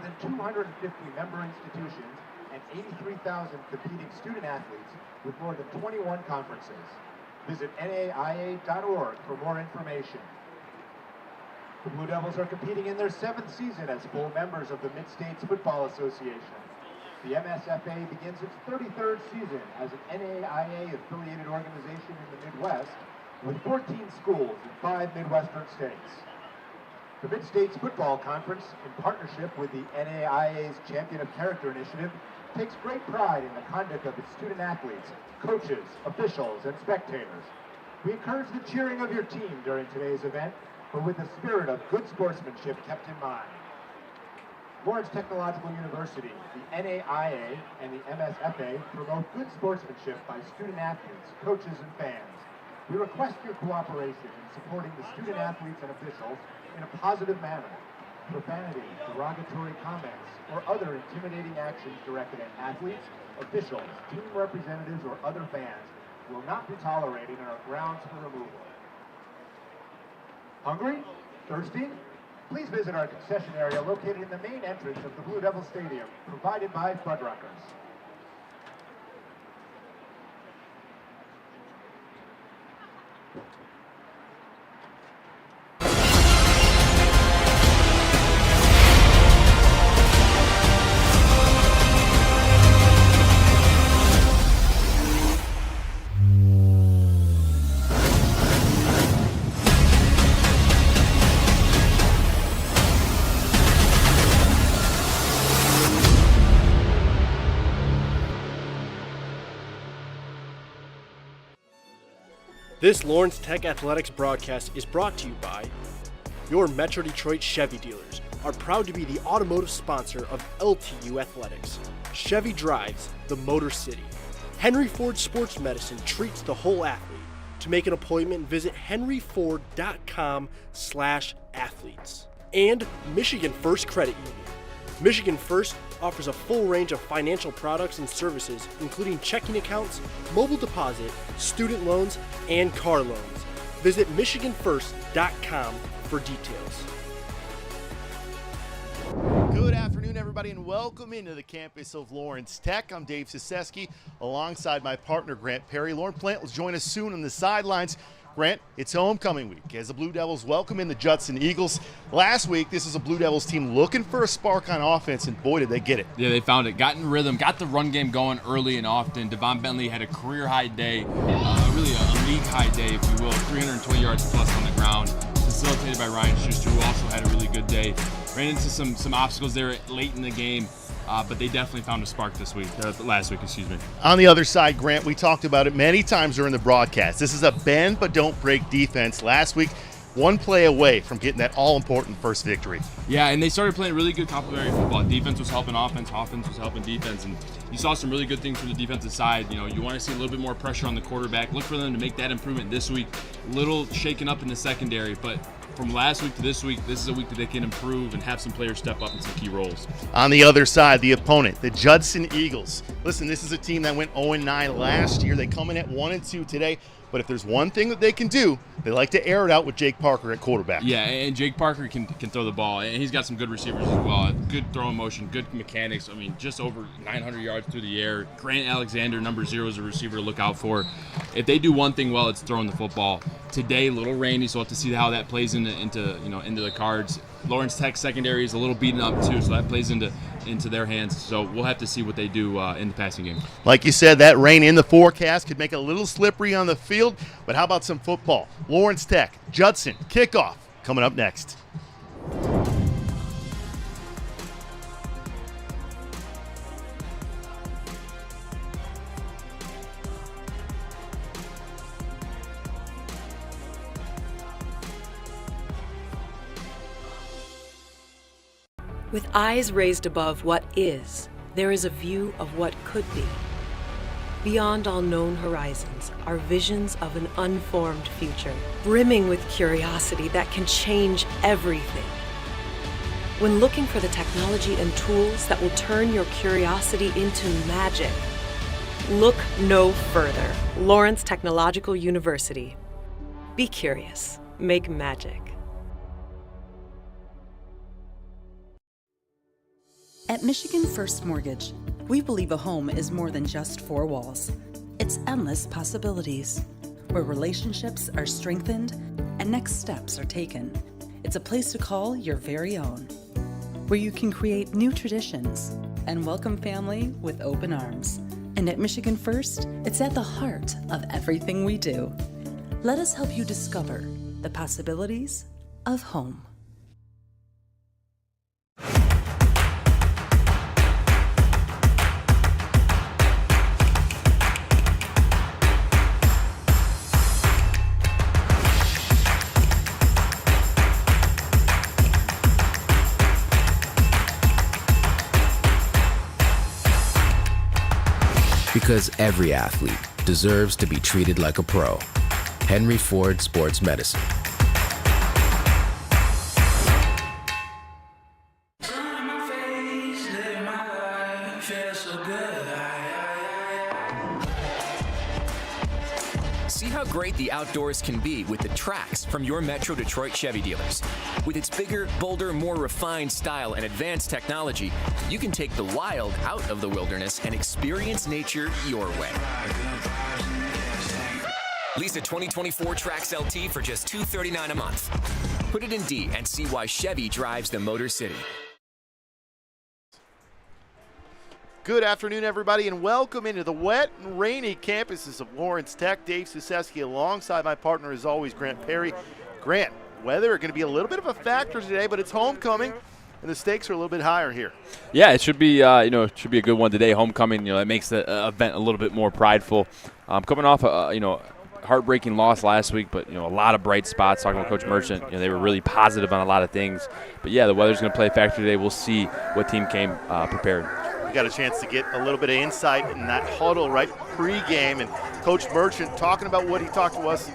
than 250 member institutions and 83,000 competing student athletes with more than 21 conferences. Visit naia.org for more information. The Blue Devils are competing in their 7th season as full members of the Mid-States Football Association. The MSFA begins its 33rd season as an NAIA-affiliated organization in the Midwest with 14 schools in 5 Midwestern states. The Mid-States Football Conference, in partnership with the NAIA's Champion of Character initiative, takes great pride in the conduct of its student athletes, coaches, officials, and spectators. We encourage the cheering of your team during today's event, but with the spirit of good sportsmanship kept in mind. Lawrence Technological University, the NAIA, and the MSFA promote good sportsmanship by student athletes, coaches, and fans. We request your cooperation in supporting the student athletes and officials in a positive manner. Profanity, derogatory comments, or other intimidating actions directed at athletes, officials, team representatives, or other fans will not be tolerated and are grounds for removal. Hungry? Thirsty? Please visit our concession area located in the main entrance of the Blue Devil Stadium, provided by Fuddruckers. This Lawrence Tech Athletics broadcast is brought to you by your Metro Detroit Chevy dealers are proud to be the automotive sponsor of LTU Athletics. Chevy drives the Motor City. Henry Ford Sports Medicine treats the whole athlete. To make an appointment, visit henryford.com/athletes. And Michigan First Credit Union. Michigan First offers a full range of financial products and services, including checking accounts, mobile deposit, student loans, and car loans. Visit michiganfirst.com for details. Good afternoon, everybody, and welcome into the campus of Lawrence Tech. I'm Dave Siseski, alongside my partner, Grant Perry. Lauren Plant will join us soon on the sidelines. Grant, it's homecoming week as the Blue Devils welcome in the Judson Eagles. Last week, this is a Blue Devils team looking for a spark on offense, and boy, did they get it. Yeah, they found it. Got in rhythm, got the run game going early and often. Devon Bentley had a career-high day, really a league-high day, if you will, 320 yards plus on the ground, facilitated by Ryan Schuster, who also had a really good day. Ran into some obstacles there late in the game. But they definitely found a spark last week. On the other side, Grant, we talked about it many times during the broadcast. This is a bend but don't break defense. Last week, one play away from getting that all-important first victory. Yeah, and they started playing really good complementary football. Defense was helping offense was helping defense, and you saw some really good things from the defensive side. You know, you want to see a little bit more pressure on the quarterback. Look for them to make that improvement this week. A little shaken up in the secondary, but from last week to this week, this is a week that they can improve and have some players step up in some key roles. On the other side, the opponent, the Judson Eagles. Listen, this is a team that went 0-9 last year. They come in at 1-2 today. But if there's one thing that they can do, they like to air it out with Jake Parker at quarterback. Yeah, and Jake Parker can throw the ball, and he's got some good receivers as well. Good throwing motion, good mechanics. I mean, just over 900 yards through the air. Grant Alexander, number 0, is a receiver to look out for. If they do one thing well, it's throwing the football. Today, a little rainy, so we'll have to see how that plays into the cards. Lawrence Tech secondary is a little beaten up too, so that plays into their hands. So we'll have to see what they do in the passing game. Like you said, that rain in the forecast could make it a little slippery on the field, but how about some football? Lawrence Tech, Judson, kickoff coming up next. With eyes raised above what is, there is a view of what could be. Beyond all known horizons are visions of an unformed future, brimming with curiosity that can change everything. When looking for the technology and tools that will turn your curiosity into magic, look no further. Lawrence Technological University. Be curious. Make magic. At Michigan First Mortgage, we believe a home is more than just four walls. It's endless possibilities, where relationships are strengthened and next steps are taken. It's a place to call your very own, where you can create new traditions and welcome family with open arms. And at Michigan First, it's at the heart of everything we do. Let us help you discover the possibilities of home. Because every athlete deserves to be treated like a pro. Henry Ford Sports Medicine. See how great the outdoors can be with the Trax from your Metro Detroit Chevy dealers. With its bigger, bolder, more refined style and advanced technology, you can take the wild out of the wilderness and experience nature your way. Lease a 2024 Trax LT for just $239 a month. Put it in D and see why Chevy drives the Motor City. Good afternoon, everybody, and welcome into the wet and rainy campuses of Lawrence Tech. Dave Suseski alongside my partner, as always, Grant Perry. Grant, weather are going to be a little bit of a factor today, but it's homecoming, and the stakes are a little bit higher here. Yeah, it should be it should be a good one today. Homecoming, that makes the event a little bit more prideful. Coming off heartbreaking loss last week, but a lot of bright spots. Talking about Coach Merchant, they were really positive on a lot of things. But yeah, the weather's going to play a factor today. We'll see what team came prepared. We got a chance to get a little bit of insight in that huddle right pre-game, and Coach Merchant talking about what he talked to us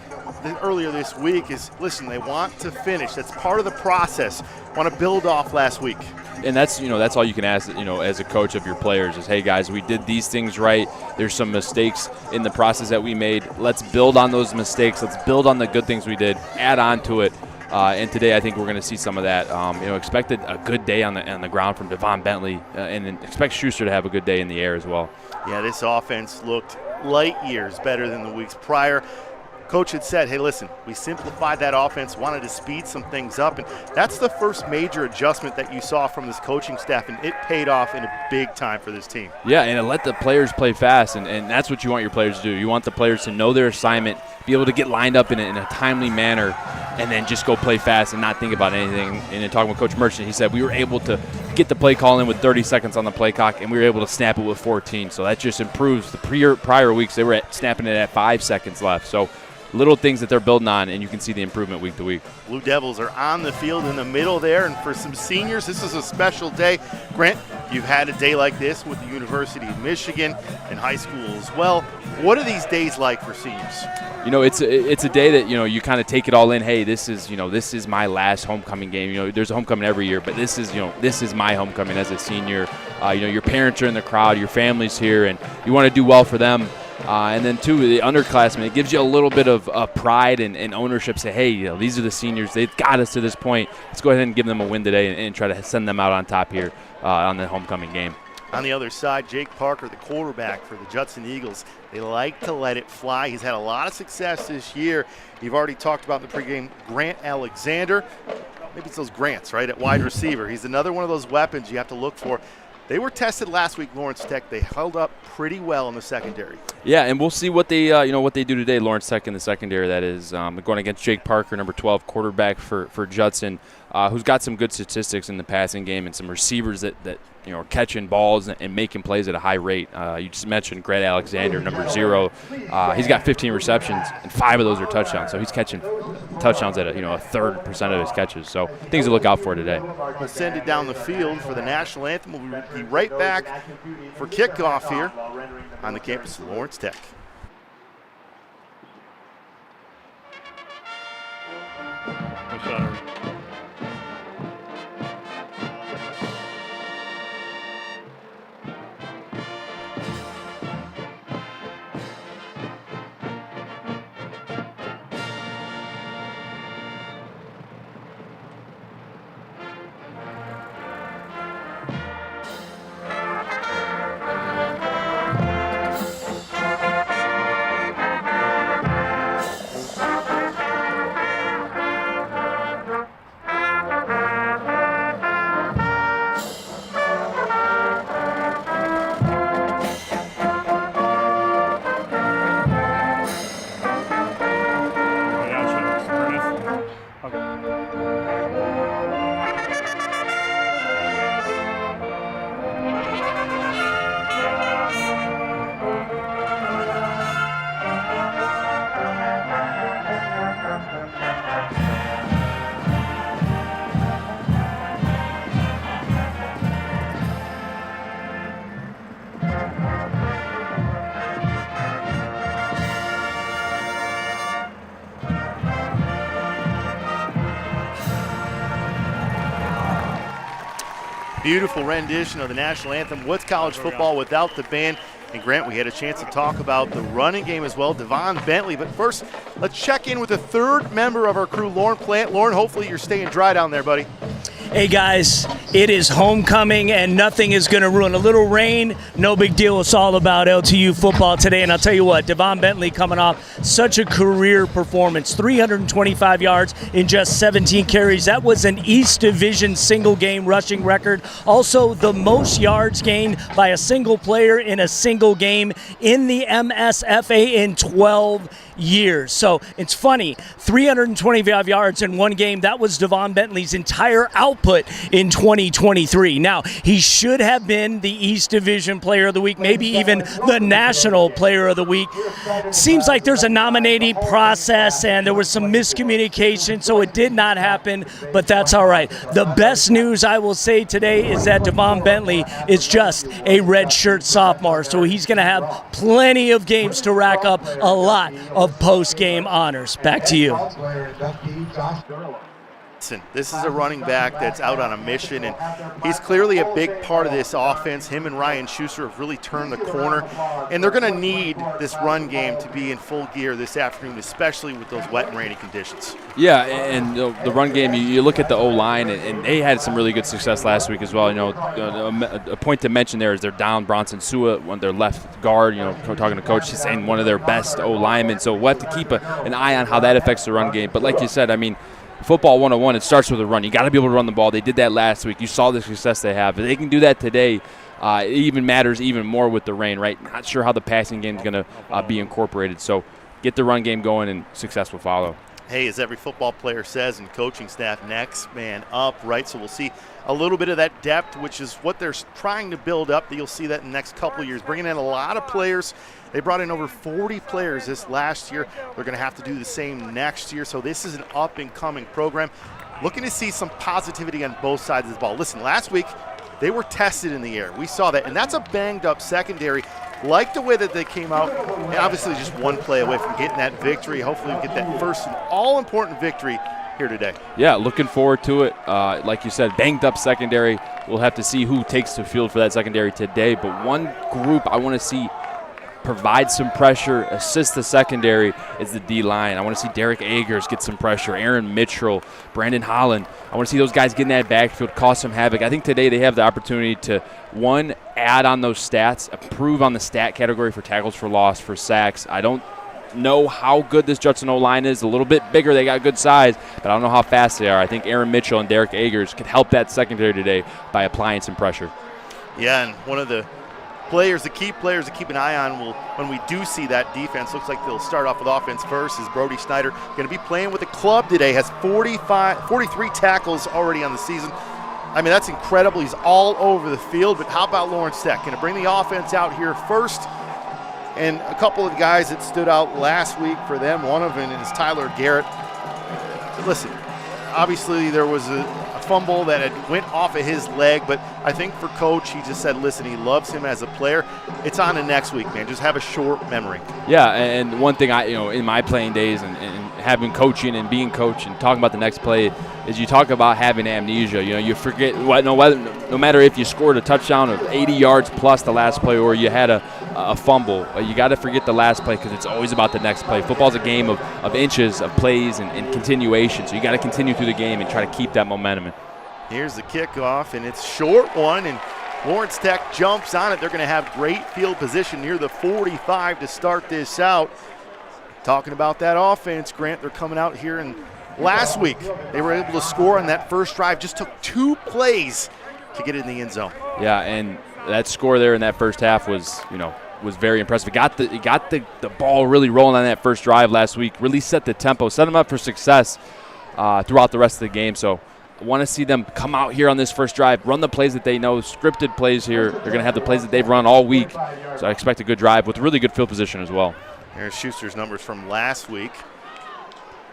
earlier this week is, listen, they want to finish. That's part of the process. Want to build off last week. And that's all you can ask, as a coach of your players is, hey guys, we did these things right. There's some mistakes in the process that we made. Let's build on those mistakes. Let's build on the good things we did. Add on to it. And today I think we're going to see some of that. Expected a good day on the ground from Devon Bentley, and expect Schuster to have a good day in the air as well. Yeah, this offense looked light years better than the weeks prior. Coach had said, hey, listen, we simplified that offense, wanted to speed some things up, and that's the first major adjustment that you saw from this coaching staff, and it paid off in a big time for this team. Yeah, and it let the players play fast, and that's what you want your players to do. You want the players to know their assignment, be able to get lined up in a timely manner, and then just go play fast and not think about anything. And in talking with Coach Merchant, he said we were able to get the play call in with 30 seconds on the play clock, and we were able to snap it with 14. So that just improves. The prior weeks, they were snapping it at 5 seconds left. So little things that they're building on, and you can see the improvement week to week. Blue Devils are on the field in the middle there, and for some seniors, this is a special day. Grant, you've had a day like this with the University of Michigan and high school as well. What are these days like for seniors? It's a day that you kind of take it all in. Hey, this is my last homecoming game. There's a homecoming every year, but this is my homecoming as a senior. Your parents are in the crowd, your family's here, and you want to do well for them. And then, too, the underclassmen, it gives you a little bit of pride and ownership. Say, hey, these are the seniors. They've got us to this point. Let's go ahead and give them a win today and try to send them out on top here on the homecoming game. On the other side, Jake Parker, the quarterback for the Judson Eagles. They like to let it fly. He's had a lot of success this year. You've already talked about in the pregame Grant Alexander. Maybe it's those Grants, right, at wide receiver. He's another one of those weapons you have to look for. They were tested last week, Lawrence Tech. They held up pretty well in the secondary. Yeah, and we'll see what they what they do today, Lawrence Tech in the secondary. That is going against Jake Parker, number 12, quarterback for Judson, who's got some good statistics in the passing game and some receivers that are catching balls and making plays at a high rate. You just mentioned Grant Alexander, number 0. He's got 15 receptions, and 5 of those are touchdowns. So he's catching touchdowns at a third percent of his catches. So things to look out for today. We'll send it down the field for the national anthem. We'll be right back for kickoff here on the campus of Lawrence Tech. beautiful rendition of the national anthem. What's college football without the band? And Grant, we had a chance to talk about the running game as well, Devon Bentley. But first, let's check in with the third member of our crew, Lauren Plant. Lauren, hopefully you're staying dry down there, buddy. Hey guys, it is homecoming and nothing is going to ruin. A little rain, no big deal. It's all about LTU football today. And I'll tell you what, Devon Bentley coming off such a career performance, 325 yards in just 17 carries. That was an East Division single game rushing record. Also the most yards gained by a single player in a single game in the MSFA in 12 years. So it's funny, 325 yards in one game. That was Devon Bentley's entire output in 2023. Now, he should have been the East Division Player of the Week, maybe even the National Player of the Week. Seems like there's a nominating process and there was some miscommunication, so it did not happen, but that's all right. The best news I will say today is that Devon Bentley is just a redshirt sophomore, so he's going to have plenty of games to rack up a lot of post-game honors. Back to you. Listen, this is a running back that's out on a mission, and he's clearly a big part of this offense. Him and Ryan Schuster have really turned the corner, and they're going to need this run game to be in full gear this afternoon, especially with those wet and rainy conditions. Yeah, and the run game, you look at the O-line, and they had some really good success last week as well. You know, a point to mention there is they're down Bronson Sua, their left guard, you know, talking to Coach, he's saying one of their best O-linemen. So we'll have to keep an eye on how that affects the run game. But like you said, I mean, football 101, it starts with a run. You got to be able to run the ball. They did that last week. You saw the success they have. If they can do that today, it even matters even more with the rain, right? Not sure how the passing game is going to be incorporated. So get the run game going and success will follow. Hey, as every football player says and coaching staff, next man up, right? So we'll see a little bit of that depth, which is what they're trying to build up. You'll see that in the next couple of years, bringing in a lot of players. They brought in over 40 players this last year. They're going to have to do the same next year. So this is an up-and-coming program. Looking to see some positivity on both sides of the ball. Listen, last week they were tested in the air. We saw that, and that's a banged-up secondary. Like the way that they came out, and obviously just one play away from getting that victory. Hopefully we get that first and all-important victory here today. Yeah, looking forward to it. Like you said, banged-up secondary. We'll have to see who takes the field for that secondary today. But one group I want to see provide some pressure, assist the secondary is the D-line. I want to see Derek Agers get some pressure, Aaron Mitchell, Brandon Holland. I want to see those guys get in that backfield, cause some havoc. I think today they have the opportunity to, one, add on those stats, improve on the stat category for tackles for loss, for sacks. I don't know how good this Judson O-line is. A little bit bigger, they got good size, but I don't know how fast they are. I think Aaron Mitchell and Derek Agers could help that secondary today by applying some pressure. Yeah, and one of the players, the key players to keep an eye on when we do see that defense, looks like they'll start off with offense first, is Brody Snyder. Going to be playing with the club today, has 43 tackles already on the season. I mean, that's incredible. He's all over the field, but how about Lawrence Tech? Going to bring the offense out here first. And a couple of guys that stood out last week for them, one of them is Tyler Garrett. Listen, obviously there was a fumble that had went off of his leg, but I think for Coach, he just said, listen, he loves him as a player. It's on to next week, man. Just have a short memory. Yeah, and one thing in my playing days and having coaching and being coach and talking about the next play is you talk about having amnesia. You know, you forget no matter if you scored a touchdown of 80 yards plus the last play or you had a fumble, you got to forget the last play because it's always about the next play. Football's a game of inches, of plays, and continuation. So you got to continue through the game and try to keep that momentum. Here's the kickoff, and it's a short one, and Lawrence Tech jumps on it. They're going to have great field position near the 45 to start this out. Talking about that offense, Grant, they're coming out here, and last week they were able to score on that first drive. Just took 2 plays to get in the end zone. Yeah, and that score there in that first half was very impressive. It got the ball really rolling on that first drive last week, really set the tempo, set them up for success throughout the rest of the game. So I want to see them come out here on this first drive, run the plays that they know, scripted plays here. They're going to have the plays that they've run all week. So I expect a good drive with really good field position as well. There's Schuster's numbers from last week.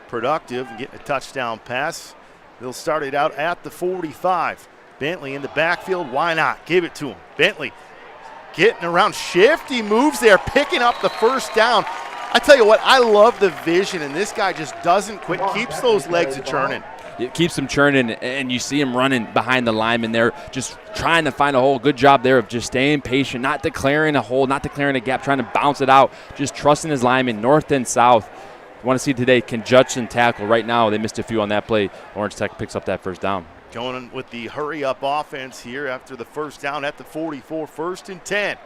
Productive, getting a touchdown pass. They'll start it out at the 45. Bentley in the backfield, why not? Give it to him. Bentley getting around, shifty moves there, picking up the first down. I tell you what, I love the vision, and this guy just doesn't quit, keeps those legs a-churning. it keeps them churning, and you see him running behind the lineman there, just trying to find a hole. Good job there of just staying patient, not declaring a hole, not declaring a gap, trying to bounce it out, just trusting his lineman north and south. Want to see today, can Judson tackle? Right now, they missed a few on that play. Lawrence Tech picks up that first down. Going with the hurry-up offense here after the first down at the 44, 1st and 10.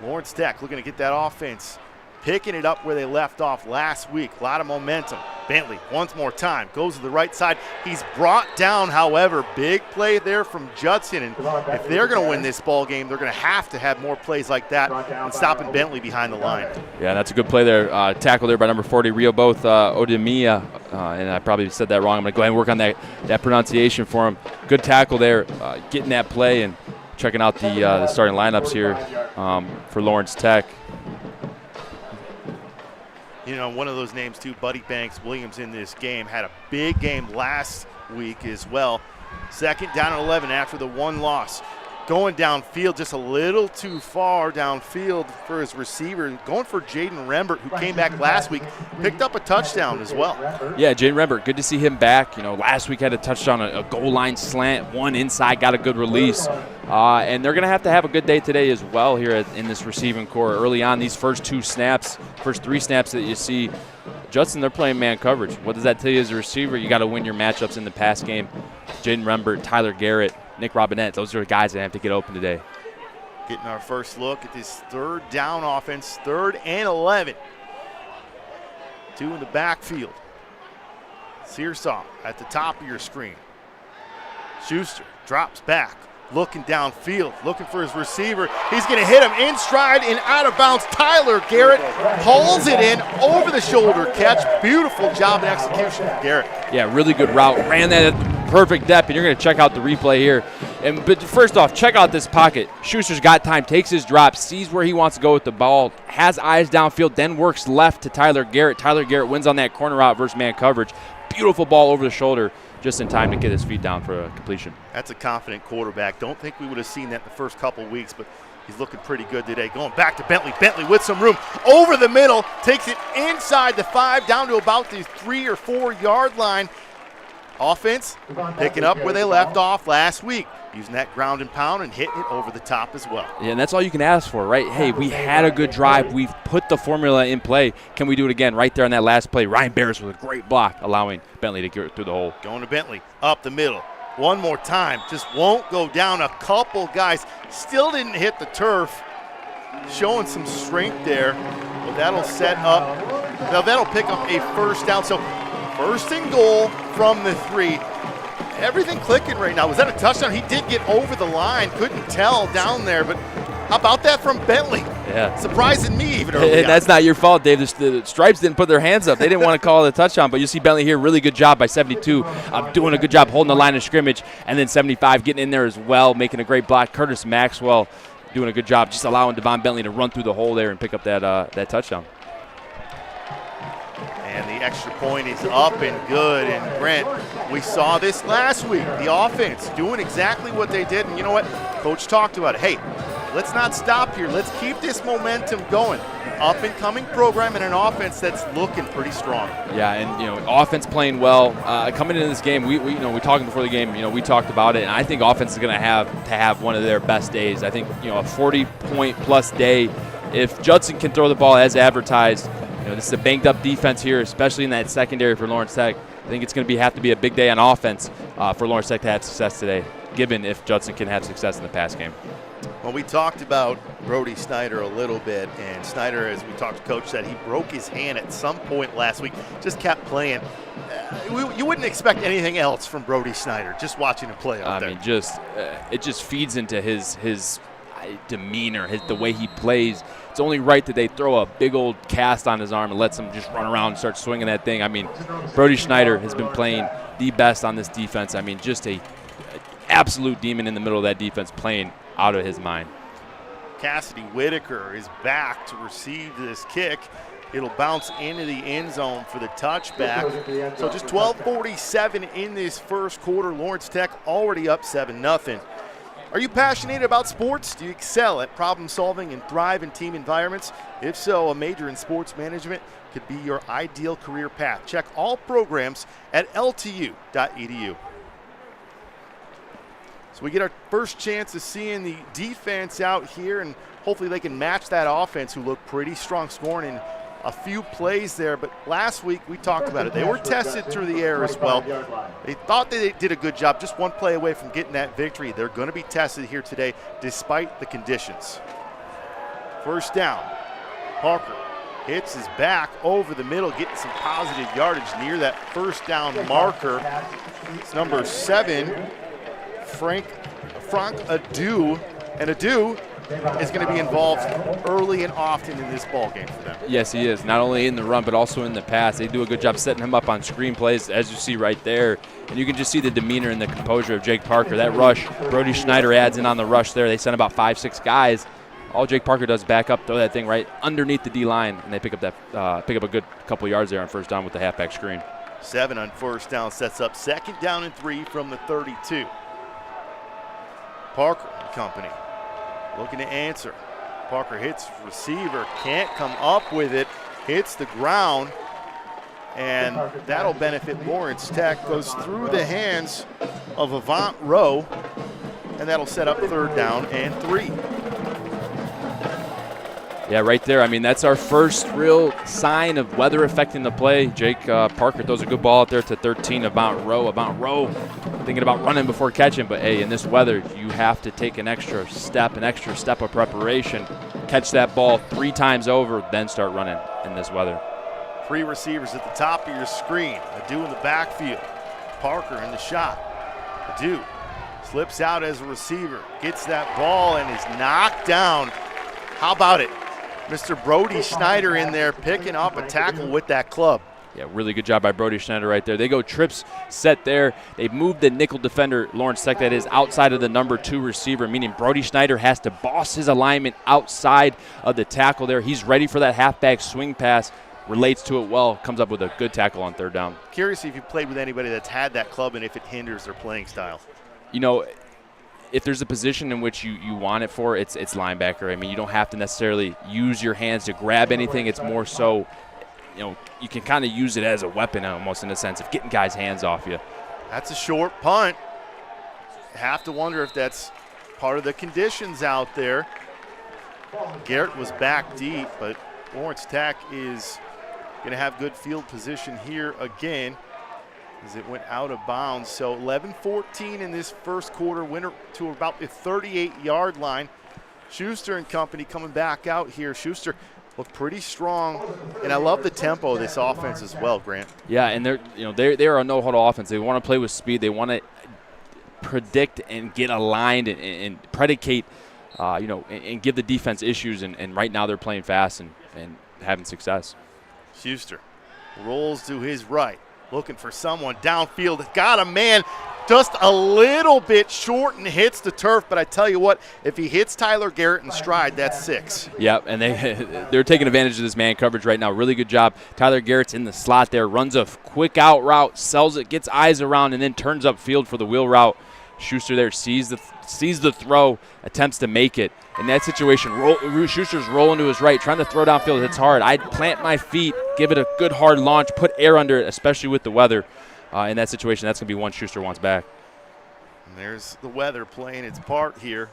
Lawrence Tech looking to get that offense, picking it up where they left off last week. A lot of momentum. Bentley, once more time, goes to the right side. He's brought down, however, big play there from Judson. And if they're going to win this ball game, they're going to have more plays like that and stopping Bentley behind the line. Yeah, that's a good play there. Tackle there by number 40, Rehoboth Odemia. And I probably said that wrong. I'm going to go ahead and work on that pronunciation for him. Good tackle there, getting that play and checking out the starting lineups here for Lawrence Tech. You know, one of those names too, Buddy Banks Williams in this game, had a big game last week as well. 2nd down and 11 after the one loss. Going downfield just a little too far downfield for his receiver. Going for Jaden Rembert, who came back last week, picked up a touchdown as well. Yeah, Jaden Rembert, good to see him back. You know, last week had a touchdown, a goal line slant, one inside, got a good release. And they're going to have a good day today as well here in this receiving core. Early on, these first 3 snaps that you see, Judson, they're playing man coverage. What does that tell you as a receiver? You got to win your matchups in the pass game. Jaden Rembert, Tyler Garrett, Nick Robinette, those are the guys that have to get open today. Getting our first look at this 3rd down offense, 3rd and 11. 2 in the backfield. Searsaw at the top of your screen. Schuster drops back, looking downfield, looking for his receiver. He's going to hit him in stride and out of bounds. Tyler Garrett pulls it in, over the shoulder catch. Beautiful job and execution, Garrett. Yeah, really good route. Ran that at perfect depth, and you're going to check out the replay here. But first off, check out this pocket. Schuster's got time, takes his drop, sees where he wants to go with the ball, has eyes downfield, then works left to Tyler Garrett. Tyler Garrett wins on that corner route versus man coverage. Beautiful ball over the shoulder, just in time to get his feet down for a completion. That's a confident quarterback. Don't think we would have seen that the first couple weeks, but he's looking pretty good today. Going back to Bentley. Bentley with some room over the middle, takes it inside the 5, down to about the 3 or 4 yard line. Offense picking up where they left off last week, using that ground and pound and hitting it over the top as well. Yeah, and that's all you can ask for, right? Hey, we had a good drive. We've put the formula in play. Can we do it again right there on that last play? Ryan Barris with a great block, allowing Bentley to get through the hole. Going to Bentley, up the middle. One more time, just won't go down. A couple guys still didn't hit the turf. Showing some strength there, but that'll set up, now that'll pick up a first down. So 1st and goal from the 3. Everything clicking right now. Was that a touchdown? He did get over the line. Couldn't tell down there, but how about that from Bentley? Yeah. Surprising me even early And that's not your fault, Dave. The Stripes didn't put their hands up. They didn't want to call it a touchdown, but you see Bentley here, really good job by 72, doing a good job holding the line of scrimmage, and then 75 getting in there as well, making a great block. Curtis Maxwell doing a good job, just allowing Devon Bentley to run through the hole there and pick up that touchdown. And the extra point is up and good. And Brent, we saw this last week. The offense doing exactly what they did. And you know what? Coach talked about it. Hey, let's not stop here. Let's keep this momentum going. Up and coming program and an offense that's looking pretty strong. Yeah, and offense playing well. Coming into this game, we talking before the game. We talked about it, and I think offense is going to have one of their best days. I think a 40-point plus day. If Judson can throw the ball as advertised. This is a banged-up defense here, especially in that secondary for Lawrence Tech. I think it's going to have to be a big day on offense for Lawrence Tech to have success today, given if Judson can have success in the pass game. Well, we talked about Brody Snyder a little bit, and Snyder, as we talked to Coach, said he broke his hand at some point last week, just kept playing. You wouldn't expect anything else from Brody Snyder, just watching him play out there. I mean, it just feeds into his demeanor, the way he plays. It's only right that they throw a big old cast on his arm and lets him just run around and start swinging that thing. I mean, Brody Snyder has been playing the best on this defense. I mean, just an absolute demon in the middle of that defense, playing out of his mind. Cassidy Whitaker is back to receive this kick. It'll bounce into the end zone for the touchback. So just 12:47 in this first quarter. Lawrence Tech already up 7-0. Are you passionate about sports? Do you excel at problem solving and thrive in team environments? If so, a major in sports management could be your ideal career path. Check all programs at LTU.edu. So we get our first chance of seeing the defense out here, and hopefully they can match that offense, who looked pretty strong, scoring in a few plays there. But last week we talked about it. They were tested through the air as well. They thought they did a good job, just one play away from getting that victory. They're going to be tested here today despite the conditions. First down. Parker hits his back over the middle, getting some positive yardage near that first down marker. It's number 7, Frank Adu. And Adu is going to be involved early and often in this ball game for them. Yes, he is. Not only in the run, but also in the pass. They do a good job setting him up on screen plays, as you see right there. And you can just see the demeanor and the composure of Jake Parker. That rush, Brody Schneider adds in on the rush there. They sent about 5-6 guys. All Jake Parker does is back up, throw that thing right underneath the D-line, and they pick up a good couple yards there on first down with the halfback screen. 7 on first down sets up second down and 3 from the 32. Parker and company looking to answer. Parker hits receiver, can't come up with it, hits the ground, and that'll benefit Lawrence Tech. Goes through the hands of Avant Rowe, and that'll set up third down and 3. Yeah, right there. I mean, that's our first real sign of weather affecting the play. Jake Parker throws a good ball out there to 13, Avant Rowe thinking about running before catching, but hey, in this weather, you have to take an extra step of preparation, catch that ball 3 times over, then start running in this weather. 3 receivers at the top of your screen. Adu in the backfield. Parker in the shot. Adu slips out as a receiver, gets that ball and is knocked down. How about it? Mr. Brody Schneider in there picking up a tackle with that club. Yeah, really good job by Brody Schneider right there. They go trips set there. They've moved the nickel defender, Lawrence Tech, that is outside of the number 2 receiver, meaning Brody Schneider has to boss his alignment outside of the tackle there. He's ready for that halfback swing pass, relates to it well, comes up with a good tackle on third down. Curious if you played with anybody that's had that club and if it hinders their playing style. You know, if there's a position in which you want it for, it's linebacker. I mean, you don't have to necessarily use your hands to grab anything. It's more so, you know, you can kind of use it as a weapon almost in a sense of getting guys' hands off you. That's a short punt. Have to wonder if that's part of the conditions out there. Garrett was back deep, but Lawrence Tech is going to have good field position here again as it went out of bounds. So 11-14 in this first quarter, winner to about the 38-yard line. Schuster and company coming back out here. Schuster looked pretty strong, and I love the tempo of this offense as well, Grant. Yeah, and they're a no-huddle offense. They want to play with speed. They want to predict and get aligned and predicate, and give the defense issues. And right now they're playing fast and having success. Schuster rolls to his right, looking for someone downfield. Got a man just a little bit short and hits the turf, but I tell you what, if he hits Tyler Garrett in stride, that's 6. Yeah, and they're taking advantage of this man coverage right now. Really good job. Tyler Garrett's in the slot there, runs a quick out route, sells it, gets eyes around, and then turns upfield for the wheel route. Schuster there sees the throw, attempts to make it. In that situation, Schuster's rolling to his right, trying to throw downfield. It's hard. I'd plant my feet, give it a good hard launch, put air under it, especially with the weather. In that situation, that's going to be one Schuster wants back. And there's the weather playing its part here.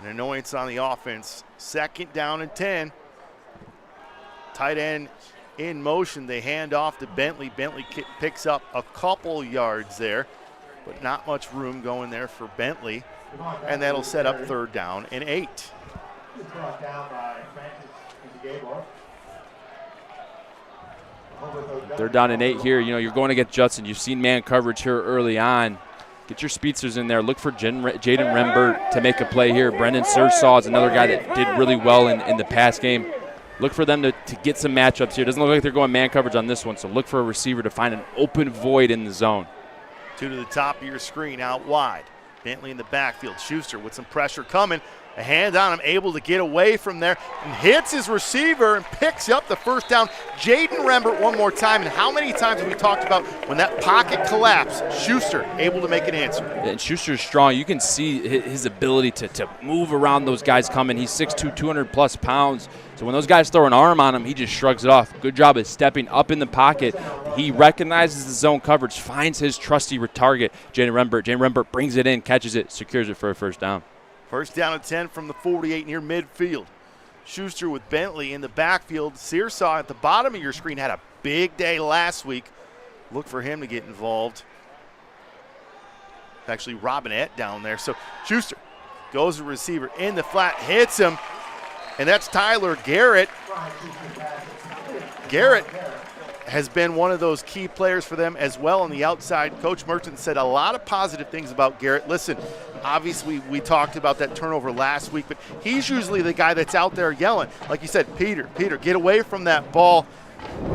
An annoyance on the offense. Second down and 10. Tight end in motion. They hand off to Bentley. Bentley picks up a couple yards there, but not much room going there for Bentley. And that'll set up third down and 8. They're down and 8 here. You know, you're going to get Judson. You've seen man coverage here early on. Get your speedsters in there. Look for Jaden Rembert to make a play here. Brendan Sursaw is another guy that did really well in the pass game. Look for them to get some matchups here. Doesn't look like they're going man coverage on this one, so look for a receiver to find an open void in the zone. 2 to the top of your screen, out wide. Bentley in the backfield. Schuster with some pressure coming. A hand on him, able to get away from there and hits his receiver and picks up the first down. Jaden Rembert one more time. And how many times have we talked about when that pocket collapsed, Schuster able to make an answer? And Schuster's strong. You can see his ability to move around those guys coming. He's 6'2", 200-plus pounds. So when those guys throw an arm on him, he just shrugs it off. Good job of stepping up in the pocket. He recognizes the zone coverage, finds his trusty target, Jaden Rembert. Jaden Rembert brings it in, catches it, secures it for a first down. First down and 10 from the 48 near midfield. Schuster with Bentley in the backfield. Searsaw at the bottom of your screen had a big day last week. Look for him to get involved. Actually, Robinette down there. So Schuster goes to receiver in the flat, hits him, and that's Tyler Garrett. Garrett has been one of those key players for them as well on the outside. Coach Merchant said a lot of positive things about Garrett. Listen, obviously we talked about that turnover last week, but he's usually the guy that's out there yelling. Like you said, Peter, get away from that ball.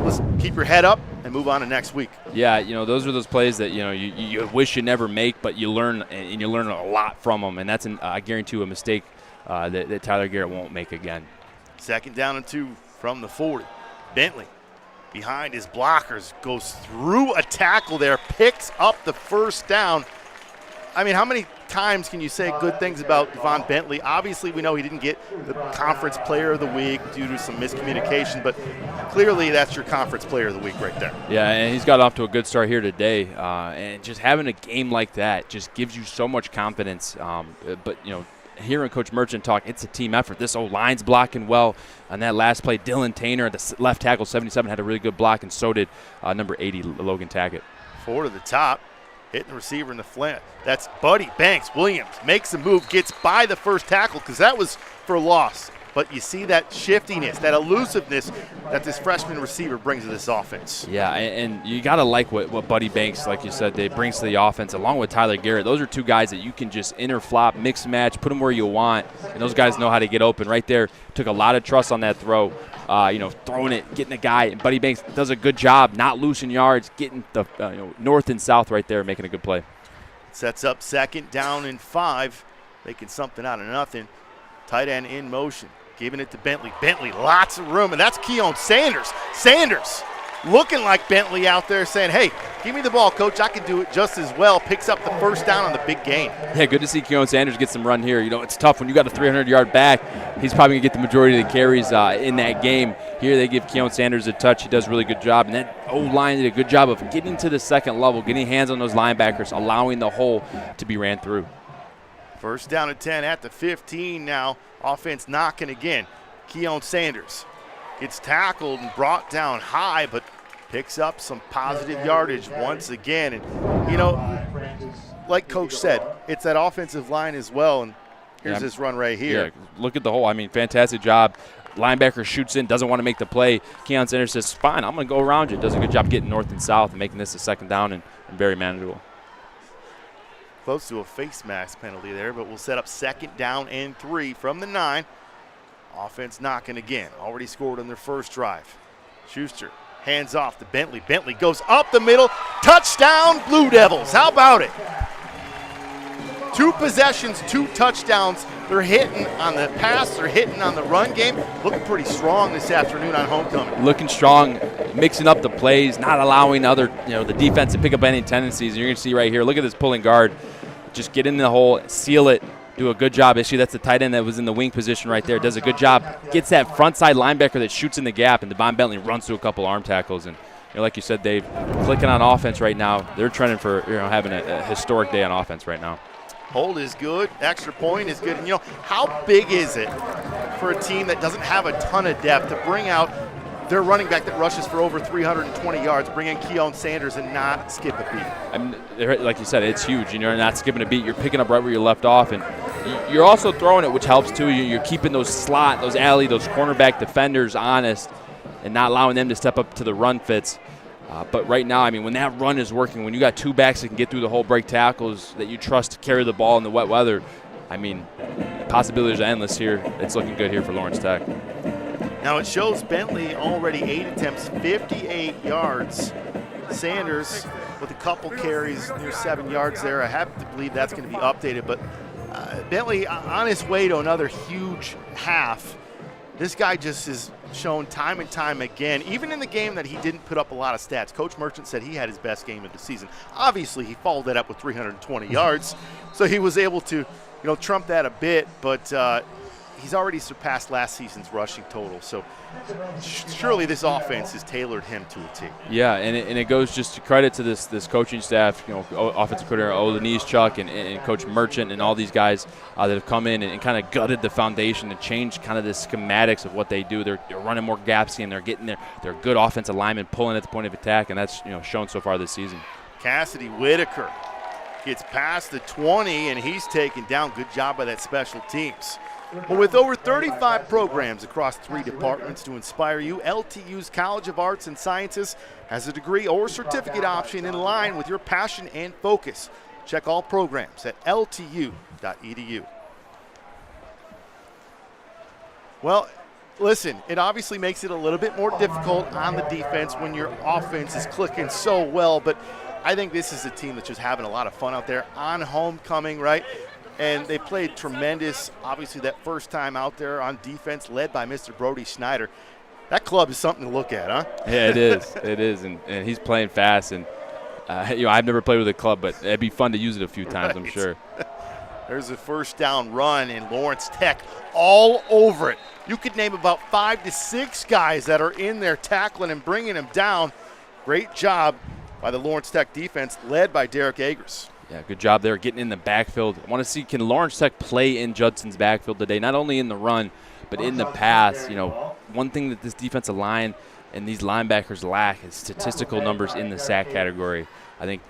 Let's keep your head up and move on to next week. Yeah, those are those plays that, you wish you never make, but you learn, and you learn a lot from them. And that's, I guarantee you, a mistake that Tyler Garrett won't make again. Second down and 2 from the 40. Bentley behind his blockers, goes through a tackle there, picks up the first down. I mean, how many times can you say good things about Devon Bentley? Obviously, we know he didn't get the Conference Player of the Week due to some miscommunication, but clearly that's your Conference Player of the Week right there. Yeah, and he's got off to a good start here today. And just having a game like that just gives you so much confidence. But hearing Coach Merchant talk, it's a team effort. This O-line's blocking well. On that last play, Dylan Tainer, the left tackle, 77, had a really good block, and so did number 80, Logan Tackett. Forward to the top, hitting the receiver in the flat. That's Buddy Banks. Williams makes a move, gets by the first tackle because that was for a loss. But you see that shiftiness, that elusiveness that this freshman receiver brings to this offense. Yeah, and you got to like what Buddy Banks, like you said, they brings to the offense, along with Tyler Garrett. Those are two guys that you can just interflop, mix and match, put them where you want, and those guys know how to get open. Right there, took a lot of trust on that throw, throwing it, getting a guy. And Buddy Banks does a good job, not losing yards, getting the north and south right there, making a good play. Sets up second down and 5, making something out of nothing. Tight end in motion. Giving it to Bentley. Bentley, lots of room, and that's Keon Sanders. Sanders looking like Bentley out there saying, hey, give me the ball, coach. I can do it just as well. Picks up the first down on the big gain. Yeah, good to see Keon Sanders get some run here. It's tough when you got a 300-yard back. He's probably going to get the majority of the carries in that game. Here they give Keon Sanders a touch. He does a really good job. And that O-line did a good job of getting to the second level, getting hands on those linebackers, allowing the hole to be ran through. First down and 10 at the 15 now. Offense knocking again. Keon Sanders gets tackled and brought down high, but picks up some positive yardage once again. And, like Coach said, it's that offensive line as well. And here's this run right here. Yeah, look at the hole. I mean, fantastic job. Linebacker shoots in, doesn't want to make the play. Keon Sanders says, fine, I'm going to go around you. Does a good job getting north and south and making this a second down and very manageable. Close to a face mask penalty there, but we'll set up second down and 3 from the 9. Offense knocking again. Already scored on their first drive. Schuster hands off to Bentley. Bentley goes up the middle. Touchdown, Blue Devils. How about it? 2 possessions, 2 touchdowns. They're hitting on the pass. They're hitting on the run game. Looking pretty strong this afternoon on homecoming. Looking strong, mixing up the plays, not allowing the defense to pick up any tendencies. And you're going to see right here, look at this pulling guard. Just get in the hole, seal it, do a good job. Actually, that's the tight end that was in the wing position right there. Does a good job. Gets that front side linebacker that shoots in the gap, and Devon Bentley runs through a couple arm tackles. And like you said, Dave, clicking on offense right now. They're trending for having a historic day on offense right now. Hold is good. Extra point is good. And, how big is it for a team that doesn't have a ton of depth to bring out their running back that rushes for over 320 yards, bring in Keon Sanders and not skip a beat? I mean, like you said, it's huge. You're not skipping a beat. You're picking up right where you left off. And you're also throwing it, which helps too. You're keeping those slot, those alley, those cornerback defenders honest and not allowing them to step up to the run fits. But right now, I mean, when that run is working, when you got 2 backs that can get through the hole, break tackles, that you trust to carry the ball in the wet weather, I mean, possibilities are endless here. It's looking good here for Lawrence Tech. Now it shows Bentley already 8 attempts, 58 yards. Sanders with a couple carries near 7 yards there. I have to believe that's going to be updated. But Bentley on his way to another huge half. This guy just has shown time and time again, even in the game that he didn't put up a lot of stats. Coach Merchant said he had his best game of the season. Obviously, he followed that up with 320 yards, so he was able to, trump that a bit. But he's already surpassed last season's rushing total. So surely this offense has tailored him to a T. Yeah, and it goes just to credit to this coaching staff, offensive coordinator Olenise Chuck and Coach Merchant and all these guys that have come in and kind of gutted the foundation and changed kind of the schematics of what they do. They're running more gap scheme. They're getting their good offensive linemen pulling at the point of attack, and that's shown so far this season. Cassidy Whitaker gets past the 20, and he's taken down. Good job by that special teams. Well, with over 35 programs across 3 departments to inspire you, LTU's College of Arts and Sciences has a degree or certificate option in line with your passion and focus. Check all programs at ltu.edu. Well, listen, it obviously makes it a little bit more difficult on the defense when your offense is clicking so well, but I think this is a team that's just having a lot of fun out there on homecoming, right? And they played tremendous, obviously, that first time out there on defense, led by Mr. Brody Schneider. That club is something to look at, huh? Yeah, it is. It is, and he's playing fast. And, I've never played with a club, but it'd be fun to use it a few times, I'm sure. There's a first down run, and Lawrence Tech all over it. You could name about 5 to 6 guys that are in there tackling and bringing him down. Great job by the Lawrence Tech defense, led by Derek Agers. Yeah, good job there getting in the backfield. I want to see, can Lawrence Tech play in Judson's backfield today, not only in the run, but in the pass. One thing that this defensive line and these linebackers lack is statistical numbers in the sack category. I think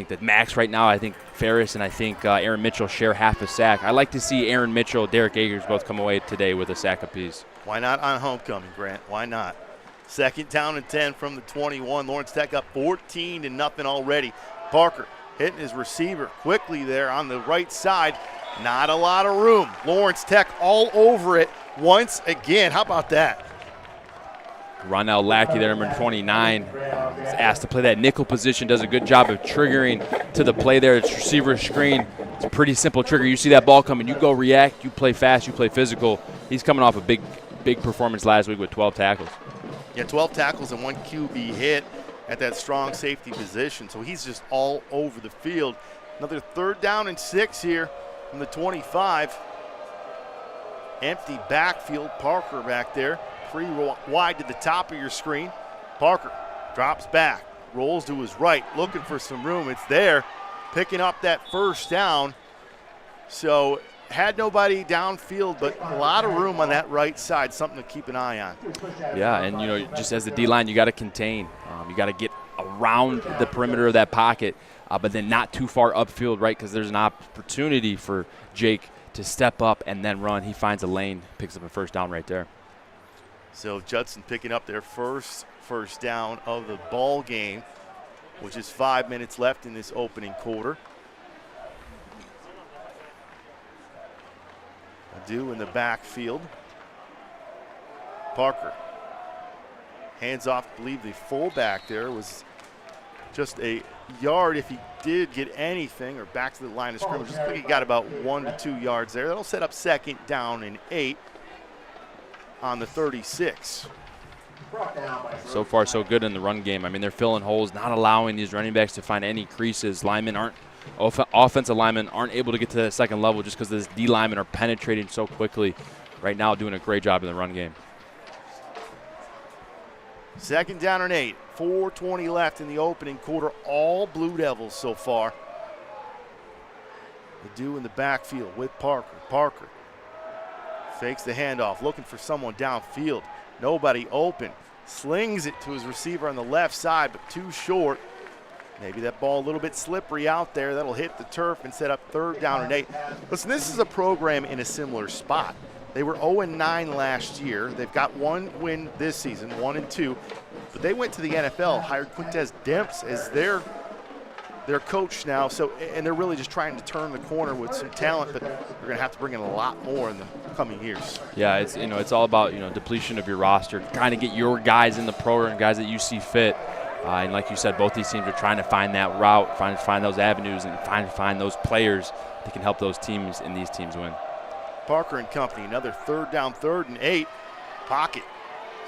that Max right now, I think Ferris and I think Aaron Mitchell share half a sack. I like to see Aaron Mitchell, Derek Agers both come away today with a sack apiece. Why not on homecoming, Grant? Why not? Second down and 10 from the 21. Lawrence Tech up 14-0 already. Parker hitting his receiver quickly there on the right side. Not a lot of room. Lawrence Tech all over it once again. How about that? Ronell Lackey there, number 29, is asked to play that nickel position, does a good job of triggering to the play there. It's receiver screen. It's a pretty simple trigger. You see that ball coming, you go react, you play fast, you play physical. He's coming off a big performance last week with 12 tackles. Yeah, 12 tackles and 1 QB hit at that strong safety position. So he's just all over the field. Another 3rd down and 6 here from the 25. Empty backfield. Parker back there. 3 wide to the top of your screen. Parker drops back, rolls to his right, looking for some room. It's there, picking up that first down. So had nobody downfield, but a lot of room on that right side, something to keep an eye on. Yeah, and just as the D-line, you got to contain. You got to get around the perimeter of that pocket, but then not too far upfield, right, because there's an opportunity for Jake to step up and then run. He finds a lane, picks up a first down right there. So Judson picking up their first down of the ball game, which is 5 minutes left in this opening quarter. Adu in the backfield. Parker hands off, I believe the fullback there was just a yard if he did get anything, or back to the line of scrimmage. Just think he got about 1 to 2 yards there. That'll set up 2nd down and 8 on the 36. So far, so good in the run game. I mean, they're filling holes, not allowing these running backs to find any creases. Offensive linemen aren't able to get to that second level just because the D linemen are penetrating so quickly. Right now, doing a great job in the run game. 2nd down and 8. 4:20 left in the opening quarter. All Blue Devils so far. Adu in the backfield with Parker. Parker fakes the handoff, looking for someone downfield. Nobody open. Slings it to his receiver on the left side, but too short. Maybe that ball a little bit slippery out there. That'll hit the turf and set up 3rd down and 8. Listen, this is a program in a similar spot. They were 0-9 last year. They've got 1 win this season, 1-2. But they went to the NFL, hired Quintez Demps as their coach now. So, and they're really just trying to turn the corner with some talent, but they're going to have to bring in a lot more in the coming years. Yeah, it's all about depletion of your roster, trying to get your guys in the program, guys that you see fit. And like you said, both these teams are trying to find that route, trying to find those avenues, and find those players that can help those teams and these teams win. Parker and company, another third down, 3rd and 8. Pocket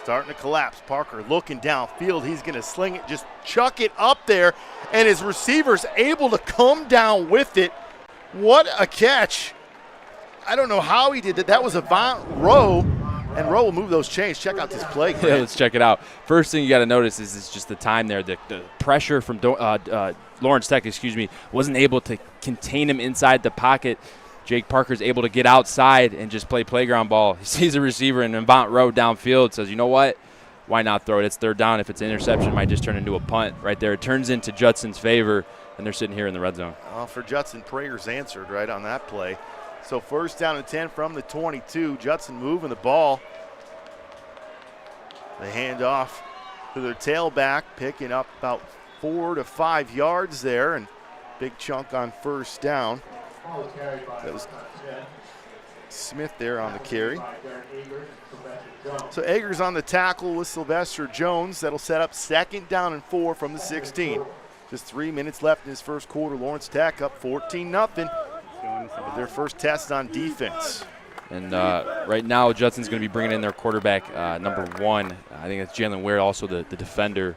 starting to collapse. Parker looking downfield. He's going to sling it, just chuck it up there, and his receiver's able to come down with it. What a catch. I don't know how he did that. That was Avant Rowe, and Rowe will move those chains. Check out this play. Yeah, let's check it out. First thing you got to notice is just the time there. The pressure from Lawrence Tech, wasn't able to contain him inside the pocket. Jake Parker's able to get outside and just play playground ball. He sees a receiver and Avant Rowe downfield, says, you know what? Why not throw it? It's 3rd down. If it's an interception, it might just turn into a punt right there. It turns into Judson's favor, and they're sitting here in the red zone. Well, for Judson, prayers answered right on that play. So 1st down and 10 from the 22. Judson moving the ball. They hand off to their tailback, picking up about 4 to 5 yards there, and big chunk on 1st down. That was Smith there on the carry. So Eggers on the tackle with Sylvester Jones. That'll set up 2nd down and 4 from the 16. Just 3 minutes left in his first quarter. Lawrence Tech up 14-0 with their first test on defense. And right now, Judson's going to be bringing in their quarterback, number 1. I think it's Jalen Ware, also the defender.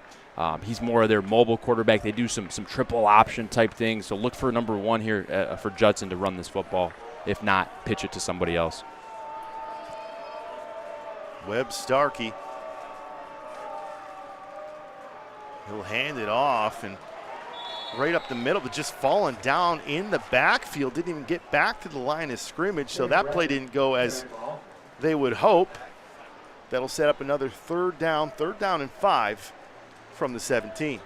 He's more of their mobile quarterback. They do some triple option type things. So look for number 1 here for Judson to run this football. If not, pitch it to somebody else. Webb Starkey. He'll hand it off and right up the middle, but just falling down in the backfield. Didn't even get back to the line of scrimmage, so that play didn't go as they would hope. That'll set up another 3rd down and 5 from the 17.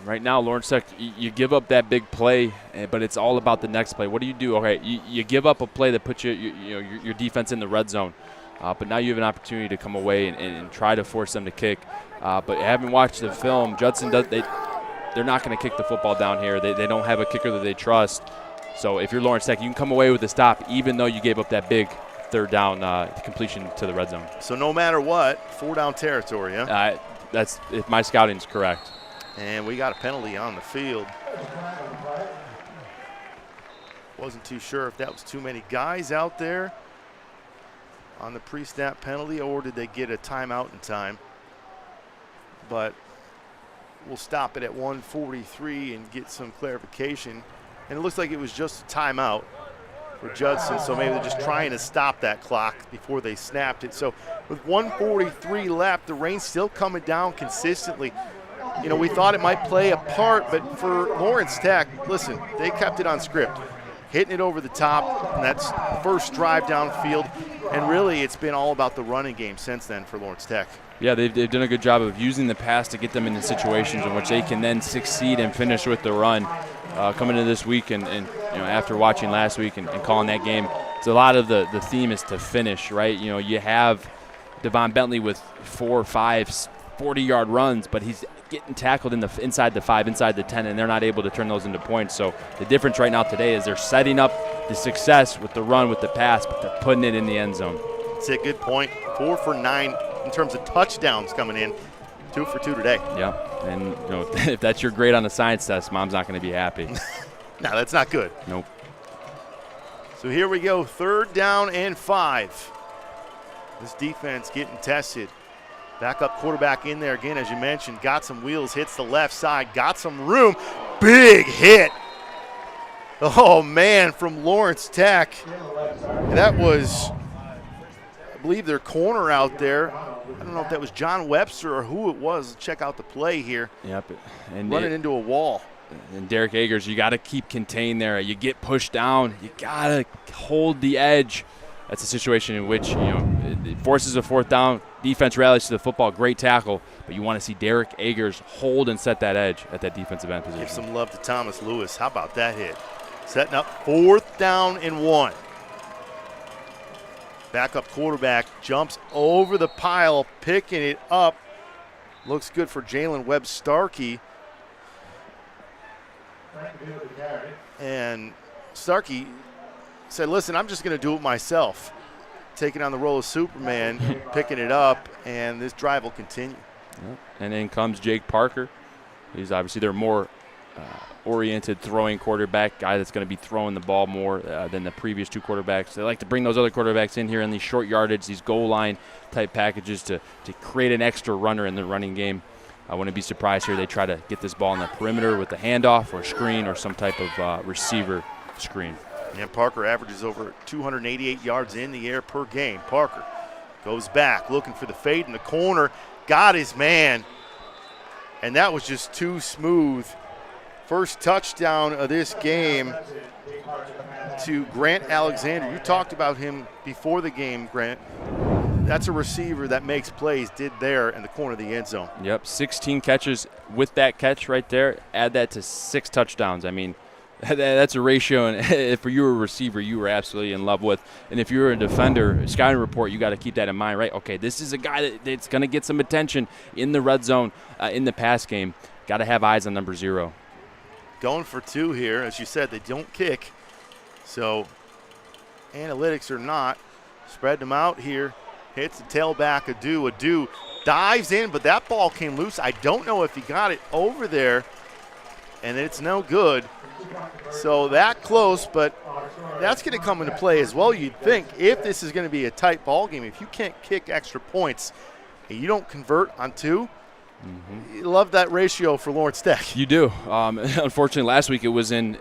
Right now, Lawrence Tech, you give up that big play, but it's all about the next play. What do you do? Okay, you give up a play that puts your defense in the red zone, but now you have an opportunity to come away and try to force them to kick. But having watched the film, Judson they're not going to kick the football down here. They don't have a kicker that they trust. So if you're Lawrence Tech, you can come away with a stop, even though you gave up that big 3rd down completion to the red zone. So no matter what, 4-down territory, huh? That's if my scouting's correct. And we got a penalty on the field. Wasn't too sure if that was too many guys out there on the pre-snap penalty, or did they get a timeout in time? But we'll stop it at 1:43 and get some clarification. And it looks like it was just a timeout for Judson, so maybe they're just trying to stop that clock before they snapped it. So with 1:43 left, the rain's still coming down consistently. You know, we thought it might play a part, but for Lawrence Tech, listen, they kept it on script. Hitting it over the top, and that's first drive downfield. And really, it's been all about the running game since then for Lawrence Tech. Yeah, they've done a good job of using the pass to get them into situations in which they can then succeed and finish with the run. Coming into this week and after watching last week and calling that game, it's a lot of the theme is to finish, right? You know, you have Devon Bentley with 4 or 5 40-yard runs, but he's getting tackled inside the 5, inside the 10, and they're not able to turn those into points. So the difference right now today is they're setting up the success with the run, with the pass, but they're putting it in the end zone. That's a good point. 4 for 9 in terms of touchdowns coming in. 2 for 2 today. Yeah, and if that's your grade on the science test, Mom's not going to be happy. No, that's not good. Nope. So here we go, 3rd down and 5. This defense getting tested. Backup quarterback in there again, as you mentioned. Got some wheels, hits the left side, got some room. Big hit. Oh, man, from Lawrence Tech. That was, I believe, their corner out there. I don't know if that was John Webster or who it was. Check out the play here. Yep. And running into a wall. And Derek Eggers, you got to keep contained there. You get pushed down. You got to hold the edge. That's a situation in which, it forces a 4th down. Defense rallies to the football. Great tackle. But you want to see Derek Eggers hold and set that edge at that defensive end position. Give some love to Thomas Lewis. How about that hit? Setting up 4th down and 1. Backup quarterback jumps over the pile, picking it up. Looks good for Jalen Webb Starkey. And Starkey said, listen, I'm just going to do it myself. Taking on the role of Superman, picking it up, and this drive will continue. Yep. And then comes Jake Parker. He's obviously their more oriented throwing quarterback, guy that's going to be throwing the ball more than the previous two quarterbacks. They like to bring those other quarterbacks in here in these short yardage, these goal line type packages to create an extra runner in the running game. I wouldn't be surprised here they try to get this ball in the perimeter with a handoff or screen or some type of receiver screen. And Parker averages over 288 yards in the air per game. Parker goes back, looking for the fade in the corner, got his man, and that was just too smooth. First touchdown of this game to Grant Alexander. You talked about him before the game, Grant. That's a receiver that makes plays, did there in the corner of the end zone. Yep, 16 catches with that catch right there. Add that to 6 touchdowns. I mean, that's a ratio, and if you were a receiver, you were absolutely in love with. And if you're a defender, scouting report, you got to keep that in mind, right? Okay, this is a guy that's going to get some attention in the red zone, in the pass game. Got to have eyes on number 0. Going for 2 here. As you said, they don't kick. So analytics or not, spread them out here. Hits the tailback, Adu dives in, but that ball came loose. I don't know if he got it over there, and it's no good. So that close, but that's going to come into play as well, you'd think, if this is going to be a tight ball game. If you can't kick extra points and you don't convert on 2, you love that ratio for Lawrence Tech. You do. Unfortunately, last week it was in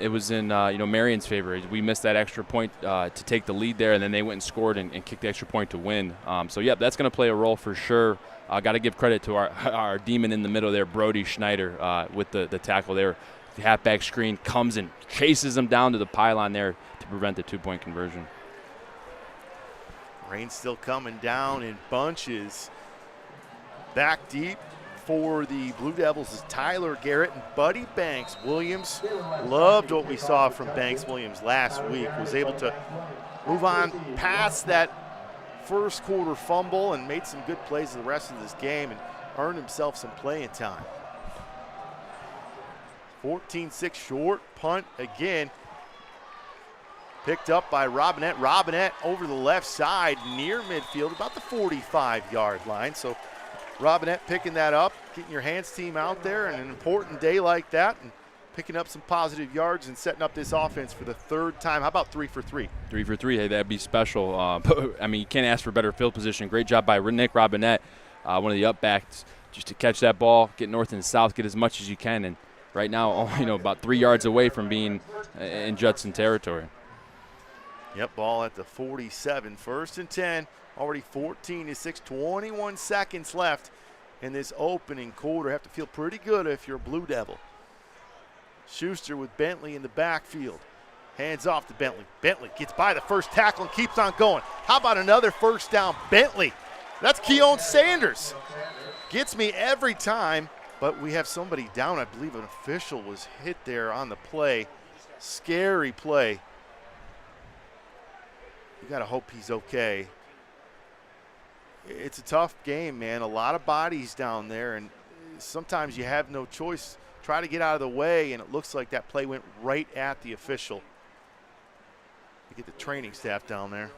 Marion's favor. We missed that extra point to take the lead there, and then they went and scored and kicked the extra point to win. So yeah, that's going to play a role for sure. Got to give credit to our demon in the middle there, Brody Schneider, with the tackle there. The halfback screen comes and chases him down to the pylon there to prevent the 2-point conversion. Rain still coming down in bunches. Back deep for the Blue Devils is Tyler Garrett and Buddy Banks Williams. Loved what we saw from Banks Williams last week. Was able to move on past that first quarter fumble and made some good plays the rest of this game and earned himself some playing time. 14-6 short punt again. Picked up by Robinette. Robinette over the left side near midfield, about the 45-yard line. So Robinette picking that up, getting your hands team out there on an important day like that and picking up some positive yards and setting up this offense for the 3rd time. How about 3 for 3? 3 for 3, hey, that'd be special. I mean, you can't ask for better field position. Great job by Nick Robinette, one of the up backs, just to catch that ball, get north and south, get as much as you can. And right now, about 3 yards away from being in Judson territory. Yep, ball at the 47. 1st and 10. Already 14-6, 21 seconds left in this opening quarter. Have to feel pretty good if you're a Blue Devil. Schuster with Bentley in the backfield. Hands off to Bentley. Bentley gets by the first tackle and keeps on going. How about another first down? Bentley. That's Keon Sanders. Gets me every time, but we have somebody down. I believe an official was hit there on the play. Scary play. You got to hope he's okay. It's a tough game, man. A lot of bodies down there, and sometimes you have no choice. Try to get out of the way, and it looks like that play went right at the official. You get the training staff down there.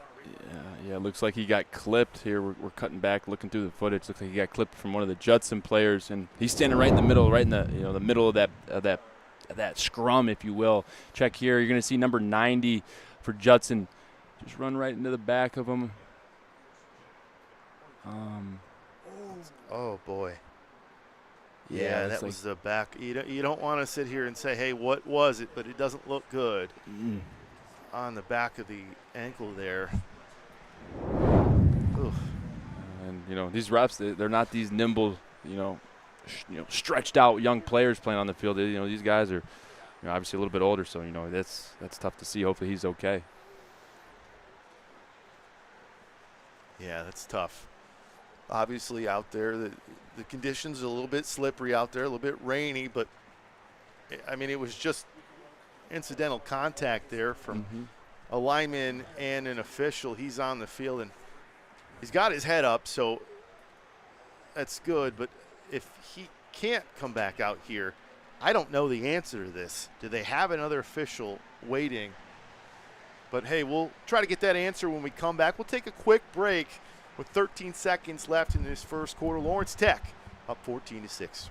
Yeah, it looks like he got clipped here. We're cutting back, looking through the footage. Looks like he got clipped from one of the Judson players, and he's standing right in the middle, right in the the middle of that scrum, if you will. Check here. You're going to see number 90 for Judson just run right into the back of him. Oh boy. Yeah, that was the back. You don't want to sit here and say, hey, what was it? But it doesn't look good on the back of the ankle there. Oof. And these reps, they're not these nimble, stretched out young players playing on the field. These guys are, obviously a little bit older, so that's tough to see. Hopefully he's okay. Yeah, that's tough. Obviously out there, the conditions are a little bit slippery out there, a little bit rainy, but I mean, it was just incidental contact there from a lineman and an official. He's on the field and he's got his head up, so that's good. But if he can't come back out here, I don't know the answer to this. Do they have another official waiting? But hey, we'll try to get that answer when we come back. We'll take a quick break with 13 seconds left in this first quarter. Lawrence Tech up 14-6.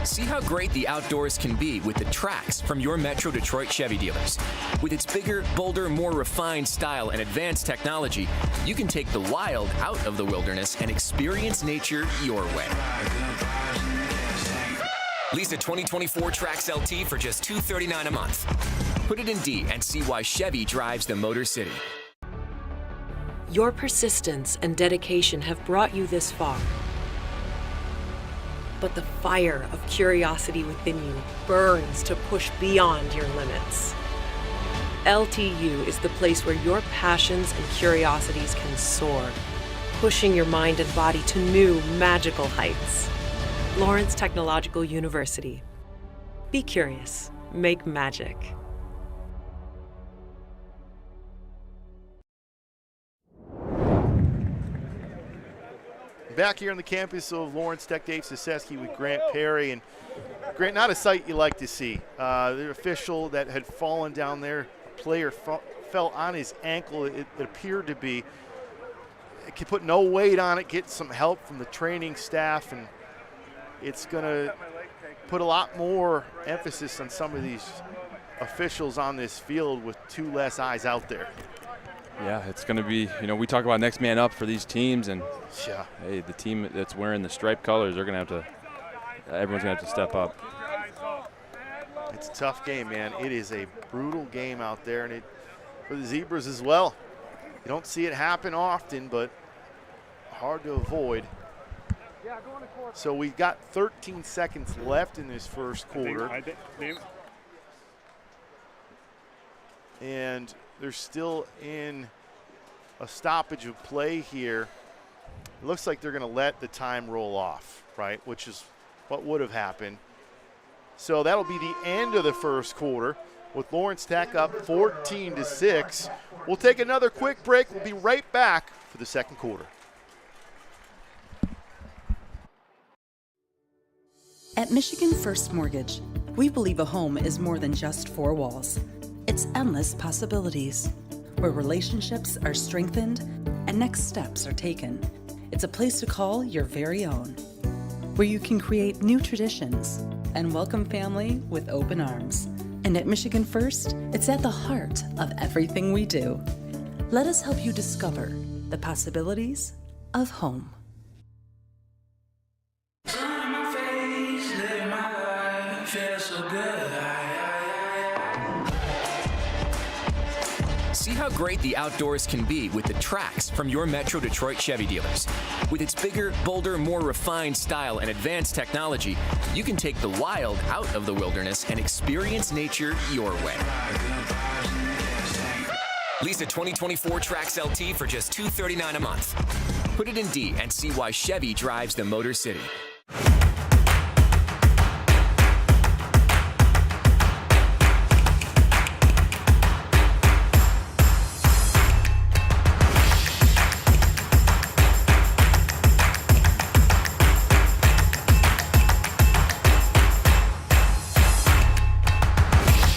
See how great the outdoors can be with the tracks from your Metro Detroit Chevy dealers. With its bigger, bolder, more refined style and advanced technology, you can take the wild out of the wilderness and experience nature your way. Lease a 2024 Trax LT for just $239 a month. Put it in D and see why Chevy drives the Motor City. Your persistence and dedication have brought you this far. But the fire of curiosity within you burns to push beyond your limits. LTU is the place where your passions and curiosities can soar, pushing your mind and body to new, magical heights. Lawrence Technological University. Be curious. Make magic. Back here on the campus of Lawrence Tech, Dave Siseski with Grant Perry. And Grant, not a sight you like to see. The official that had fallen down there, player fell on his ankle, it appeared to be. It could put no weight on it, get some help from the training staff, and it's going to put a lot more emphasis on some of these officials on this field with two less eyes out there. Yeah, it's going to be, we talk about next man up for these teams, and yeah, hey, the team that's wearing the striped colors, they're going to have to, everyone's going to have to step up. It's a tough game, man. It is a brutal game out there, and for the Zebras as well. You don't see it happen often, but hard to avoid. So we've got 13 seconds left in this first quarter. And they're still in a stoppage of play here. It looks like they're going to let the time roll off, right, which is what would have happened. So that'll be the end of the first quarter with Lawrence Tech up 14-6. We'll take another quick break. We'll be right back for the second quarter. At Michigan First Mortgage, we believe a home is more than just four walls. It's endless possibilities, where relationships are strengthened and next steps are taken. It's a place to call your very own, where you can create new traditions and welcome family with open arms. And at Michigan First, it's at the heart of everything we do. Let us help you discover the possibilities of home. See how great the outdoors can be with the tracks from your Metro Detroit Chevy dealers. With its bigger, bolder, more refined style and advanced technology, you can take the wild out of the wilderness and experience nature your way. Lease a 2024 Trax LT for just $239 a month. Put it in D and see why Chevy drives the Motor City.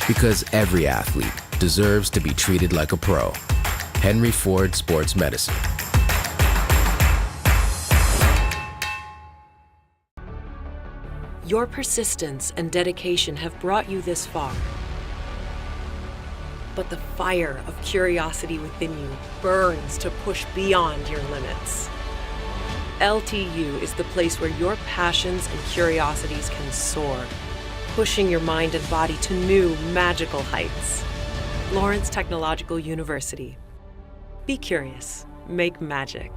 Because every athlete deserves to be treated like a pro. Henry Ford Sports Medicine. Your persistence and dedication have brought you this far. But the fire of curiosity within you burns to push beyond your limits. LTU is the place where your passions and curiosities can soar, pushing your mind and body to new, magical heights. Lawrence Technological University. Be curious. Make magic.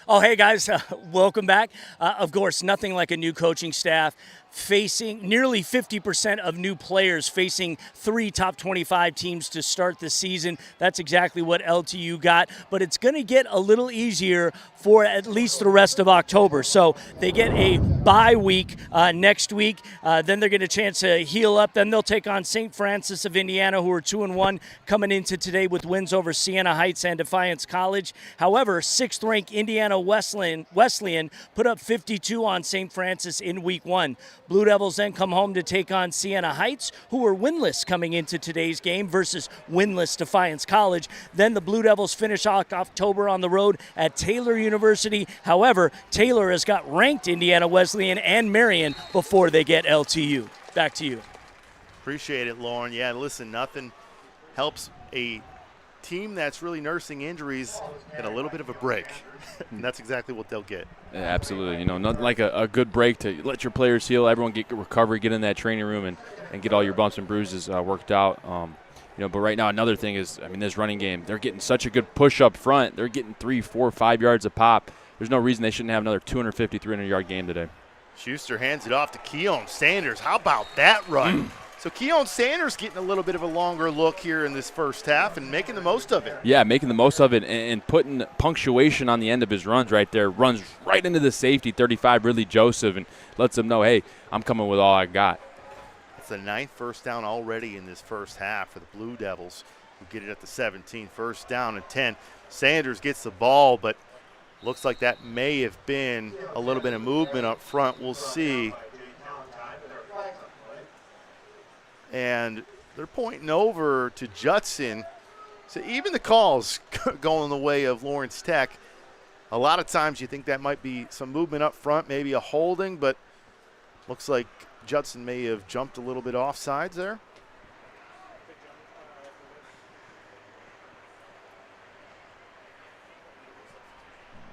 Oh, hey guys, welcome back. Of course, nothing like a new coaching staff facing nearly 50% of new players facing 3 top 25 teams to start the season. That's exactly what LTU got, but it's going to get a little easier for at least the rest of October. So they get a bye week next week. Then they're getting a chance to heal up. Then they'll take on St. Francis of Indiana, who are 2-1 coming into today with wins over Siena Heights and Defiance College. However, 6th-ranked Indiana Wesleyan put up 52 on St. Francis in week 1. Blue Devils then come home to take on Siena Heights, who were winless coming into today's game versus winless Defiance College. Then the Blue Devils finish off October on the road at Taylor University. However, Taylor has got ranked Indiana Wesleyan and Marion before they get LTU. Back to you. Appreciate it, Lauren. Yeah, listen, nothing helps a team that's really nursing injuries get a little bit of a break. And that's exactly what they'll get. Yeah, absolutely. Nothing like a good break to let your players heal, everyone get recovery, get in that training room and get all your bumps and bruises worked out. But right now another thing is, this running game, they're getting such a good push up front. They're getting 3, 4, 5 yards a pop. There's no reason they shouldn't have another 250, 300-yard game today. Schuster hands it off to Keon Sanders. How about that run? So Keon Sanders getting a little bit of a longer look here in this first half and making the most of it. Yeah, making the most of it and putting punctuation on the end of his runs right there. Runs right into the safety, 35, Ridley Joseph, and lets him know, hey, I'm coming with all I got. It's the 9th first down already in this first half for the Blue Devils, who get it at the 17. First down and 10. Sanders gets the ball, but looks like that may have been a little bit of movement up front. We'll see. And they're pointing over to Judson. So even the calls going the way of Lawrence Tech. A lot of times you think that might be some movement up front, maybe a holding, but looks like Judson may have jumped a little bit off sides there.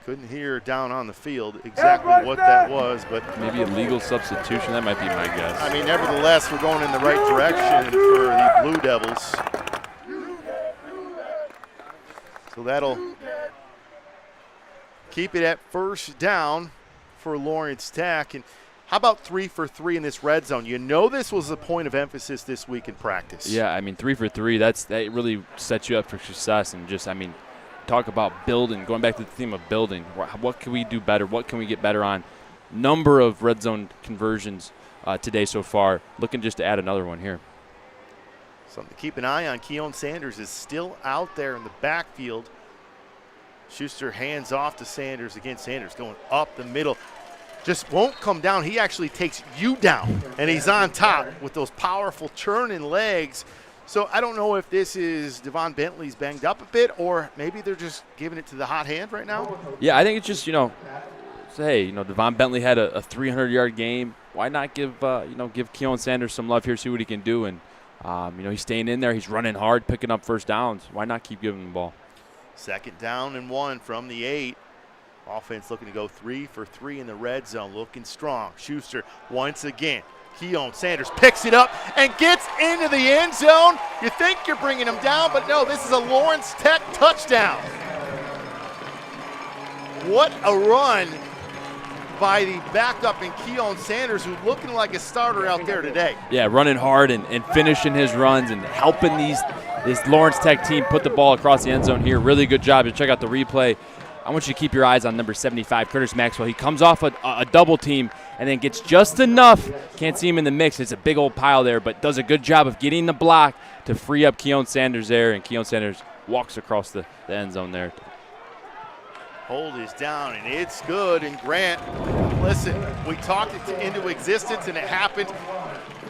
Couldn't hear down on the field exactly what that was, but maybe a legal substitution. That might be my guess. Nevertheless, we're going in the right direction for the Blue Devils. So that'll keep it at first down for Lawrence Tech. And how about 3 for 3 in this red zone? This was a point of emphasis this week in practice. Yeah, 3 for 3. That really sets you up for success, and just talk about building, going back to the theme of building. What can we do better? What can we get better on? Number of red zone conversions today so far. Looking just to add another one here. Something to keep an eye on. Keon Sanders is still out there in the backfield. Schuster hands off to Sanders. Again, Sanders going up the middle. Just won't come down. He actually takes you down, and he's on top with those powerful turning legs. So I don't know if this is Devon Bentley's banged up a bit, or maybe they're just giving it to the hot hand right now. Yeah, I think it's just, Devon Bentley had a 300-yard game. Why not give Keon Sanders some love here, see what he can do. And, he's staying in there. He's running hard, picking up first downs. Why not keep giving him the ball? 2nd down and 1 from the 8. Offense looking to go 3 for 3 in the red zone, looking strong. Schuster once again. Keon Sanders picks it up and gets into the end zone. You think you're bringing him down, but no, this is a Lawrence Tech touchdown. What a run by the backup in Keon Sanders, who's looking like a starter out there today. Yeah, running hard and finishing his runs and helping this Lawrence Tech team put the ball across the end zone here. Really good job. You check out the replay. I want you to keep your eyes on number 75, Curtis Maxwell. He comes off a double team and then gets just enough. Can't see him in the mix. It's a big old pile there, but does a good job of getting the block to free up Keon Sanders there, and Keon Sanders walks across the end zone there. Hold is down, and it's good. And Grant, listen, we talked it into existence, and it happened.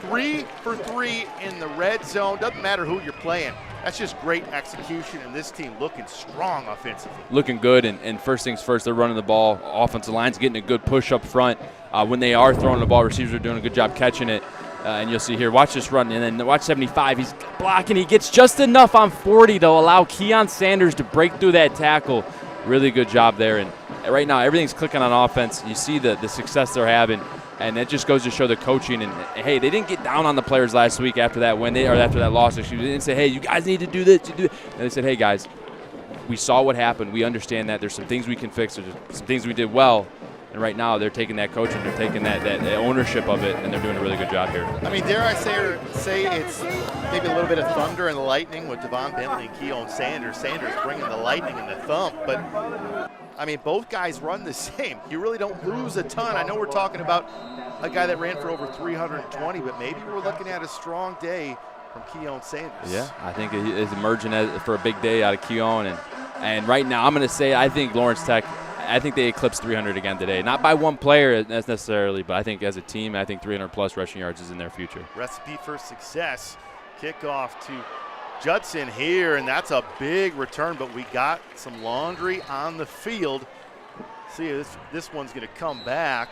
3 for 3 in the red zone. Doesn't matter who you're playing. That's just great execution, and this team looking strong offensively. Looking good, and first things first, they're running the ball. Offensive line's getting a good push up front. When they are throwing the ball, receivers are doing a good job catching it. And you'll see here, watch this run, and then watch 75. He's blocking. He gets just enough on 40 to allow Keon Sanders to break through that tackle. Really good job there. And right now, everything's clicking on offense. You see the success they're having. And it just goes to show the coaching. And, hey, they didn't get down on the players last week after that after that loss. They didn't say, hey, you guys need to do this. And they said, hey, guys, we saw what happened. We understand that. There's some things we can fix. There's some things we did well. And right now they're taking that coaching, they're taking that ownership of it, and they're doing a really good job here. Dare I say it's maybe a little bit of thunder and lightning with Devon Bentley and Keon Sanders. Sanders bringing the lightning and the thump. But, both guys run the same. You really don't lose a ton. I know we're talking about a guy that ran for over 320, but maybe we're looking at a strong day from Keon Sanders. Yeah, I think he's emerging for a big day out of Keon. And right now I'm going to say I think Lawrence Tech I think they eclipsed 300 again today. Not by one player necessarily, but I think as a team, I think 300-plus rushing yards is in their future. Recipe for success. Kickoff to Judson here, and that's a big return, but we got some laundry on the field. See, this one's going to come back.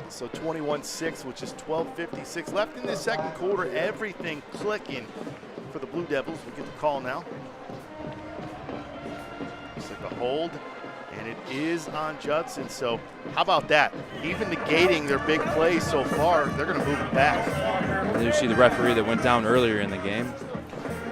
So 21-6, which is 12:56 left in the second quarter. Everything clicking for the Blue Devils. We get the call now. Looks like a hold, and it is on Judson. So how about that? Even negating their big plays so far, they're going to move it back. And you see the referee that went down earlier in the game.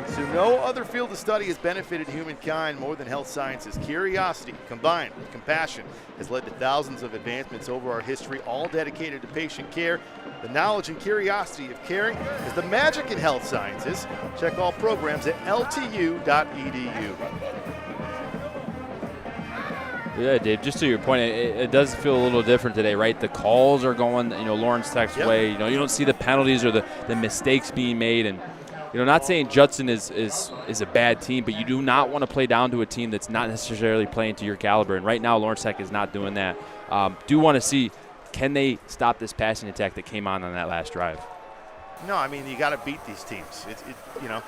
So no other field of study has benefited humankind more than health sciences. Curiosity combined with compassion has led to thousands of advancements over our history, all dedicated to patient care. The knowledge and curiosity of caring is the magic in health sciences. Check all programs at ltu.edu. Yeah, Dave, just to your point, it does feel a little different today, right? The calls are going, Lawrence Tech's way. You don't see the penalties or the mistakes being made. And, not saying Judson is a bad team, but you do not want to play down to a team that's not necessarily playing to your caliber. And right now, Lawrence Tech is not doing that. Do want to see, can they stop this passing attack that came on that last drive? No, I mean, you got to beat these teams.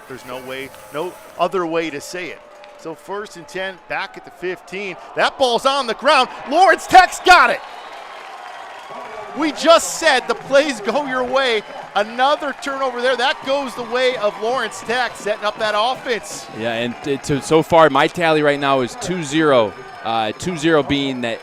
There's no other way to say it. So 1st and 10, back at the 15. That ball's on the ground. Lawrence Tech's got it. We just said the plays go your way. Another turnover there. That goes the way of Lawrence Tech, setting up that offense. Yeah, and so far, my tally right now is 2-0. 2-0 being that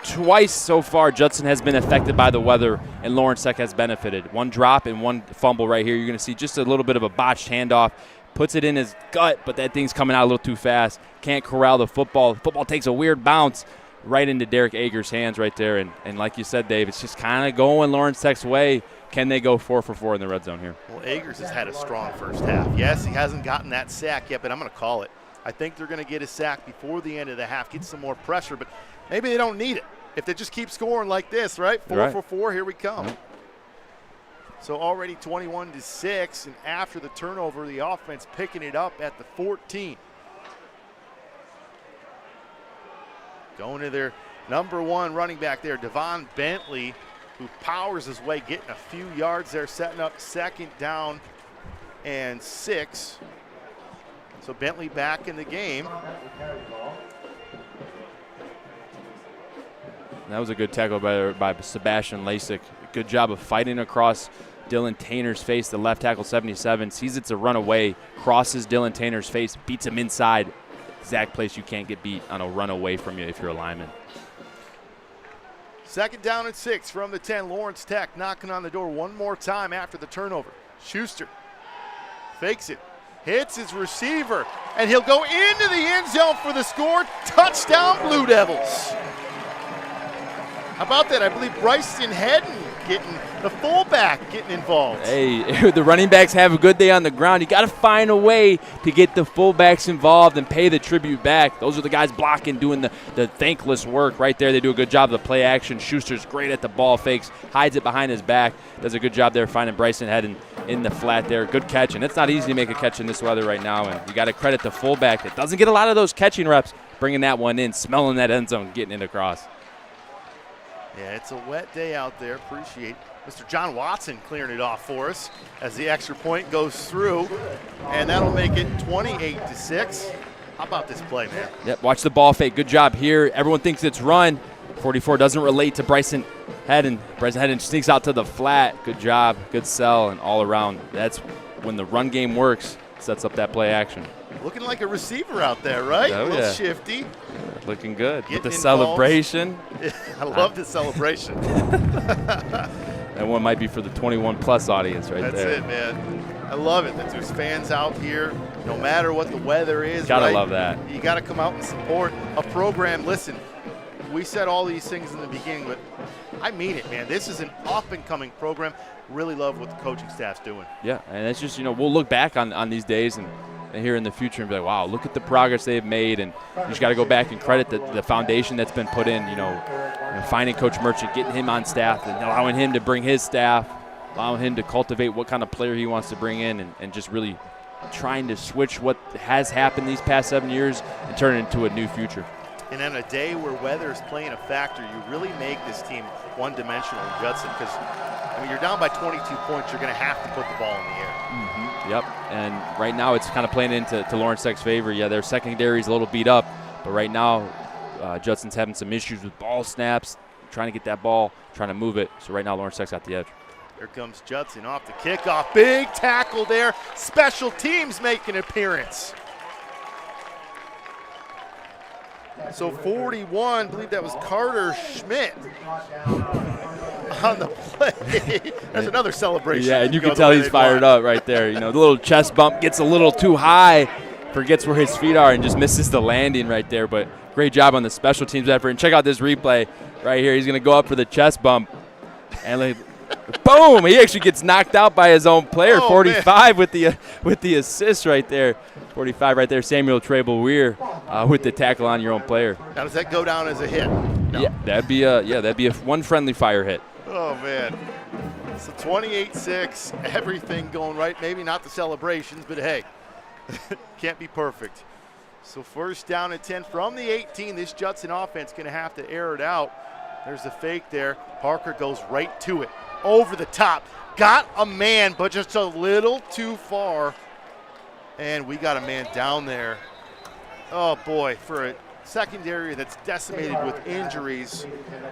twice so far Judson has been affected by the weather and Lawrence Tech has benefited. One drop and one fumble right here. You're going to see just a little bit of a botched handoff. Puts it in his gut, but that thing's coming out a little too fast. Can't corral the football. The football takes a weird bounce right into Derek Ager's hands right there. And like you said, Dave, it's just kind of going Lawrence Tech's way. Can they go 4 for 4 in the red zone here? Well, Agers has had a strong first half. Yes, he hasn't gotten that sack yet, but I'm going to call it. I think they're going to get a sack before the end of the half, get some more pressure, but maybe they don't need it. If they just keep scoring like this, right? 4 for 4, here we come. Right. So already 21-6, and after the turnover, the offense picking it up at the 14. Going to their number 1 running back there, Devon Bentley, who powers his way, getting a few yards there, setting up 2nd down and 6. So Bentley back in the game. That was a good tackle by Sebastian Lasik. Good job of fighting across Dylan Tainer's face, the left tackle 77. Sees it's a runaway, crosses Dylan Tainer's face, beats him inside. Exact place you can't get beat on a run away from you if you're a lineman. 2nd down and 6 from the 10. Lawrence Tech knocking on the door one more time after the turnover. Schuster fakes it, hits his receiver, and he'll go into the end zone for the score. Touchdown, Blue Devils. How about that? I believe Bryson Hedden getting the fullback getting involved. Hey, the running backs have a good day on the ground. You got to find a way to get the fullbacks involved and pay the tribute back. Those are the guys blocking, doing the thankless work right there. They do a good job of the play action. Schuster's great at the ball fakes, hides it behind his back. Does a good job there finding Bryson Hedden in the flat there. Good catch, and it's not easy to make a catch in this weather right now, and you got to credit the fullback that doesn't get a lot of those catching reps, bringing that one in, smelling that end zone, getting it across. Yeah, it's a wet day out there. Appreciate Mr. John Watson clearing it off for us as the extra point goes through, and that'll make it 28-6. How about this play, man? Yep, watch the ball fake. Good job here. Everyone thinks it's run. 44 doesn't relate to Bryson Hedden. Bryson Hedden sneaks out to the flat. Good job, good sell, and all around. That's when the run game works, sets up that play action. Looking like a receiver out there, right? Oh, a little yeah. shifty. Looking good. Getting With the involved. celebration. I love the celebration. That one might be for the 21-plus audience right That's there. it, man. I love it that there's fans out here, no matter what the weather is. Gotta right? love that. You got to come out and support a program. Listen, we said all these things in the beginning, but I mean it, man. This is an up-and-coming program. Really love what the coaching staff's doing. Yeah, and it's just, we'll look back on these days and here in the future and be like, wow, look at the progress they've made. And you just got to go back and credit the foundation that's been put in, finding Coach Merchant, getting him on staff, and allowing him to bring his staff, allowing him to cultivate what kind of player he wants to bring in, and just really trying to switch what has happened these past 7 years and turn it into a new future. And on a day where weather is playing a factor, you really make this team one-dimensional in Judson, because you're down by 22 points, you're going to have to put the ball in the air. Mm-hmm. Yep, and right now it's kind of playing into Lawrence Tech's favor. Yeah, their secondary is a little beat up, but right now Judson's having some issues with ball snaps, trying to get that ball, trying to move it. So right now Lawrence Tech's at the edge. Here comes Judson off the kickoff. Big tackle there. Special teams make an appearance. So 41, I believe that was Carter Schmidt on the play. That's another celebration. Yeah, and you can tell he's fired up right there. You know, the little chest bump gets a little too high, forgets where his feet are, and just misses the landing right there. But great job on the special teams effort. And check out this replay right here. He's going to go up for the chest bump. And boom! He actually gets knocked out by his own player. 45 with the assist right there. 45 right there. Samuel Trable-Weir with the tackle on your own player. Now does that go down as a hit? No. Yeah, that'd be a one friendly fire hit. Oh man. So 28-6, everything going right. Maybe not the celebrations, but hey, can't be perfect. So first down and 10 from the 18. This Judson offense going to have to air it out. There's a fake there. Parker goes right to it. Over the top. Got a man, but just a little too far. And we got a man down there. Oh, boy, for a secondary that's decimated with injuries.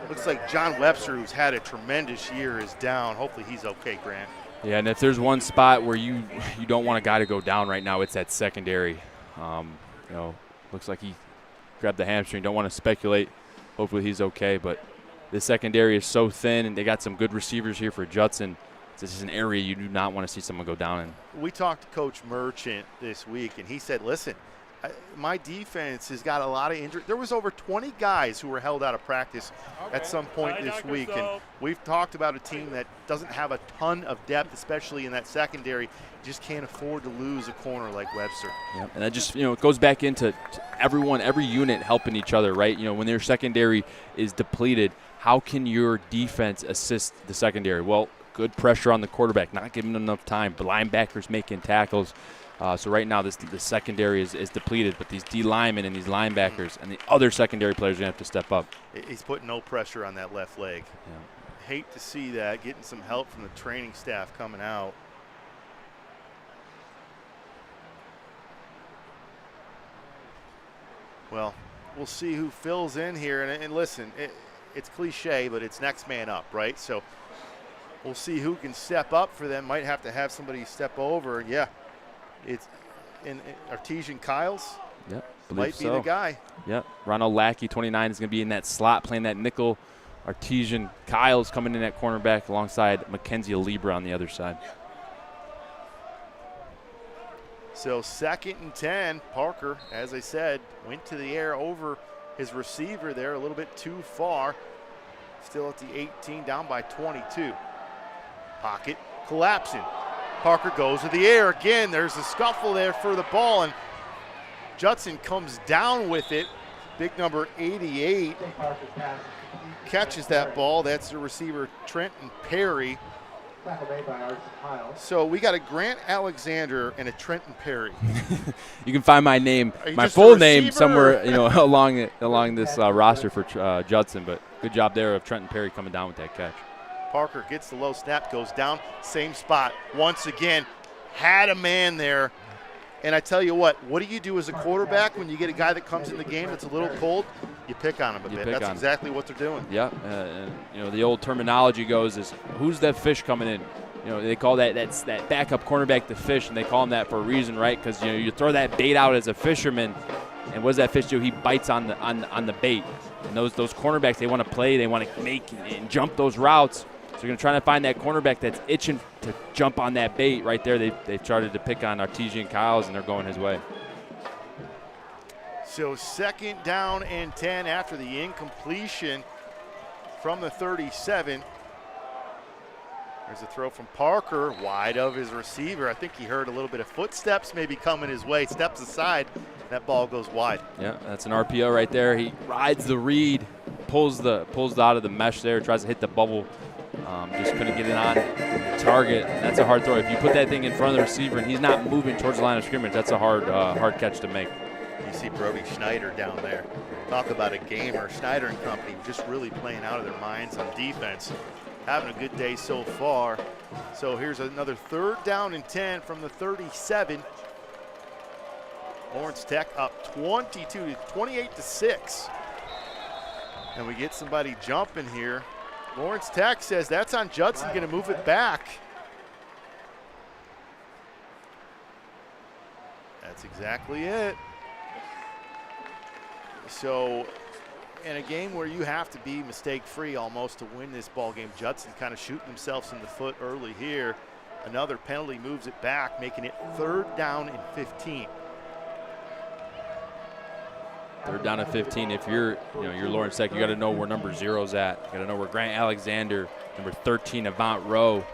Looks like John Webster, who's had a tremendous year, is down. Hopefully he's okay, Grant. Yeah, and if there's one spot where you don't want a guy to go down right now, it's that secondary. Looks like he grabbed the hamstring. Don't want to speculate. Hopefully he's okay, but the secondary is so thin, and they got some good receivers here for Judson. This is an area you do not want to see someone go down in. We talked to Coach Merchant this week, and he said, listen, my defense has got a lot of injury. There was over 20 guys who were held out of practice at some point this week, and we've talked about a team that doesn't have a ton of depth, especially in that secondary. Just can't afford to lose a corner like Webster. Yep. And that just, it goes back into everyone, every unit helping each other, right? When their secondary is depleted, how can your defense assist the secondary? Well, good pressure on the quarterback, not giving them enough time. The linebackers making tackles. So right now, the secondary is depleted, but these D linemen and these linebackers and the other secondary players are going to have to step up. He's putting no pressure on that left leg. Yeah. Hate to see that, getting some help from the training staff coming out. Well, we'll see who fills in here. And listen, it's cliche, but it's next man up, right? So we'll see who can step up for them. Might have to have somebody step over. Yeah, it's in Artesian Kyles. Yep, might be the guy. Yep, Ronald Lackey, 29, is going to be in that slot playing that nickel. Artesian Kyles coming in at cornerback alongside Mackenzie Libra on the other side. So 2nd and 10, Parker, as I said, went to the air over his receiver there, a little bit too far. Still at the 18, down by 22. Pocket collapsing. Parker goes to the air again. There's a scuffle there for the ball, and Judson comes down with it. Big number 88 catches that ball. That's the receiver, Trenton Perry. So we got a Grant Alexander and a Trenton Perry. You can find my name, my full name somewhere, along this roster for Judson. But good job there of Trenton Perry coming down with that catch. Parker gets the low snap, goes down, same spot once again. Had a man there. And I tell you what do you do as a quarterback when you get a guy that comes in the game that's a little cold? You pick on him a bit. That's exactly what they're doing. Yeah, the old terminology goes is, who's that fish coming in? They call that backup cornerback the fish, and they call him that for a reason, right? Because you throw that bait out as a fisherman, and what does that fish do? He bites on the bait. And those cornerbacks, they want to play, they want to make and jump those routes. So you're going to try to find that cornerback that's itching to jump on that bait right there. They've started to pick on Artesian Kyles, and they're going his way. So 2nd down and 10 after the incompletion from the 37. There's a throw from Parker, wide of his receiver. I think he heard a little bit of footsteps maybe coming his way. Steps aside, that ball goes wide. Yeah, that's an RPO right there. He rides the read, pulls out of the mesh there, tries to hit the bubble Just couldn't get it on target. That's a hard throw. If you put that thing in front of the receiver and he's not moving towards the line of scrimmage, that's a hard catch to make. You see Brody Schneider down there. Talk about a gamer. Schneider and company just really playing out of their minds on defense. Having a good day so far. So here's another 3rd down and 10 from the 37. Lawrence Tech up 28-6. And we get somebody jumping here. Lawrence Tech says that's on Judson, going to move it back. That's exactly it. So in a game where you have to be mistake-free almost to win this ball game, Judson kind of shooting themselves in the foot early here. Another penalty moves it back, making it 3rd down and 15. 3rd down and 15. If you're Lawrence Tech, you got to know where number 0's at. You got to know where Grant Alexander, number 13, Avant Rowe,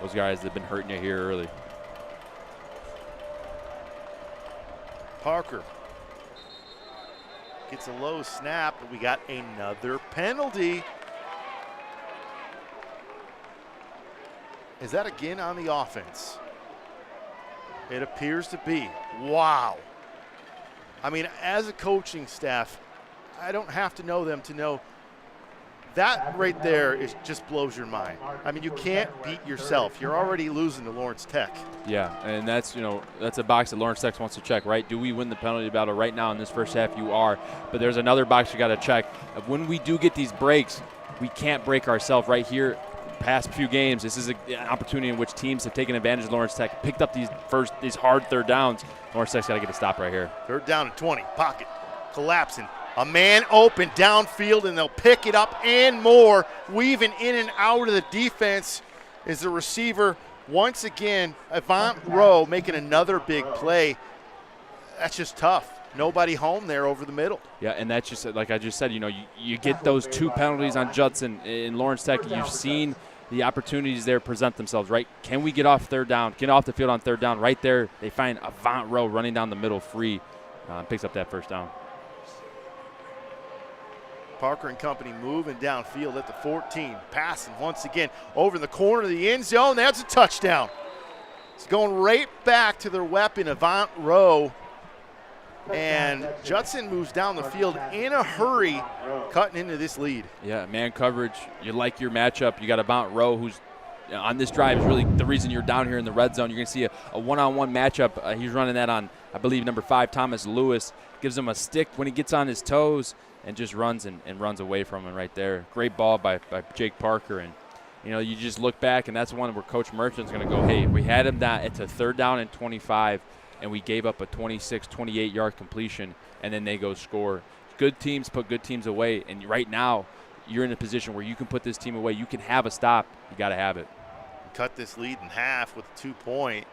those guys that have been hurting you here early. Parker gets a low snap, but we got another penalty. Is that again on the offense? It appears to be. Wow. I mean, as a coaching staff, I don't have to know them to know that right there just blows your mind. I mean, you can't beat yourself. You're already losing to Lawrence Tech. Yeah, and that's a box that Lawrence Tech wants to check, right? Do we win the penalty battle right now in this first half? You are, but there's another box you got to check. When we do get these breaks, we can't break ourselves right here. Past few games, this is an opportunity in which teams have taken advantage of Lawrence Tech, picked up these hard 3rd downs. Lawrence Tech's got to get a stop right here. 3rd down and 20, pocket, collapsing. A man open downfield, and they'll pick it up and more. Weaving in and out of the defense is the receiver. Once again, Avant Rowe making another big play. That's just tough. Nobody home there over the middle. Yeah, and that's just like I just said, you get those 2 penalties on Judson in Lawrence Tech. You've seen the opportunities there present themselves, right? Can we get off 3rd down, get off the field on 3rd down? Right there, they find Avant Rowe running down the middle free, picks up that 1st down. Parker and company moving downfield at the 14, passing once again over the corner of the end zone. That's a touchdown. It's going right back to their weapon, Avant Rowe. And Judson moves down the field in a hurry, cutting into this lead. Yeah, man coverage. You like your matchup. You got Avant Rowe, who's on this drive is really the reason you're down here in the red zone. You're going to see a one-on-one matchup. He's running that on, I believe, number 5, Thomas Lewis. Gives him a stick when he gets on his toes and just runs and runs away from him right there. Great ball by Jake Parker. And, you just look back, and that's one where Coach Merchant's going to go, hey, we had him down. It's a 3rd down and 25. And we gave up a 26, 28-yard completion, and then they go score. Good teams put good teams away, and right now you're in a position where you can put this team away. You can have a stop. You got to have it. Cut this lead in half with a 2-point.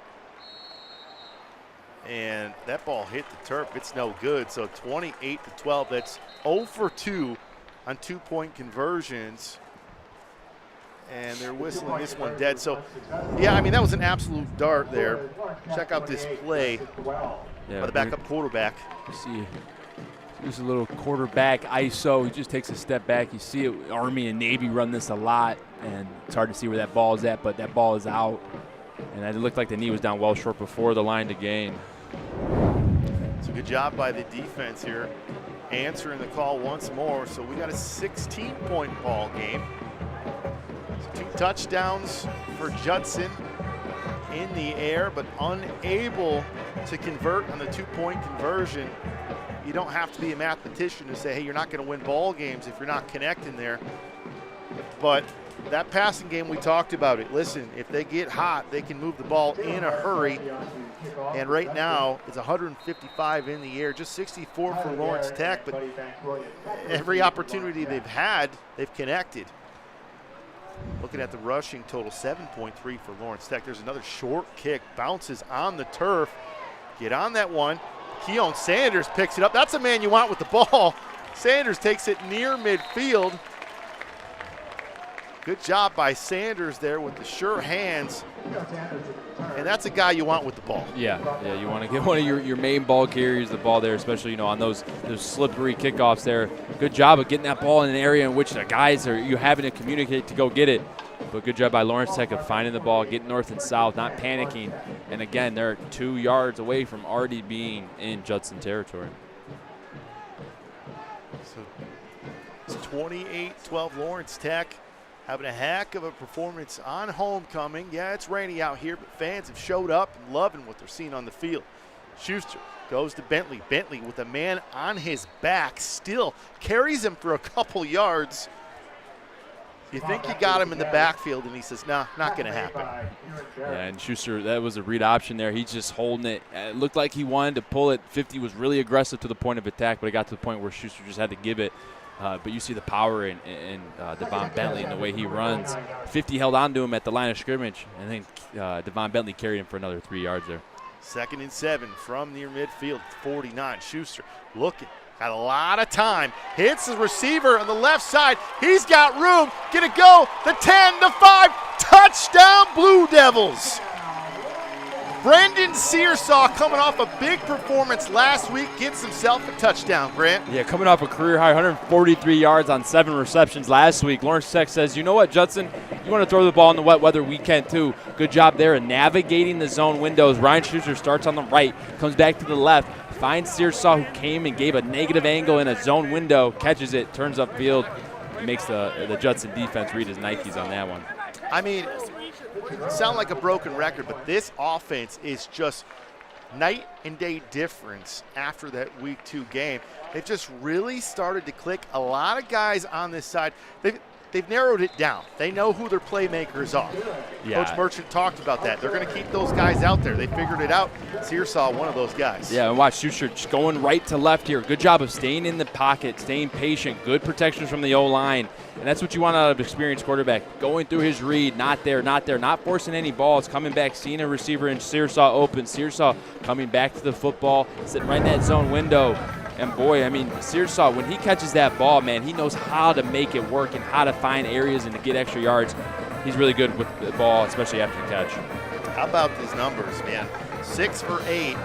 And that ball hit the turf. It's no good. So 28-12. That's 0 for 2 on 2-point conversions. And they're whistling this one dead. So, yeah, I mean, that was an absolute dart there. Check out this play by the backup quarterback. You see, there's a little quarterback ISO. He just takes a step back. You see it, Army and Navy run this a lot, and it's hard to see where that ball is at, but that ball is out. And it looked like the knee was down well short before the line to gain. So good job by the defense here, answering the call once more. So we got a 16-point ball game. 2 touchdowns for Judson in the air, but unable to convert on the 2-point conversion. You don't have to be a mathematician to say, hey, you're not going to win ball games if you're not connecting there. But that passing game, we talked about it. Listen, if they get hot, they can move the ball in a hurry. And right now, it's 155 in the air, just 64 for Lawrence Tech. But every opportunity they've had, they've connected. Looking at the rushing total, 7.3 for Lawrence Tech. There's another short kick, bounces on the turf. Get on that one. Keon Sanders picks it up. That's a man you want with the ball. Sanders takes it near midfield. Good job by Sanders there with the sure hands. And that's a guy you want with the ball. Yeah, you want to get one of your main ball carriers the ball there, especially on those slippery kickoffs there. Good job of getting that ball in an area in which the guys are you having to communicate to go get it. But good job by Lawrence Tech of finding the ball, getting north and south, not panicking. And again, they're 2 yards away from already being in Judson territory. So it's 28-12 Lawrence Tech having a heck of a performance on homecoming. Yeah, it's rainy out here, but fans have showed up and loving what they're seeing on the field. Schuster goes to Bentley. Bentley with a man on his back still carries him for a couple yards. You think you got him in the backfield, and he says, no, not going to happen. Yeah, and Schuster, that was a read option there. He's just holding it. It looked like he wanted to pull it. 50 was really aggressive to the point of attack, but it got to the point where Schuster just had to give it. But you see the power in Devon Bentley and the way he runs. 50 held on to him at the line of scrimmage, and then Devon Bentley carried him for another 3 yards there. 2nd and 7 from near midfield, 49. Schuster looking. Got a lot of time. Hits the receiver on the left side. He's got room. Gonna go the 10, the 5. Touchdown, Blue Devils. Brendan Searsaw coming off a big performance last week gets himself a touchdown, Grant. Yeah, coming off a career high 143 yards on 7 receptions last week. Lawrence Tech says, you know what, Judson? You want to throw the ball in the wet weather, we can too. Good job there in navigating the zone windows. Ryan Schuster starts on the right, comes back to the left, finds Searsaw, who came and gave a negative angle in a zone window, catches it, turns upfield, makes the Judson defense read his Nikes on that one. I mean, sound like a broken record, but this offense is just night and day difference after that week 2 game. It just really started to click. A lot of guys on this side, they've narrowed it down. They know who their playmakers are. Yeah. Coach Merchant talked about that. They're going to keep those guys out there. They figured it out. Searsaw, one of those guys. Yeah, and watch Schuster just going right to left here. Good job of staying in the pocket, staying patient, good protections from the O-line. And that's what you want out of an experienced quarterback. Going through his read, not there, not forcing any balls, coming back, seeing a receiver and Searsaw open. Searsaw coming back to the football, sitting right in that zone window. And boy, I mean, Searsaw, when he catches that ball, man, he knows how to make it work and how to find areas and to get extra yards. He's really good with the ball, especially after the catch. How about these numbers, man? 6 for 8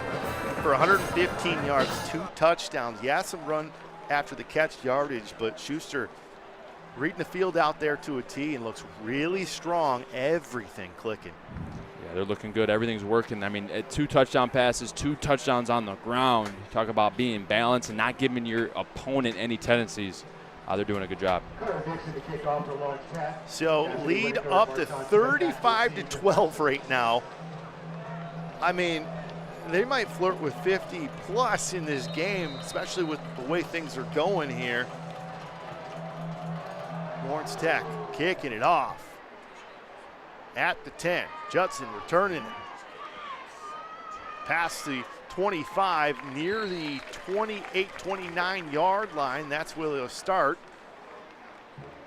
for 115 yards, 2 touchdowns. Yeah, some run after the catch yardage, but Schuster reading the field out there to a T and looks really strong. Everything clicking. Yeah, they're looking good. Everything's working. I mean, 2 touchdown passes, 2 touchdowns on the ground. You talk about being balanced and not giving your opponent any tendencies. They're doing a good job. So lead up to 35-12 right now. I mean, they might flirt with 50 plus in this game, especially with the way things are going here. Lawrence Tech kicking it off at the 10. Judson returning it past the 25, near the 28-29 yard line. That's where they'll start.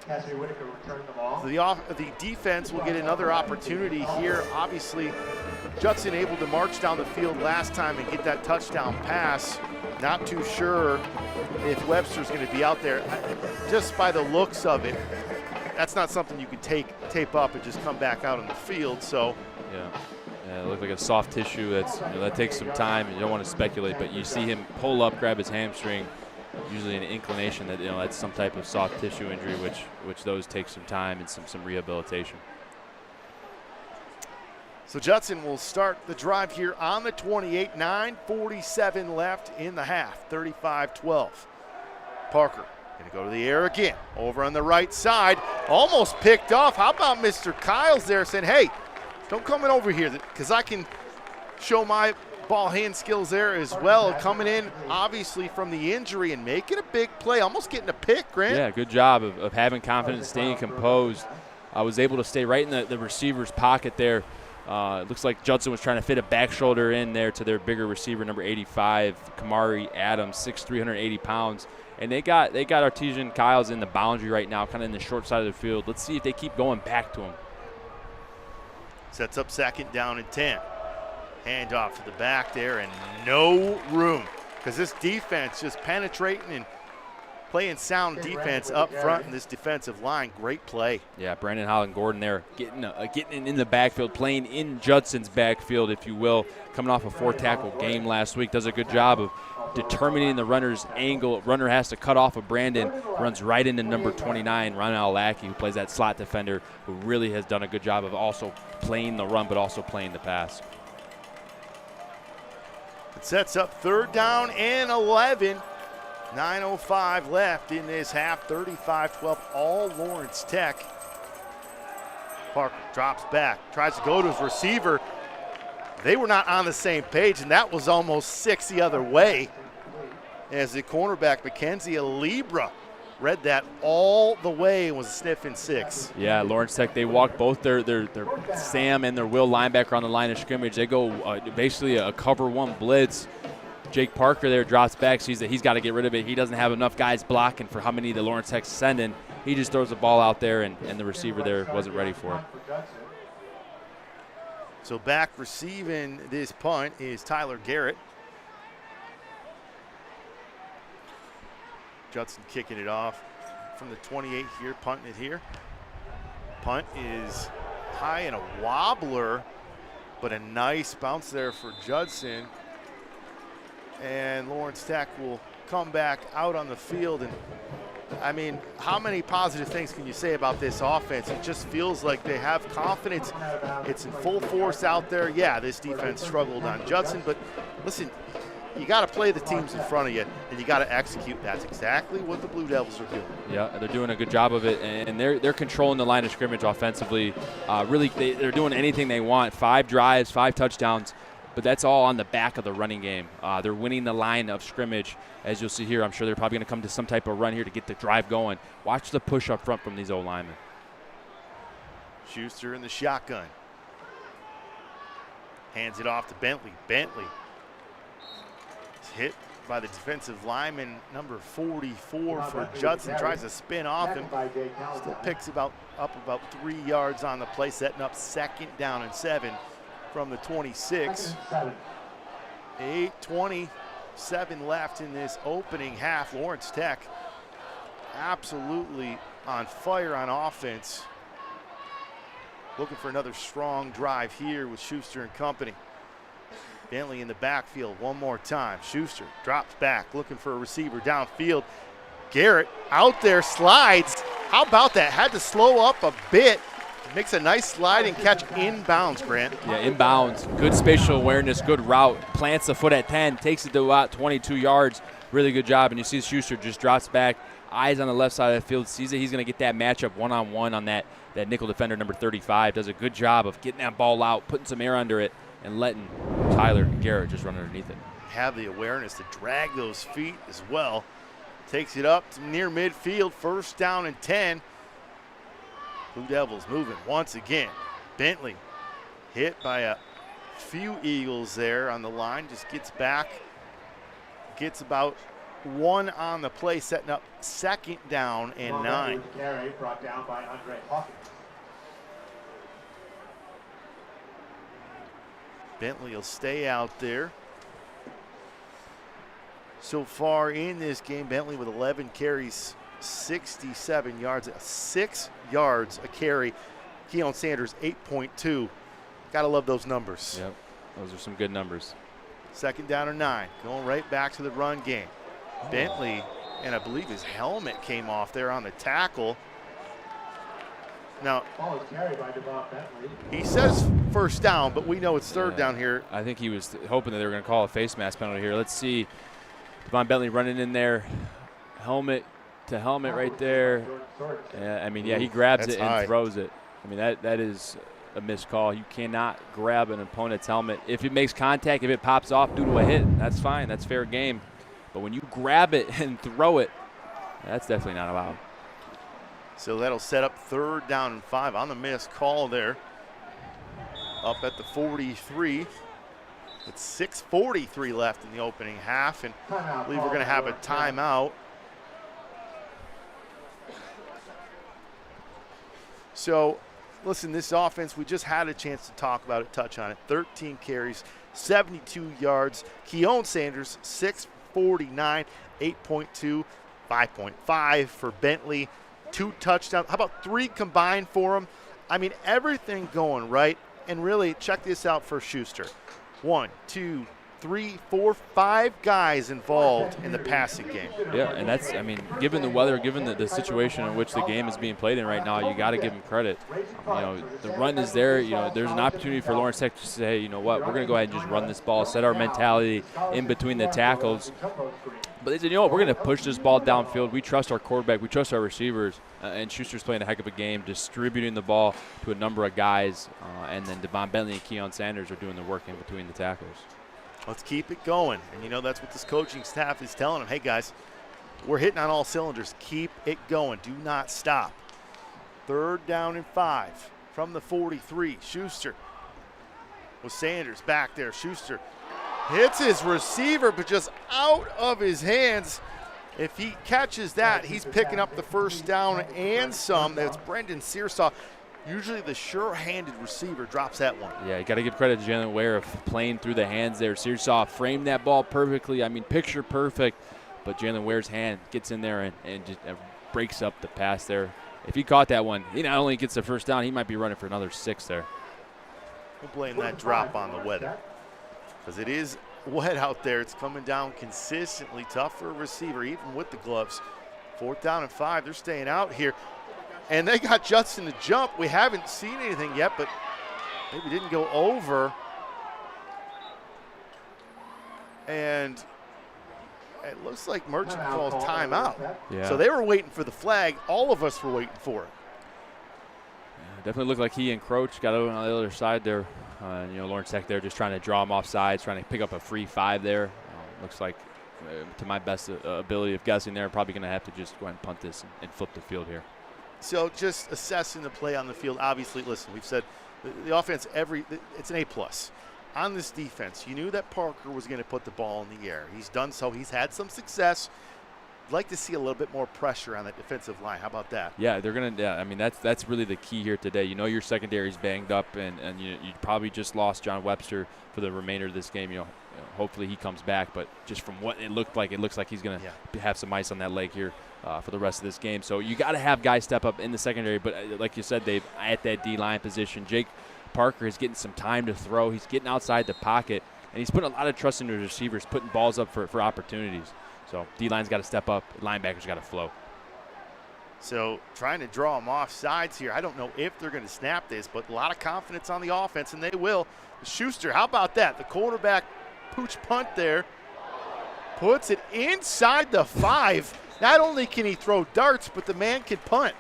The defense will get another opportunity here. Obviously, Judson able to march down the field last time and get that touchdown pass. Not too sure if Webster's going to be out there. Just by the looks of it, that's not something you could tape up and just come back out on the field. So, yeah, it looked like a soft tissue. That takes some time. You don't want to speculate, but you see him pull up, grab his hamstring. Usually an inclination that that's some type of soft tissue injury, which those take some time and some rehabilitation. So Judson will start the drive here on the 28, 9:47 left in the half, 35-12. Parker gonna go to the air again, over on the right side, almost picked off. How about Mr. Kyles there saying, hey, don't come in over here because I can show my ball hand skills there as well. Coming in obviously from the injury and making a big play, almost getting a pick, Grant. Yeah, good job of having confidence, staying composed. I was able to stay right in the receiver's pocket there. It looks like Judson was trying to fit a back shoulder in there to their bigger receiver, number 85, Kamari Adams, 6'3", 380 pounds. And they got Artesian Kyles in the boundary right now, kind of in the short side of the field. Let's see if they keep going back to him. Sets up 2nd down and 10. Hand off to the back there and no room because this defense just penetrating and playing sound defense up front in this defensive line. Great play. Yeah, Brandon Holland Gordon there getting in the backfield, playing in Judson's backfield, if you will, coming off a 4-tackle game last week. Does a good job of determining the runner's angle. Runner has to cut off of Brandon, runs right into number 29, Ron Alaki, who plays that slot defender, who really has done a good job of also playing the run but also playing the pass. It sets up 3rd down and 11. 9:05 left in this half, 35-12, all Lawrence Tech. Parker drops back, tries to go to his receiver. They were not on the same page, and that was almost 6 the other way as the cornerback, Mackenzie Alibra, read that all the way and was a sniffing 6. Yeah, Lawrence Tech, they walk both their Sam and their Will linebacker on the line of scrimmage. They go basically a cover 1 blitz. Jake Parker there drops back, sees that he's got to get rid of it. He doesn't have enough guys blocking for how many the Lawrence Tech's sending. He just throws the ball out there, and the receiver there wasn't ready for it. So back receiving this punt is Tyler Garrett. Judson kicking it off from the 28 here, punting it here. Punt is high and a wobbler, but a nice bounce there for Judson. And Lawrence Tech will come back out on the field. And I mean, how many positive things can you say about this offense? It just feels like they have confidence. It's in full force out there. Yeah, this defense struggled on Judson, but listen, you got to play the teams in front of you, and you got to execute. That's exactly what the Blue Devils are doing. Yeah, they're doing a good job of it, and they're controlling the line of scrimmage offensively. Really, they're doing anything they want. 5 drives, 5 touchdowns. But that's all on the back of the running game. They're winning the line of scrimmage. As you'll see here, I'm sure they're probably going to come to some type of run here to get the drive going. Watch the push up front from these O-linemen. Schuster in the shotgun. Hands it off to Bentley. Bentley is hit by the defensive lineman, number 44 for Judson. Tries to spin off him. Still picks up about 3 yards on the play, setting up 2nd down and 7. From the 26. 8:27 left in this opening half. Lawrence Tech absolutely on fire on offense. Looking for another strong drive here with Schuster and company. Bentley in the backfield one more time. Schuster drops back, looking for a receiver downfield. Garrett out there, slides. How about that? Had to slow up a bit. Makes a nice sliding catch inbounds, Grant. Yeah, inbounds. Good spatial awareness, good route. Plants the foot at 10, takes it to about 22 yards. Really good job. And you see Schuster just drops back, eyes on the left side of the field, sees that he's going to get that matchup one-on-one on that nickel defender, number 35. Does a good job of getting that ball out, putting some air under it, and letting Tyler Garrett just run underneath it. Have the awareness to drag those feet as well. Takes it up to near midfield, 1st down and 10. Blue Devils moving once again. Bentley hit by a few Eagles there on the line. Just gets back. Gets about 1 on the play, setting up 2nd down and 9. Brought down by Andre Hawkins. Bentley will stay out there. So far in this game, Bentley with 11 carries, 67 yards, 6 yards a carry. Keon Sanders, 8.2. Gotta love those numbers. Yep, those are some good numbers. 2nd down and 9, going right back to the run game. Bentley, and I believe his helmet came off there on the tackle. Now, he says 1st down, but we know it's 3rd down here. I think he was hoping that they were going to call a face mask penalty here. Let's see. Devon Bentley running in there, helmet to helmet right there. I mean, yeah, he grabs it and throws it. I mean, that is a missed call. You cannot grab an opponent's helmet. If it makes contact, if it pops off due to a hit, that's fine. That's fair game. But when you grab it and throw it, that's definitely not allowed. So that'll set up 3rd down and 5 on the missed call there. Up at the 43. It's 6:43 left in the opening half, and I believe we're going to have a timeout. So, listen, this offense, we just had a chance to talk about it, touch on it. 13 carries, 72 yards. Keon Sanders, 649, 8.2. 5.5 for Bentley, 2 touchdowns. How about 3 combined for him? I mean, everything going right. And really, check this out for Schuster. 1, 2, 3, 4, 5 guys involved in the passing game. Yeah, and that's, I mean, given the weather, given the situation in which the game is being played in right now, you got to give him credit. You know, the run is there. You know, there's an opportunity for Lawrence Tech to say, you know what, we're going to go ahead and just run this ball, set our mentality in between the tackles. But they said, you know what, we're going to push this ball downfield. We trust our quarterback. We trust our receivers. And Schuster's playing a heck of a game, distributing the ball to a number of guys. And then Devon Bentley and Keon Sanders are doing the work in between the tackles. Let's keep it going. And, you know, that's what this coaching staff is telling them. Hey, guys, we're hitting on all cylinders. Keep it going. Do not stop. 3rd down and 5 from the 43. Schuster with Sanders back there. Schuster hits his receiver, but just out of his hands. If he catches that, he's picking up the 1st down and some. That's Brendan Searsaw. Usually the sure-handed receiver drops that one. Yeah, you got to give credit to Jalen Ware of playing through the hands there. Searsaw framed that ball perfectly. I mean, picture perfect. But Jalen Ware's hand gets in there and just breaks up the pass there. If he caught that one, he not only gets the 1st down, he might be running for another 6 there. We'll blame that drop on the weather because it is wet out there. It's coming down consistently. Tough for a receiver, even with the gloves. 4th down and 5. They're staying out here. And they got Judson to jump. We haven't seen anything yet, but maybe didn't go over. And it looks like Merchant calls timeout. Yeah. So they were waiting for the flag. All of us were waiting for it. Yeah, definitely looked like he and Croach got over on the other side there. You know, Lawrence Tech there just trying to draw him off sides, trying to pick up a free 5 there. Looks like, to my best ability of guessing there, probably going to have to just go ahead and punt this and flip the field here. So just assessing the play on the field, obviously, listen, we've said the offense, it's an A+. On this defense, you knew that Parker was going to put the ball in the air. He's done so. He's had some success. I'd like to see a little bit more pressure on that defensive line. How about that? Yeah, they're going to – I mean, that's really the key here today. You know your secondary's banged up, and you probably just lost John Webster for the remainder of this game. You know, hopefully he comes back, but just from what it looked like, it looks like he's going to have some ice on that leg here for the rest of this game. So you got to have guys step up in the secondary, but like you said, Dave, at that D-line position, Jake Parker is getting some time to throw. He's getting outside the pocket, and he's putting a lot of trust into his receivers, putting balls up for opportunities. So D-line's got to step up. Linebackers got to flow. So trying to draw them off sides here. I don't know if they're going to snap this, but a lot of confidence on the offense, and they will. Schuster, how about that? The quarterback pooch punt there. Puts it inside the 5. Not only can he throw darts, but the man can punt.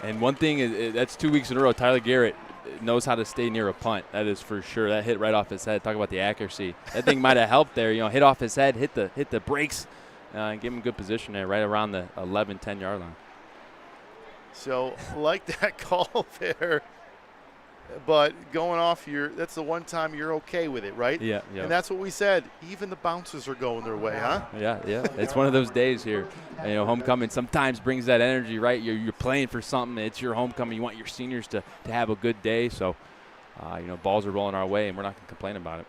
And one thing is that's 2 weeks in a row. Tyler Garrett knows how to stay near a punt. That is for sure. That hit right off his head. Talk about the accuracy. That thing might have helped there. You know, hit off his head, hit the brakes, and give him good position there, right around the 11, 10-yard line. So like that call there. But going off that's the one time you're okay with it, right? Yeah. And that's what we said. Even the bounces are going their way, huh? Yeah. It's one of those days here. And, you know, homecoming sometimes brings that energy, right? You're playing for something. It's your homecoming. You want your seniors to have a good day. So, you know, balls are rolling our way, and we're not going to complain about it.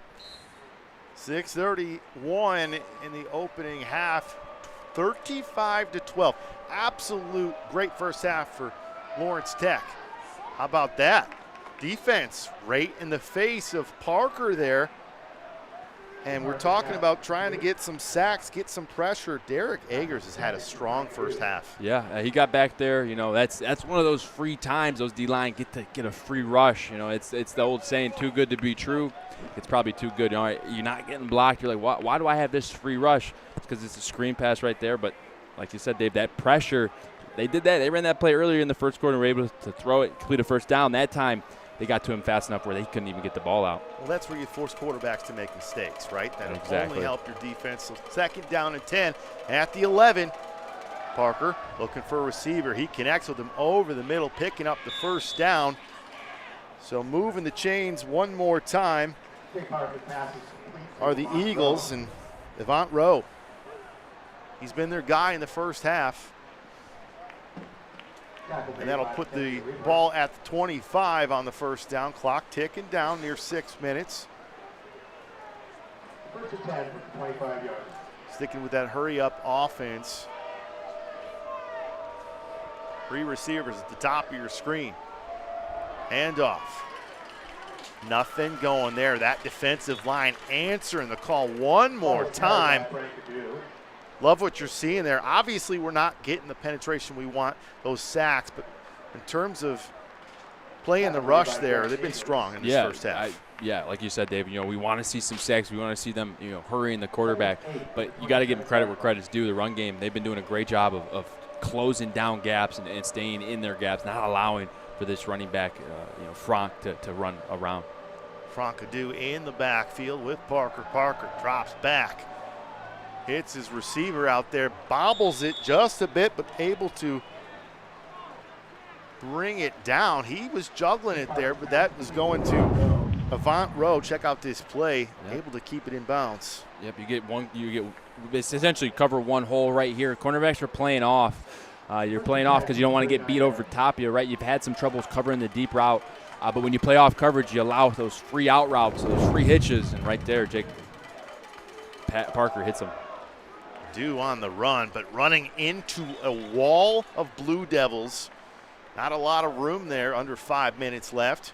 6:31 in the opening half, 35-12. Absolute great first half for Lawrence Tech. How about that? Defense right in the face of Parker there. And we're talking about trying to get some sacks, get some pressure. Derek Agers has had a strong first half. Yeah, he got back there. You know, that's one of those free times those D-line get a free rush. You know, it's the old saying, too good to be true. It's probably too good. You know, you're not getting blocked. You're like, why do I have this free rush? It's because it's a screen pass right there. But like you said, Dave, that pressure, they did that. They ran that play earlier in the first quarter and were able to throw it, complete a first down. That time, they got to him fast enough where they couldn't even get the ball out. Well, that's where you force quarterbacks to make mistakes, right? That'll exactly only help your defense. So 2nd down and 10 at the 11. Parker looking for a receiver. He connects with him over the middle, picking up the first down. So moving the chains one more time are the Eagles and Avant Rowe. He's been their guy in the first half. And that'll put the ball at the 25 on the first down. Clock ticking down near 6 minutes. First and 10, 25 yards. Sticking with that hurry-up offense Three receivers at the top of your screen. Handoff. Nothing going there. That defensive line answering the call one more time. Love what you're seeing there. Obviously, we're not getting the penetration we want, those sacks, but in terms of playing the rush there, they've been strong in this first half. Yeah, like you said, Dave, we want to see some sacks. We want to see them, hurrying the quarterback. But you got to give them credit where credit's due. The run game, they've been doing a great job of closing down gaps and staying in their gaps, not allowing for this running back, Frank, to run around. Francadu in the backfield with Parker. Parker drops back. Hits his receiver out there, bobbles it just a bit, but able to bring it down. He was juggling it there, but that was going to Avant Rowe. Check out this play, able to keep it in bounds. Yep, it's essentially cover one hole right here. Cornerbacks are playing off. You're playing off because you don't want to get beat over top of you, right? You've had some troubles covering the deep route, but when you play off coverage, you allow those free out routes, those free hitches, and right there, Parker hits him. Due on the run, but running into a wall of Blue Devils. Not a lot of room there, under 5 minutes left.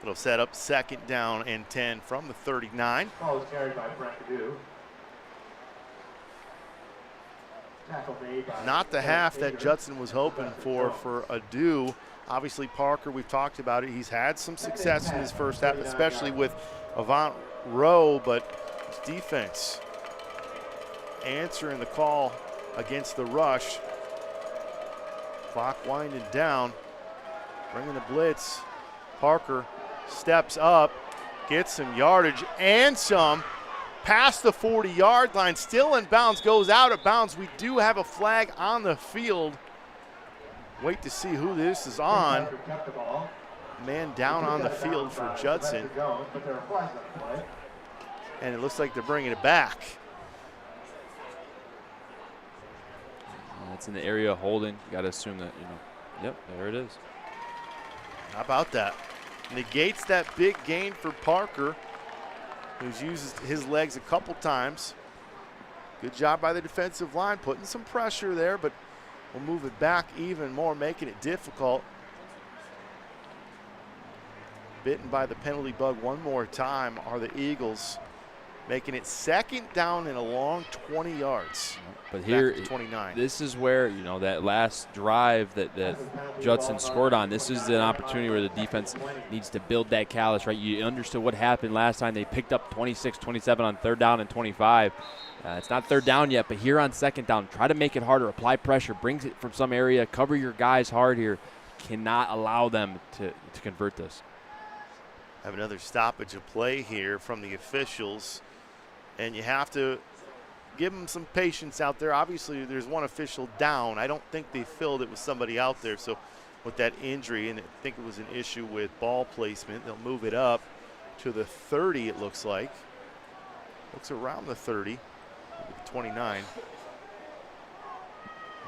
It'll set up 2nd down and 10 from the 39. Ball is carried by Francadu. Not the half that Judson was hoping for Adu. Obviously, Parker, we've talked about it. He's had some success in his first half, especially with Avant Rowe, but his defense answering the call against the rush. Clock winding down, bringing the blitz. Parker steps up, gets some yardage and some. Past the 40-yard line, still in bounds, goes out of bounds. We do have a flag on the field. Wait to see who this is on. Man down on the field for Judson. And it looks like they're bringing it back. It's in the area of holding. You got to assume that, Yep, there it is. How about that? Negates that big gain for Parker, who's used his legs a couple times. Good job by the defensive line, putting some pressure there, but we'll move it back even more, making it difficult. Bitten by the penalty bug one more time are the Eagles, making it 2nd down and a long 20 yards. But here, 29. This is where, that last drive that Judson scored on, this is an opportunity where the defense needs to build that callus, right? You understood what happened last time. They picked up 26, 27 on 3rd down and 25. It's not 3rd down yet, but here on 2nd down, try to make it harder, apply pressure, brings it from some area, cover your guys hard here. Cannot allow them to convert this. Have another stoppage of play here from the officials, and you have to give them some patience out there. Obviously, there's one official down. I don't think they filled it with somebody out there. So with that injury, and I think it was an issue with ball placement, they'll move it up to the 30, it looks like. Looks around the 30, 29.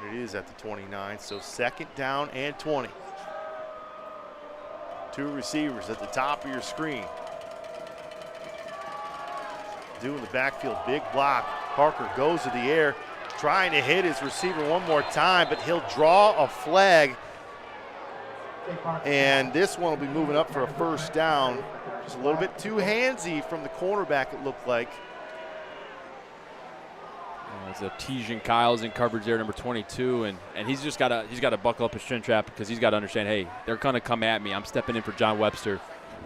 And it is at the 29, so 2nd down and 20. Two receivers at the top of your screen. Doing the backfield, big block. Parker goes to the air, trying to hit his receiver one more time, but he'll draw a flag. And this one will be moving up for a 1st down. Just a little bit too handsy from the cornerback, it looked like. It's Artesian Kyle's in coverage there, number 22, and he's got to buckle up his chin strap because he's got to understand, hey, they're going to come at me. I'm stepping in for John Webster.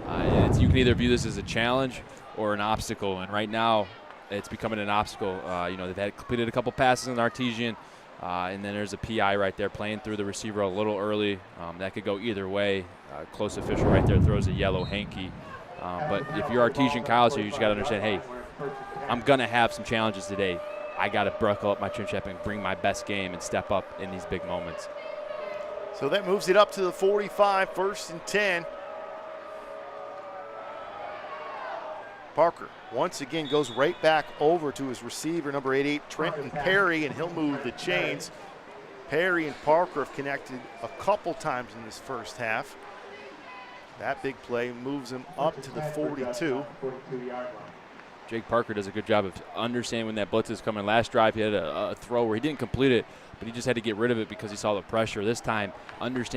You can either view this as a challenge or an obstacle, and right now it's becoming an obstacle. They've had completed a couple passes in Artesian, and then there's a PI right there playing through the receiver a little early. That could go either way. Close official right there throws a yellow hanky. But if you're Artesian Kyle, so you just got to understand, hey, I'm going to have some challenges today. I got to buckle up my chin strap and bring my best game and step up in these big moments. So that moves it up to the 45, 1st and 10. Parker once again goes right back over to his receiver, number 88, Trenton Perry, and he'll move the chains. Perry and Parker have connected a couple times in this first half. That big play moves him up to the 42. Jake Parker does a good job of understanding when that blitz is coming. Last drive, he had a throw where he didn't complete it, but he just had to get rid of it because he saw the pressure. This time,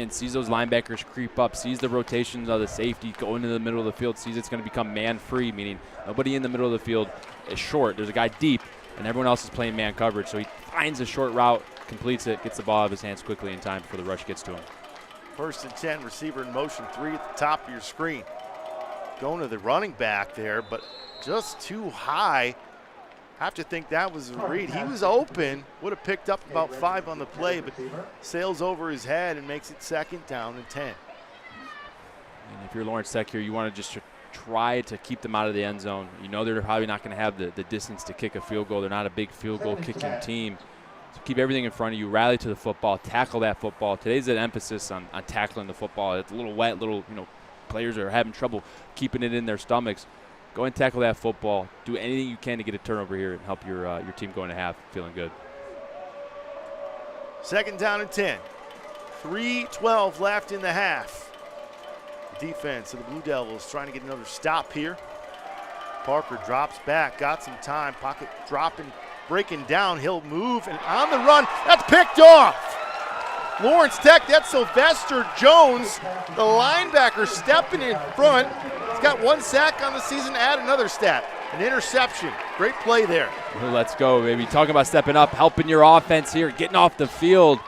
sees those linebackers creep up, sees the rotations of the safety go into the middle of the field, sees it's going to become man-free, meaning nobody in the middle of the field is short. There's a guy deep, and everyone else is playing man coverage. So he finds a short route, completes it, gets the ball out of his hands quickly in time before the rush gets to him. 1st and 10, receiver in motion, 3 at the top of your screen. Going to the running back there, but just too high. Have to think that was a read. He was open, would have picked up about 5 on the play, but sails over his head and makes it 2nd down and 10. And if you're Lawrence Tech here, you want to just try to keep them out of the end zone. You know they're probably not going to have the distance to kick a field goal. They're not a big field goal kicking team. So keep everything in front of you, rally to the football, tackle that football. Today's an emphasis on tackling the football. It's a little wet, players are having trouble keeping it in their stomachs. Go and tackle that football. Do anything you can to get a turnover here and help your team go into half feeling good. 2nd down and 10. 3:12 left in the half. The defense of the Blue Devils trying to get another stop here. Parker drops back, got some time. Pocket dropping, breaking down. He'll move, and on the run, that's picked off. Lawrence Tech, that's Sylvester Jones, the linebacker stepping in front. He's got 1 sack on the season, add another stat, an interception. Great play there. Well, let's go, baby. Talking about stepping up, helping your offense here, getting off the field.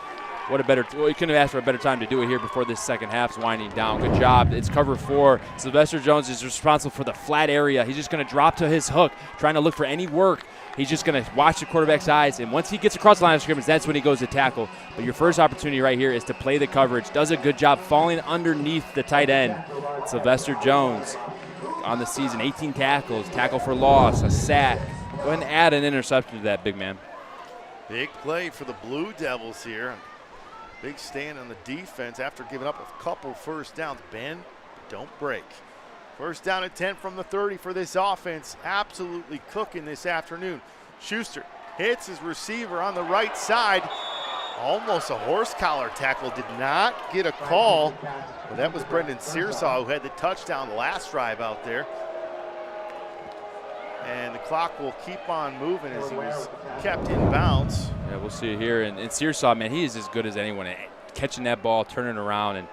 You couldn't have asked for a better time to do it here before this second half's winding down. Good job. It's cover 4. Sylvester Jones is responsible for the flat area. He's just going to drop to his hook, trying to look for any work. He's just going to watch the quarterback's eyes, and once he gets across the line of scrimmage, that's when he goes to tackle. But your first opportunity right here is to play the coverage. Does a good job falling underneath the tight end. Sylvester Jones on the season, 18 tackles, tackle for loss, a sack. Go ahead and add an interception to that, big man. Big play for the Blue Devils here. Big stand on the defense after giving up a couple first downs. Bend, don't break. 1st down and 10 from the 30 for this offense. Absolutely cooking this afternoon. Schuster hits his receiver on the right side. Almost a horse collar tackle. Did not get a call. But that was Brendan Searsaw who had the touchdown the last drive out there. And the clock will keep on moving as he was kept in bounds. Yeah, we'll see it here. And Searsaw, man, he is as good as anyone at catching that ball, turning around, and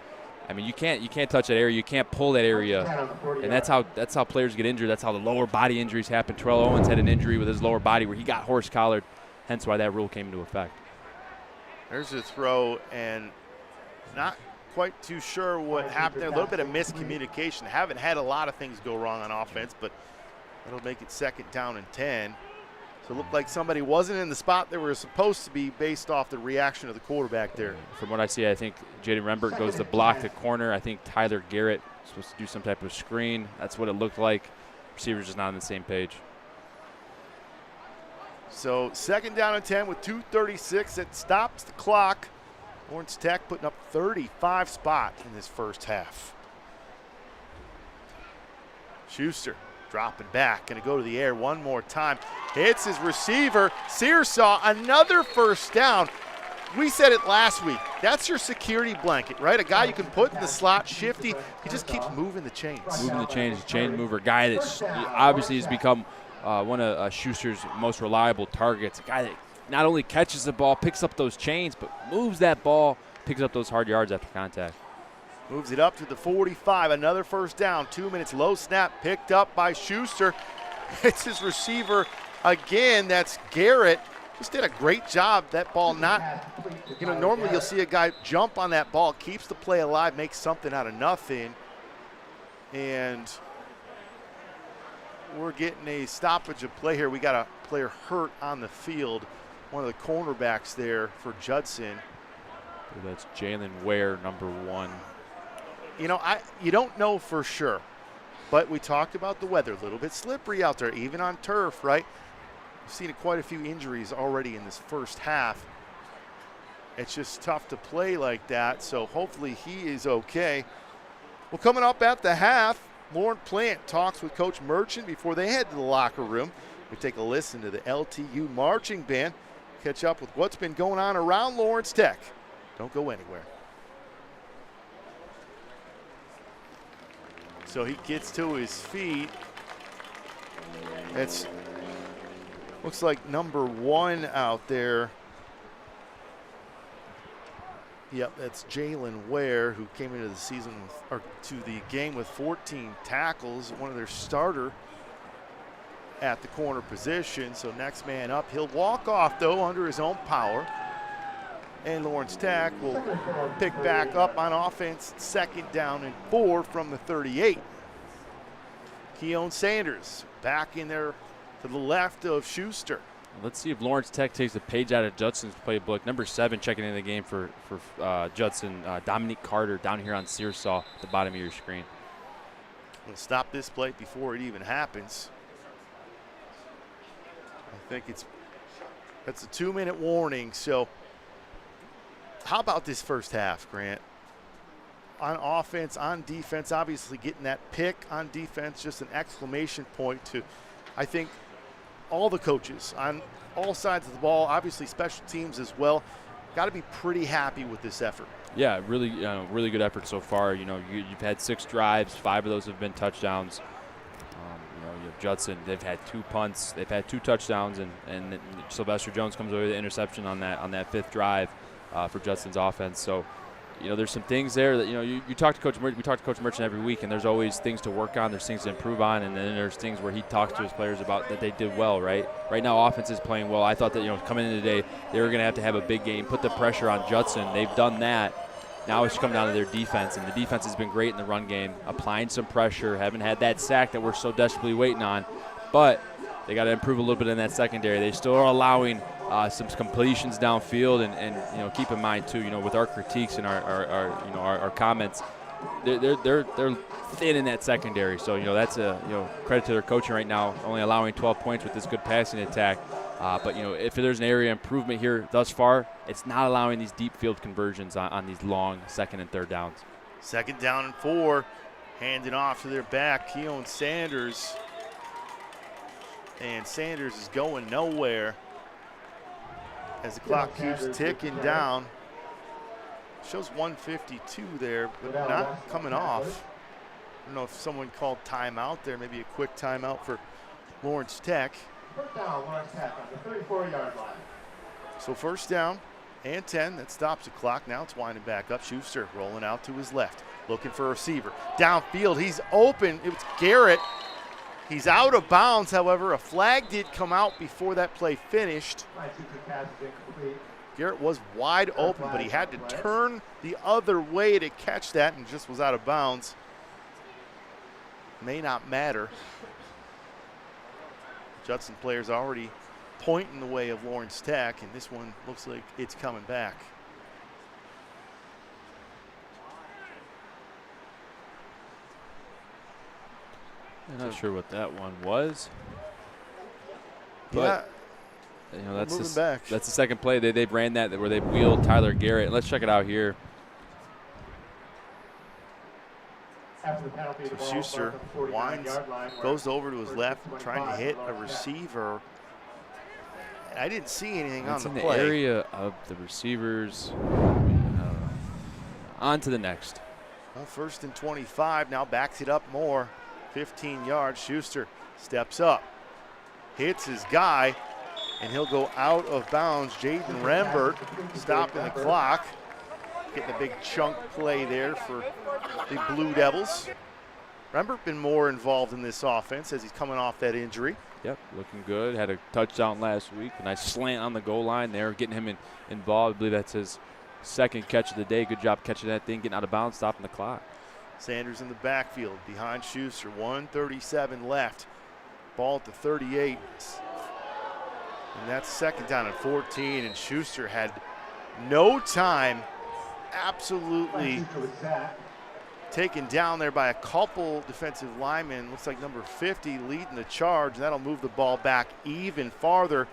I mean, you can't touch that area. You can't pull that area, and that's how players get injured. That's how the lower body injuries happen. Terrell Owens had an injury with his lower body where he got horse collared, hence why that rule came into effect. There's a throw, and not quite too sure what happened there. A little bit of miscommunication. Haven't had a lot of things go wrong on offense, but that'll make it 2nd down and 10. So it looked like somebody wasn't in the spot they were supposed to be based off the reaction of the quarterback there. From what I see, I think Jaden Rembert goes to block the corner. I think Tyler Garrett is supposed to do some type of screen. That's what it looked like. Receivers just not on the same page. So 2nd down and 10 with 2:36. It stops the clock. Lawrence Tech putting up 35 spots in this first half. Schuster dropping back, going to go to the air one more time. Hits his receiver. Searsaw, another first down. We said it last week. That's your security blanket, right? A guy you can put in the slot, shifty. He just keeps moving the chains. Moving the chains, chain mover. Guy that obviously has become one of Schuster's most reliable targets. A guy that not only catches the ball, picks up those chains, but moves that ball, picks up those hard yards after contact. Moves it up to the 45. Another first down. 2 minutes. Low snap picked up by Schuster. It's his receiver again. That's Garrett. Just did a great job. That ball not, normally you'll see a guy jump on that ball, keeps the play alive, makes something out of nothing. And we're getting a stoppage of play here. We got a player hurt on the field. One of the cornerbacks there for Judson. That's Jalen Ware, number 1. You don't know for sure, but we talked about the weather. A little bit slippery out there, even on turf, right? We've seen quite a few injuries already in this first half. It's just tough to play like that, so hopefully he is okay. Well, coming up at the half, Lauren Plant talks with Coach Merchant before they head to the locker room. We take a listen to the LTU marching band, catch up with what's been going on around Lawrence Tech. Don't go anywhere. So he gets to his feet. It's looks like number 1 out there. Yep, that's Jalen Ware, who came into the season to the game with 14 tackles, one of their starter at the corner position. So next man up, he'll walk off though under his own power. And Lawrence Tech will pick back up on offense, 2nd down and 4 from the 38. Keon Sanders back in there to the left of Schuster. Let's see if Lawrence Tech takes a page out of Judson's playbook. Number 7 checking in the game for Judson, Dominique Carter, down here on Searsaw at the bottom of your screen. We'll stop this play before it even happens. I think that's a 2-minute warning. So how about this first half, Grant? On offense, on defense, obviously getting that pick on defense, just an exclamation point to, I think, all the coaches on all sides of the ball, obviously special teams as well. Got to be pretty happy with this effort. Yeah, really good effort so far. You you've had 6 drives, 5 of those have been touchdowns. You have Judson, they've had 2 punts, they've had 2 touchdowns, and Sylvester Jones comes over the interception on that 5th drive for Judson's offense. So, there's some things there that, you talk to Coach Merchant, we talk to Coach Merchant every week, and there's always things to work on, there's things to improve on, and then there's things where he talks to his players about that they did well, right? Right now, offense is playing well. I thought that, coming in today, they were going to have a big game, put the pressure on Judson. They've done that. Now it's come down to their defense, and the defense has been great in the run game, applying some pressure, haven't had that sack that we're so desperately waiting on, but they got to improve a little bit in that secondary. They still are allowing some completions downfield, and keep in mind too, with our critiques and our comments, they're thin in that secondary. So that's a credit to their coaching right now, only allowing 12 points with this good passing attack. But if there's an area of improvement here thus far, it's not allowing these deep field conversions on these long 2nd and 3rd downs. 2nd down and 4, handing off to their back, Keon Sanders. And Sanders is going nowhere as the clock keeps ticking down. Shows 1:52 there, but not coming off. I don't know if someone called timeout there, maybe a quick timeout for Lawrence Tech. First down, Lawrence Tech on the 34-yard line. So 1st down and 10, that stops the clock. Now it's winding back up. Schuster rolling out to his left, looking for a receiver. Downfield, he's open. It was Garrett. He's out of bounds, however. A flag did come out before that play finished. Garrett was wide open, but he had to turn the other way to catch that and just was out of bounds. May not matter. Judson players already pointing the way of Lawrence Tech, and this one looks like it's coming back. I'm not sure what that one was. Yeah. But, that's the 2nd play. They ran that where they wheeled Tyler Garrett. Let's check it out here. So Schuster winds, goes over to his left, trying to hit a receiver. I didn't see anything on the play. It's in the area of the receivers. On to the next. Well, 1st and 25, now backs it up more. 15 yards, Schuster steps up, hits his guy, and he'll go out of bounds. Jaden Rembert stopping the clock. Getting a big chunk play there for the Blue Devils. Rembert been more involved in this offense as he's coming off that injury. Yep, looking good. Had a touchdown last week. A nice slant on the goal line there, getting him involved. I believe that's his 2nd catch of the day. Good job catching that thing, getting out of bounds, stopping the clock. Sanders in the backfield behind Schuster. 1:37 left. Ball at the 38. And that's 2nd down and 14. And Schuster had no time. Absolutely taken down there by a couple defensive linemen. Looks like number 50 leading the charge. That'll move the ball back even farther,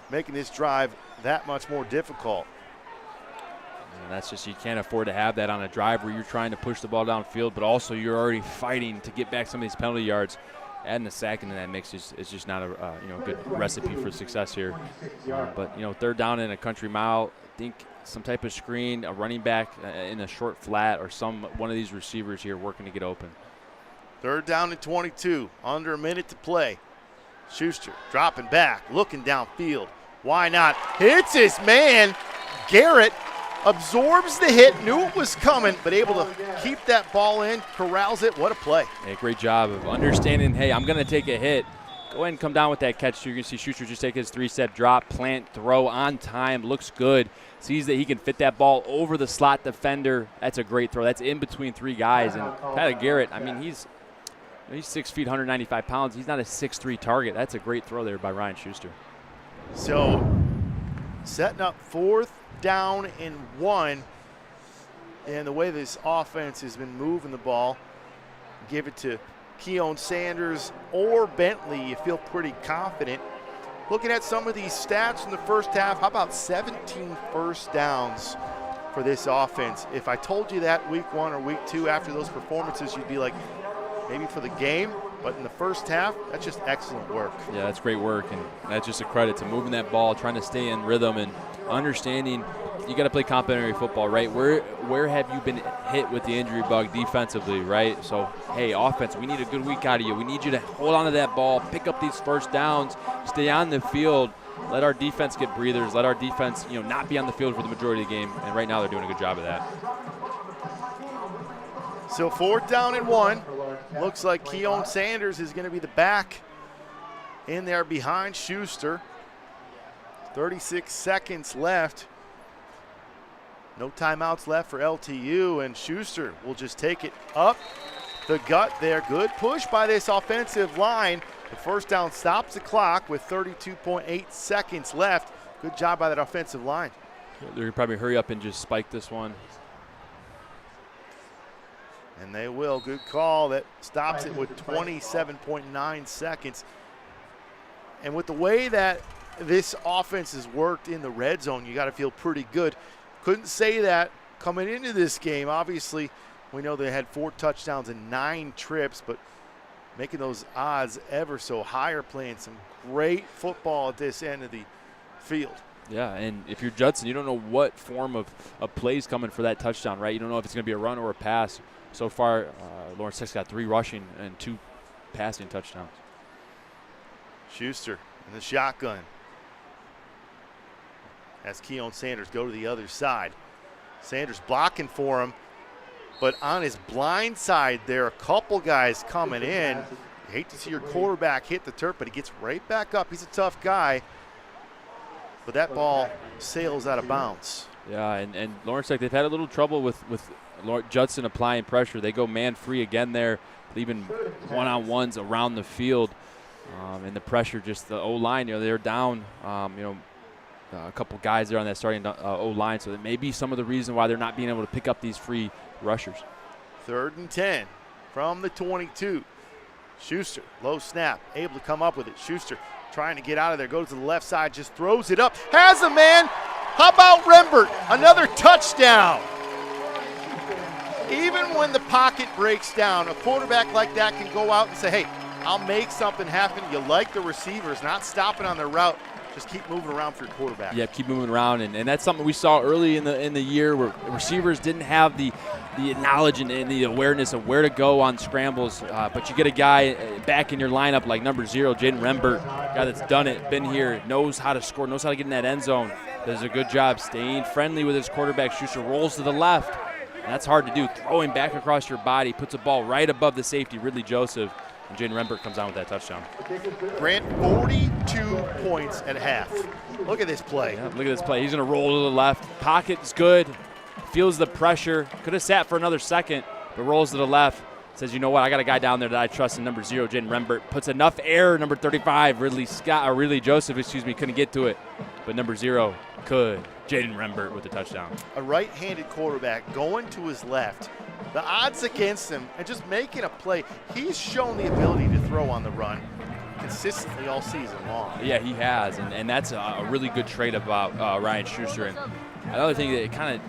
making this drive that much more difficult. And that's just, you can't afford to have that on a drive where you're trying to push the ball downfield, but also you're already fighting to get back some of these penalty yards. Adding a sack into that mix is just not a good recipe for success here. But 3rd down in a country mile, I think some type of screen, a running back in a short flat, or one of these receivers here working to get open. 3rd down and 22, under a minute to play. Schuster dropping back, looking downfield. Why not? Hits his man. Garrett absorbs the hit, knew it was coming, but able to keep that ball in, corrals it. What a play. Hey, great job of understanding, hey, I'm going to take a hit. Go ahead and come down with that catch. So you're going to see Schuster just take his 3-step drop, plant, throw on time, looks good. Sees that he can fit that ball over the slot defender. That's a great throw. That's in between three guys. And Tyler Garrett, I mean, he's 6 feet, 195 pounds. He's not a 6'3" target. That's a great throw there by Ryan Schuster. So setting up 4th down and 1. And the way this offense has been moving the ball, give it to Keon Sanders or Bentley, you feel pretty confident. Looking at some of these stats in the first half, how about 17 first downs for this offense? If I told you that week 1 or week 2 after those performances, you'd be like, maybe for the game, but in the first half, that's just excellent work. Yeah, that's great work, and that's just a credit to moving that ball, trying to stay in rhythm, and understanding you got to play complementary football, right? Where have you been hit with the injury bug defensively, right? So, hey, offense, we need a good week out of you. We need you to hold on to that ball, pick up these first downs, stay on the field, let our defense get breathers, let our defense, not be on the field for the majority of the game, and right now they're doing a good job of that. So 4th down and 1. Looks like Keon Sanders is going to be the back in there behind Schuster. 36 seconds left. No timeouts left for LTU, and Schuster will just take it up the gut there. Good push by this offensive line. The first down stops the clock with 32.8 seconds left. Good job by that offensive line. They're going to probably hurry up and just spike this one. And they will. Good call. That stops it with 27.9 seconds. And with the way that this offense has worked in the red zone, you got to feel pretty good. Couldn't say that coming into this game. Obviously, we know they had 4 touchdowns and 9 trips, but making those odds ever so higher, playing some great football at this end of the field. Yeah, and if you're Judson, you don't know what form of plays coming for that touchdown, right? You don't know if it's going to be a run or a pass. So far, Lawrence Tech's got 3 rushing and 2 passing touchdowns. Schuster in the shotgun. As Keon Sanders go to the other side. Sanders blocking for him, but on his blind side there, a couple guys coming in. You hate to see your quarterback hit the turf, but he gets right back up. He's a tough guy, but that ball sails out of bounds. Yeah, and Lawrence Tech, they've had a little trouble with Judson applying pressure. They go man-free again there, leaving one-on-ones around the field. And the pressure, just the O-line, they're down, a couple guys there on that starting O-line, so that may be some of the reason why they're not being able to pick up these free rushers. 3rd and 10 from the 22. Schuster, low snap, able to come up with it. Schuster trying to get out of there, goes to the left side, just throws it up. Has a man. How about Rembert? Another touchdown. Even when the pocket breaks down, a quarterback like that can go out and say, hey, I'll make something happen. You like the receivers not stopping on their route. Just keep moving around for your quarterback. Yeah, keep moving around, and that's something we saw early in the year where receivers didn't have the knowledge and the awareness of where to go on scrambles. But you get a guy back in your lineup like number 0, Jaden Rembert, guy that's done it, been here, knows how to score, knows how to get in that end zone, does a good job staying friendly with his quarterback. Schuster rolls to the left, and that's hard to do. Throwing back across your body, puts a ball right above the safety, Ridley Joseph. And Jaden Rembert comes down with that touchdown. Grant, 42 points at half. Look at this play. Yeah, look at this play. He's going to roll to the left. Pocket's good. Feels the pressure. Could have sat for another second, but rolls to the left. Says, you know what? I got a guy down there that I trust in number 0, Jaden Rembert. Puts enough air. Number 35, Ridley Joseph, couldn't get to it. But number 0 could. Jaden Rembert with the touchdown. A right-handed quarterback going to his left. The odds against him and just making a play. He's shown the ability to throw on the run consistently all season long. Yeah, he has, and that's a really good trait about Ryan Schuster. And another thing that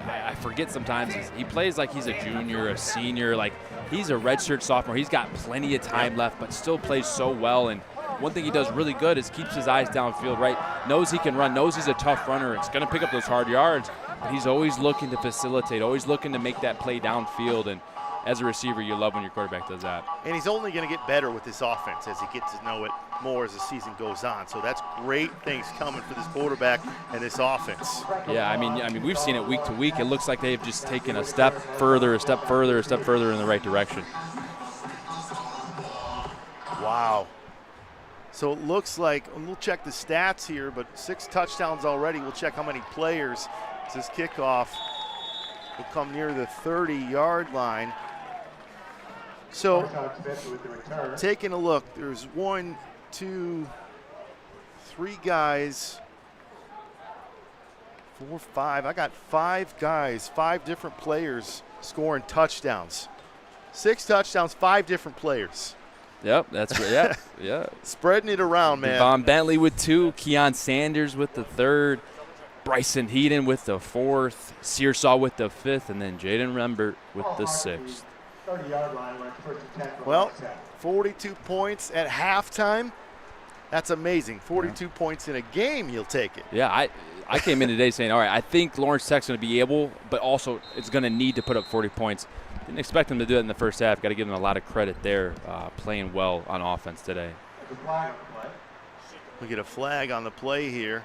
I forget sometimes is he plays like he's a junior, a senior, like he's a redshirt sophomore. He's got plenty of time left, but still plays so well. And one thing he does really good is keeps his eyes downfield, right? Knows he can run, knows he's a tough runner. It's going to pick up those hard yards. But he's always looking to facilitate, always looking to make that play downfield. And as a receiver, you love when your quarterback does that. And he's only going to get better with this offense as he gets to know it more as the season goes on. So that's great things coming for this quarterback and this offense. Yeah, I mean, we've seen it week to week. It looks like they've just taken a step further in the right direction. Wow. So it looks like, and we'll check the stats here, but 6 touchdowns already. We'll check how many players. This kickoff will come near the 30-yard line. So taking a look, there's 1, 2, 3 guys, 4, 5. I got 5 guys, 5 different players scoring touchdowns. 6 touchdowns, 5 different players. Yep, that's right. Yeah. Spreading it around, man. Devon Bentley with 2, Keon Sanders with the 3rd, Bryson Heaton with the 4th, Searsaw with the 5th, and then Jaden Rembert with the 6th. 30-yard line went first and 10 from Well, the 10. 42 points at halftime. That's amazing. 42 points in a game, you'll take it. Yeah, I came in today saying, all right, I think Lawrence Tech's going to be able, but also it's going to need to put up 40 points. Didn't expect them to do it in the first half. Got to give them a lot of credit there, playing well on offense today. We get a flag on the play here.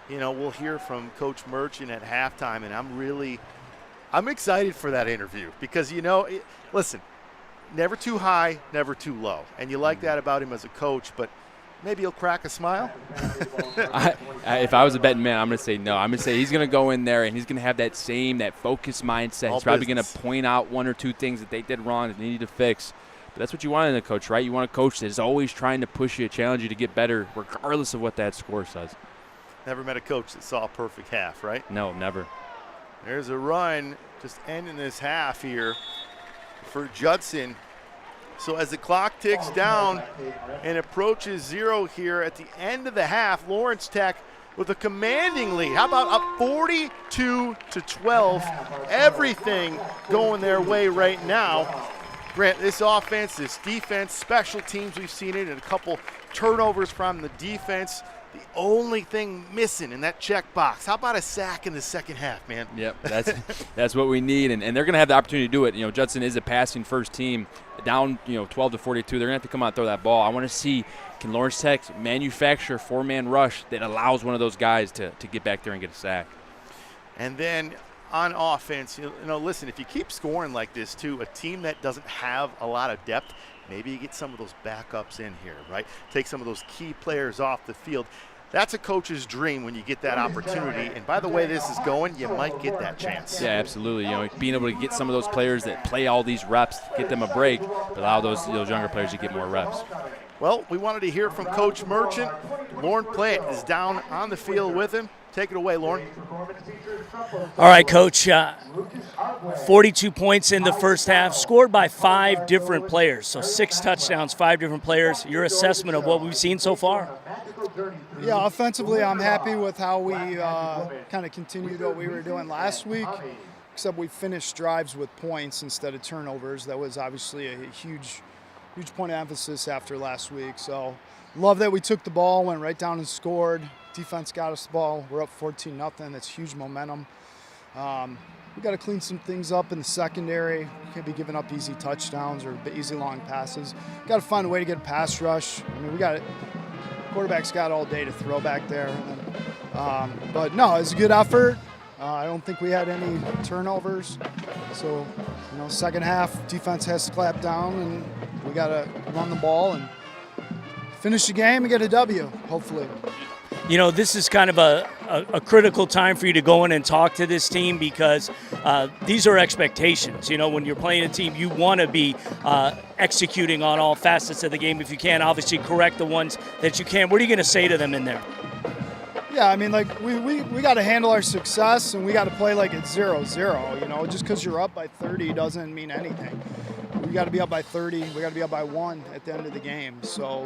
You know, we'll hear from Coach Merchant at halftime, and I'm excited for that interview because, listen, never too high, never too low. And you like that about him as a coach, but maybe he'll crack a smile. If I was a betting man, I'm going to say no. I'm going to say he's going to go in there and he's going to have that focused mindset. He's probably going to point out 1 or 2 things that they did wrong that they need to fix. But that's what you want in a coach, right? You want a coach that is always trying to push you, challenge you to get better, regardless of what that score says. Never met a coach that saw a perfect half, right? No, never. There's a run just ending this half here for Judson. So as the clock ticks down and approaches 0 here at the end of the half, Lawrence Tech with a commanding lead. How about up 42-12? Everything going their way right now. Grant, this offense, this defense, special teams, we've seen it, and a couple turnovers from the defense. The only thing missing in that checkbox. How about a sack in the second half, man? Yep, that's what we need, and they're going to have the opportunity to do it. Judson is a passing first team, down 12-42. They're going to have to come out and throw that ball. I want to see, can Lawrence Tech manufacture a 4-man rush that allows one of those guys to get back there and get a sack. And then on offense, listen, if you keep scoring like this too, a team that doesn't have a lot of depth, maybe you get some of those backups in here, right? Take some of those key players off the field. That's a coach's dream when you get that opportunity. And by the way this is going, you might get that chance. Yeah, absolutely. Being able to get some of those players that play all these reps, get them a break, but allow those younger players to get more reps. Well, we wanted to hear from Coach Merchant. Lauren Plant is down on the field with him. Take it away, Lauren. All right, Coach. 42 points in the first half, scored by 5 different players. So 6 touchdowns, 5 different players. Your assessment of what we've seen so far? Yeah, offensively, I'm happy with how we kind of continued what we were doing last week, except we finished drives with points instead of turnovers. That was obviously a huge point of emphasis after last week. So love that we took the ball, went right down and scored. Defense got us the ball. We're up 14-0. That's huge momentum. We got to clean some things up in the secondary. We can't be giving up easy touchdowns or easy long passes. Got to find a way to get a pass rush. I mean, quarterback's got all day to throw back there. But no, it's a good effort. I don't think we had any turnovers. So, second half, defense has to clap down, and we got to run the ball and finish the game and get a W, hopefully. This is kind of a critical time for you to go in and talk to this team because these are expectations. When you're playing a team, you want to be executing on all facets of the game. If you can, obviously correct the ones that you can. What are you going to say to them in there? Yeah, I mean, we got to handle our success, and we got to play like it's 0-0. Just because you're up by 30 doesn't mean anything. We got to be up by 30. We got to be up by 1 at the end of the game. So,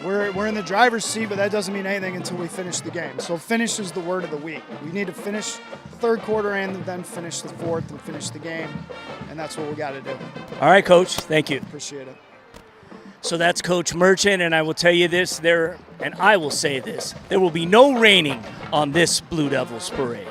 we're in the driver's seat, but that doesn't mean anything until we finish the game. So finish is the word of the week. We need to finish the third quarter and then finish the fourth and finish the game, and that's what we got to do. All right, Coach. Thank you. Appreciate it. So that's Coach Merchant, and I will tell you this, there will be no raining on this Blue Devils parade.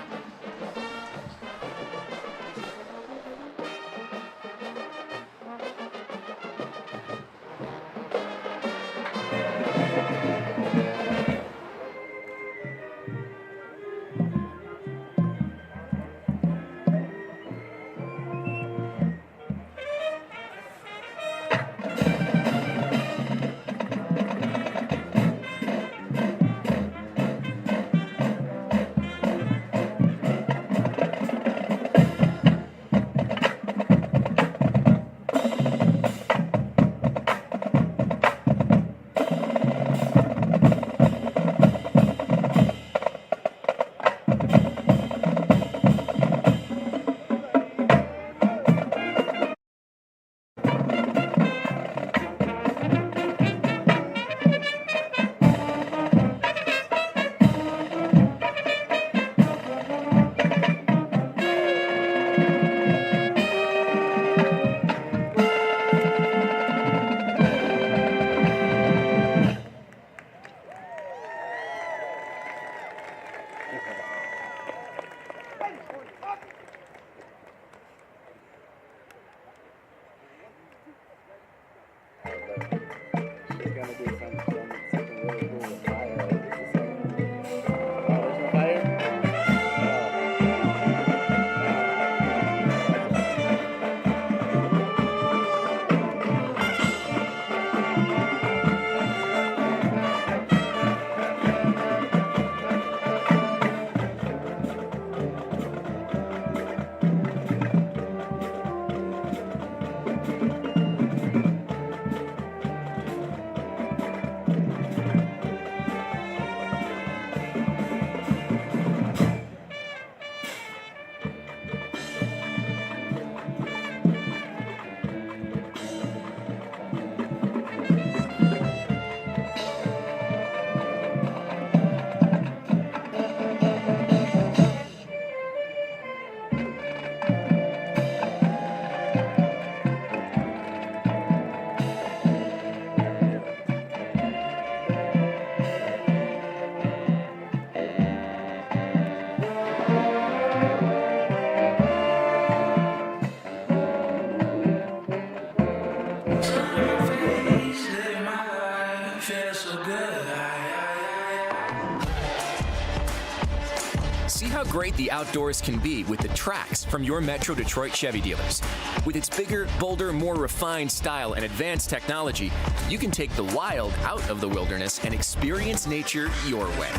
how great the outdoors can be with the tracks from your Metro Detroit Chevy dealers. With its bigger, bolder, more refined style and advanced technology, you can take the wild out of the wilderness and experience nature your way.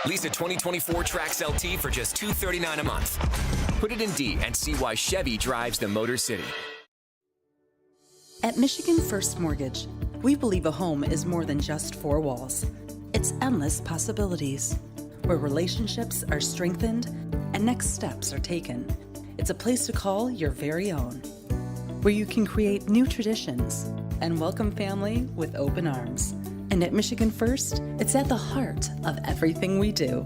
Lease a 2024 Trax LT for just $239 a month. Put it in D and see why Chevy drives the Motor City. At Michigan First Mortgage, we believe a home is more than just four walls. It's endless possibilities, where relationships are strengthened and next steps are taken. It's a place to call your very own, where you can create new traditions and welcome family with open arms. And at Michigan First, it's at the heart of everything we do.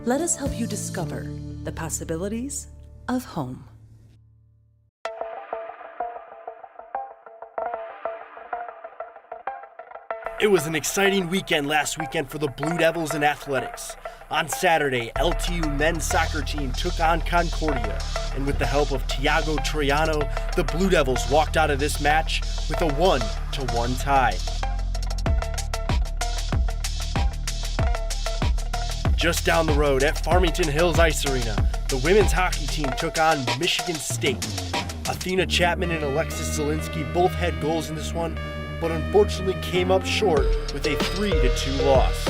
Let us help you discover the possibilities of home. It was an exciting weekend last weekend for the Blue Devils in athletics. On Saturday, LTU men's soccer team took on Concordia, and with the help of Tiago Troiano, the Blue Devils walked out of this match with a 1-1 tie. Just down the road at Farmington Hills Ice Arena, the women's hockey team took on Michigan State. Athena Chapman and Alexis Zielinski both had goals in this one, but unfortunately came up short with a 3-2 loss.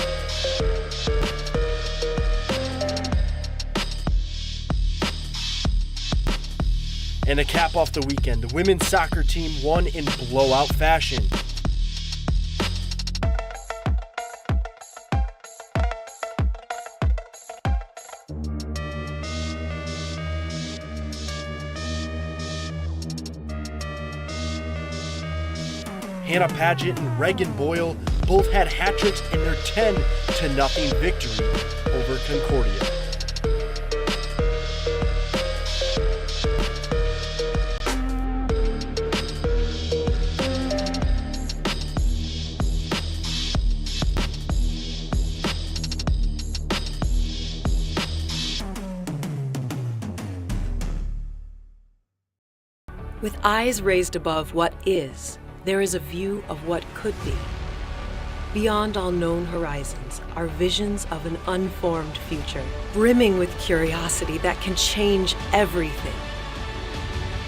And to cap off the weekend, the women's soccer team won in blowout fashion. Hannah Paget and Reagan Boyle both had hat tricks in their 10-0 victory over Concordia. With eyes raised above what is, there is a view of what could be. Beyond all known horizons are visions of an unformed future, brimming with curiosity that can change everything.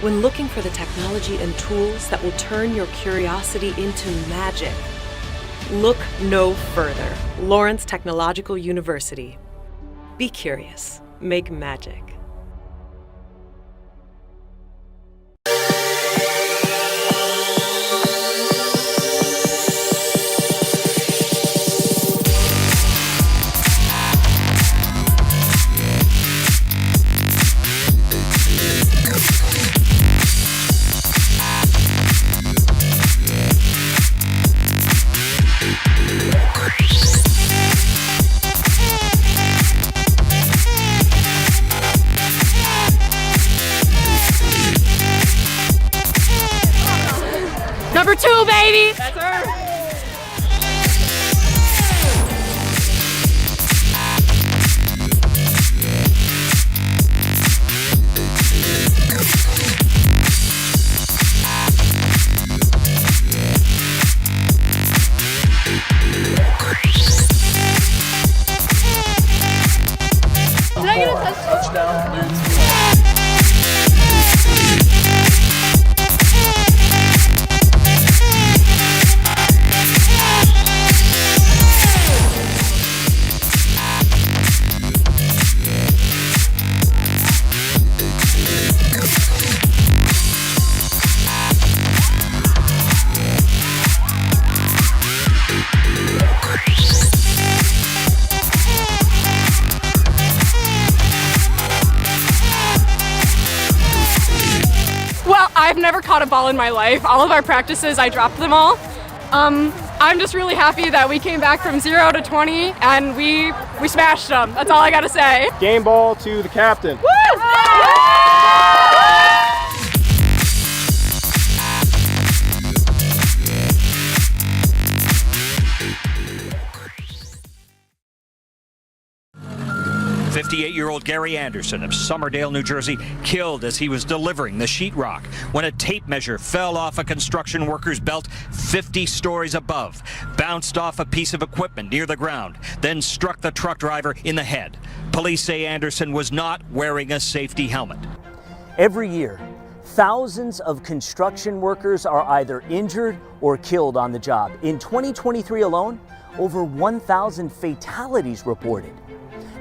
When looking for the technology and tools that will turn your curiosity into magic, look no further. Lawrence Technological University. Be curious. Make magic. Number 2, baby! That's her! Did I get a touchdown? I've never caught a ball in my life. All of our practices, I dropped them all. I'm just really happy that we came back from 0 to 20 and we smashed them. That's all I gotta say. Game ball to the captain. Woo! 58-year-old Gary Anderson of Somerdale, New Jersey, killed as he was delivering the sheetrock when a tape measure fell off a construction worker's belt 50 stories above, bounced off a piece of equipment near the ground, then struck the truck driver in the head. Police say Anderson was not wearing a safety helmet. Every year, thousands of construction workers are either injured or killed on the job. In 2023 alone, over 1,000 fatalities reported.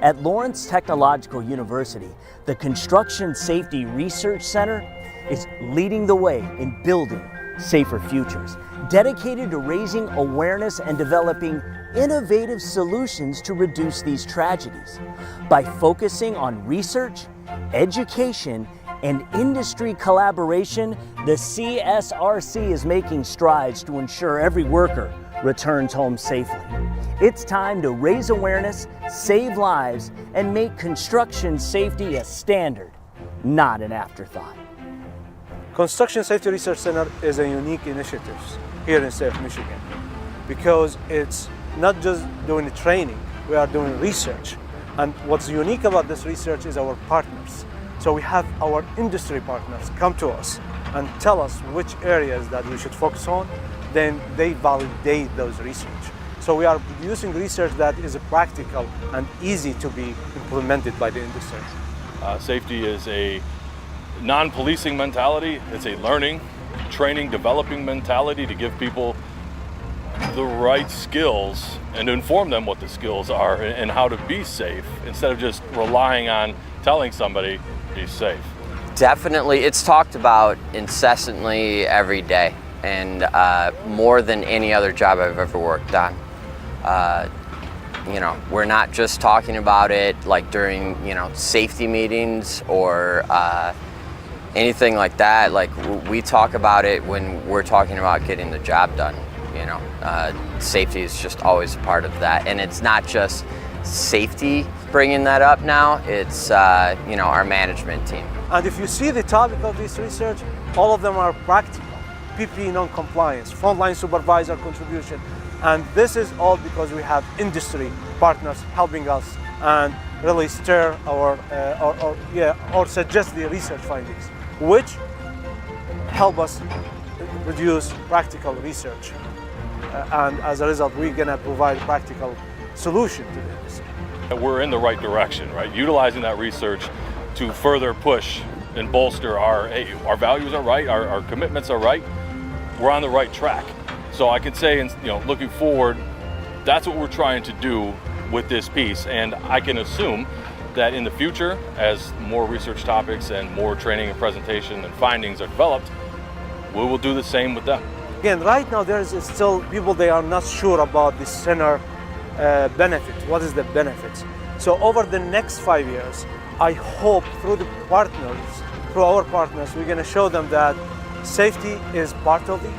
At Lawrence Technological University, the Construction Safety Research Center is leading the way in building safer futures, dedicated to raising awareness and developing innovative solutions to reduce these tragedies. By focusing on research, education, and industry collaboration, the CSRC is making strides to ensure every worker returns home safely. It's time to raise awareness, save lives, and make construction safety a standard, not an afterthought. Construction Safety Research Center is a unique initiative here in the state of Michigan because it's not just doing training, we are doing research. And what's unique about this research is our partners. So we have our industry partners come to us and tell us which areas that we should focus on, then they validate those research. So we are producing research that is practical and easy to be implemented by the industry. Safety is a non-policing mentality. It's a learning, training, developing mentality to give people the right skills and to inform them what the skills are and how to be safe instead of just relying on telling somebody be safe. Definitely, it's talked about incessantly every day and more than any other job I've ever worked on. You know, we're not just talking about it like during, you know, safety meetings or anything like that. Like we talk about it when we're talking about getting the job done. You know, safety is just always a part of that, and it's not just safety bringing that up now. It's you know, our management team. And if you see the topic of this research, all of them are practical. PPE non-compliance, frontline supervisor contribution, and this is all because we have industry partners helping us and really stir our or suggest the research findings, which help us produce practical research. And as a result, we're going to provide a practical solution to this. We're in the right direction, right? Utilizing that research to further push and bolster our values are right, our commitments are right. We're on the right track. So I can say, you know, looking forward, that's what we're trying to do with this piece. And I can assume that in the future, as more research topics and more training and presentation and findings are developed, we will do the same with them. Again, right now there is still people, they are not sure about the center benefit. What is the benefits? So over the next 5 years, I hope through our partners, we're going to show them that safety is part of the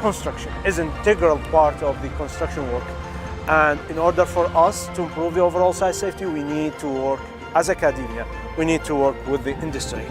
construction, is an integral part of the construction work. And in order for us to improve the overall site safety, we need to work as academia, we need to work with the industry.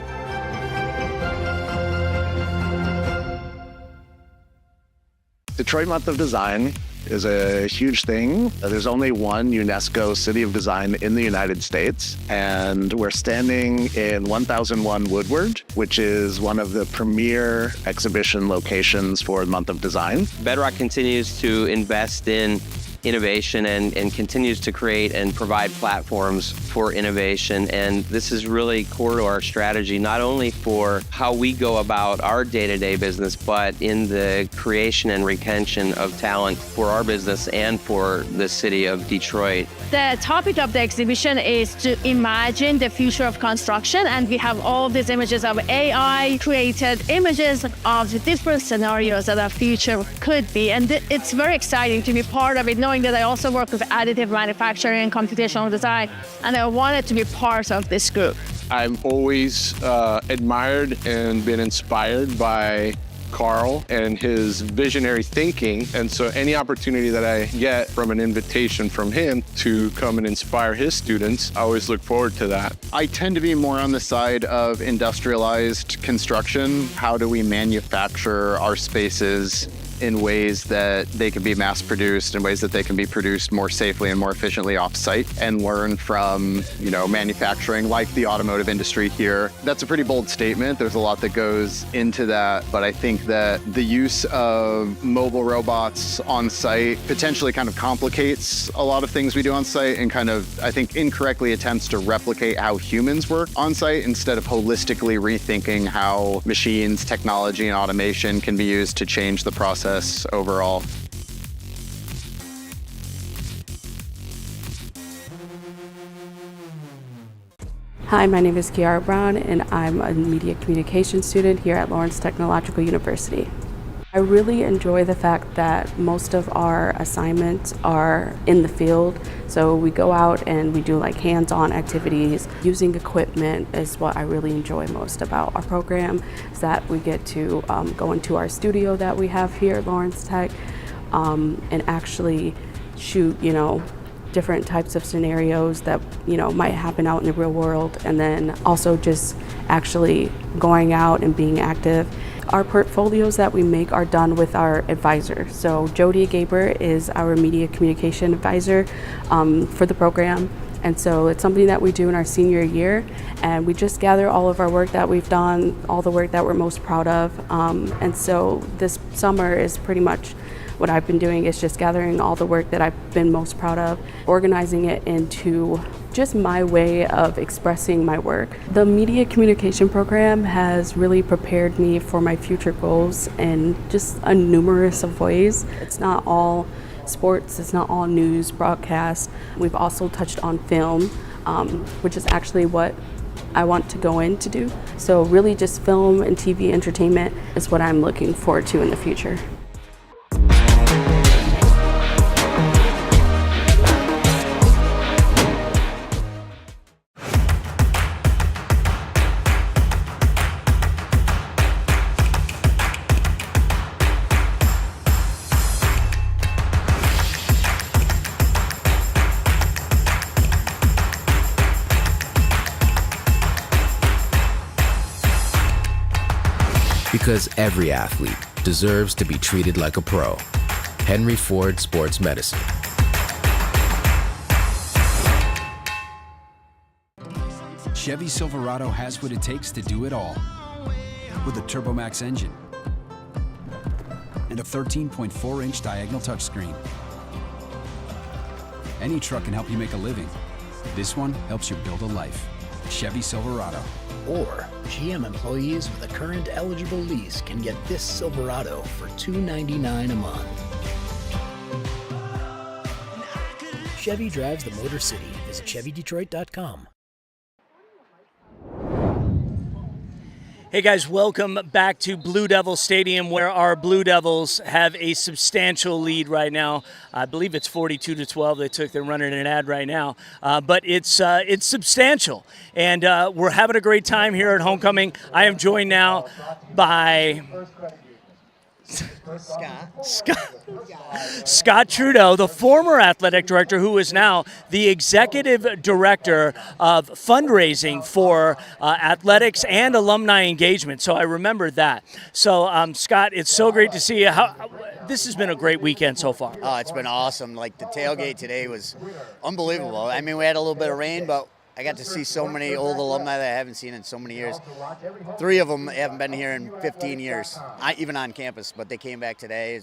Detroit Month of Design is a huge thing. There's only one UNESCO City of Design in the United States, and we're standing in 1001 Woodward, which is one of the premier exhibition locations for the Month of Design. Bedrock continues to invest in innovation and continues to create and provide platforms for innovation. And this is really core to our strategy, not only for how we go about our day-to-day business, but in the creation and retention of talent for our business and for the city of Detroit. The topic of the exhibition is to imagine the future of construction, and we have all these images of AI created images of the different scenarios that our future could be. And it's very exciting to be part of it, knowing that I also work with additive manufacturing and computational design, and I wanted to be part of this group. I've always admired and been inspired by Carl and his visionary thinking, and so any opportunity that I get from an invitation from him to come and inspire his students, I always look forward to that. I tend to be more on the side of industrialized construction. How do we manufacture our spaces in ways that they can be mass produced, in ways that they can be produced more safely and more efficiently off-site, and learn from, manufacturing like the automotive industry here. That's a pretty bold statement. There's a lot that goes into that, but I think that the use of mobile robots on site potentially kind of complicates a lot of things we do on site, and kind of, I think, incorrectly attempts to replicate how humans work on site instead of holistically rethinking how machines, technology, and automation can be used to change the process overall. Hi, my name is Kiara Brown, and I'm a media communication student here at Lawrence Technological University. I really enjoy the fact that most of our assignments are in the field. So we go out and we do like hands-on activities. Using equipment is what I really enjoy most about our program, is that we get to go into our studio that we have here at Lawrence Tech and actually shoot, different types of scenarios that might happen out in the real world, and then also just actually going out and being active. Our portfolios that we make are done with our advisor. So Jody Gaber is our media communication advisor for the program, and so it's something that we do in our senior year, and we just gather all of our work that we've done, all the work that we're most proud of, and so this summer is pretty much what I've been doing, is just gathering all the work that I've been most proud of, organizing it into just my way of expressing my work. The media communication program has really prepared me for my future goals in just a numerous of ways. It's not all sports, it's not all news broadcast. We've also touched on film, which is actually what I want to go in to do. So really just film and TV entertainment is what I'm looking forward to in the future. Because every athlete deserves to be treated like a pro. Henry Ford Sports Medicine. Chevy Silverado has what it takes to do it all. With a TurboMax engine and a 13.4-inch diagonal touchscreen. Any truck can help you make a living. This one helps you build a life. Chevy Silverado. Or GM employees with a current eligible lease can get this Silverado for $299 a month. Chevy drives the Motor City. Visit ChevyDetroit.com. Hey guys, welcome back to Blue Devil Stadium, where our Blue Devils have a substantial lead right now. I believe it's 42-12. They're running an ad right now, but it's substantial, and we're having a great time here at homecoming. I am joined now by Scott Trudeau, the former athletic director, who is now the executive director of fundraising for athletics and alumni engagement. So I remember that. So Scott, it's so great to see you. This has been a great weekend so far. Oh, it's been awesome. Like the tailgate today was unbelievable. I mean, we had a little bit of rain, but I got to see so many old alumni that I haven't seen in so many years. 3 of them haven't been here in 15 years, even on campus, but they came back today.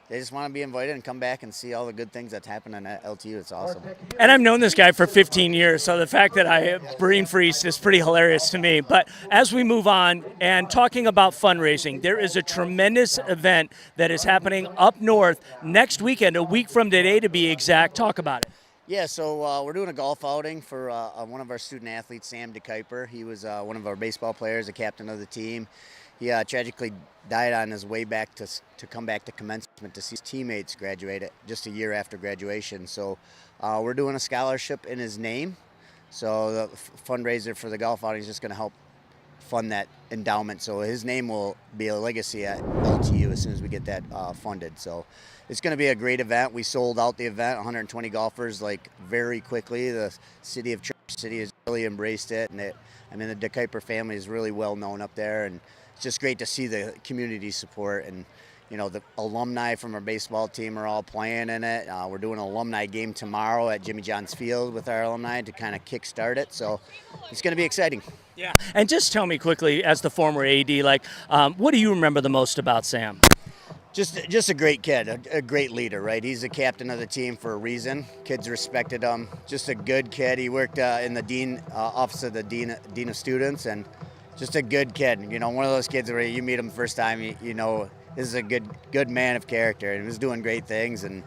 They just want to be invited and come back and see all the good things that's happening at LTU. It's awesome. And I've known this guy for 15 years, so the fact that I brain freeze is pretty hilarious to me. But as we move on and talking about fundraising, there is a tremendous event that is happening up north next weekend, a week from today to be exact. Talk about it. Yeah, so we're doing a golf outing for one of our student athletes, Sam DeKuyper. He was one of our baseball players, a captain of the team. He tragically died on his way back to come back to commencement to see his teammates graduate just a year after graduation. So we're doing a scholarship in his name. So the fundraiser for the golf outing is just going to help fund that endowment. So his name will be a legacy at LTU as soon as we get that funded. So it's going to be a great event. We sold out the event, 120 golfers, very quickly. The city of Church City has really embraced it, and the DeKuyper family is really well known up there, and it's just great to see the community support. And the alumni from our baseball team are all playing in it. We're doing an alumni game tomorrow at Jimmy John's Field with our alumni to kind of kickstart it. So it's going to be exciting. Yeah, and just tell me quickly, as the former AD, what do you remember the most about Sam? Just a great kid, a great leader, right? He's the captain of the team for a reason. Kids respected him. Just a good kid. He worked in the office of the dean of students, and just a good kid. One of those kids where you meet him the first time, this is a good man of character, and he was doing great things. And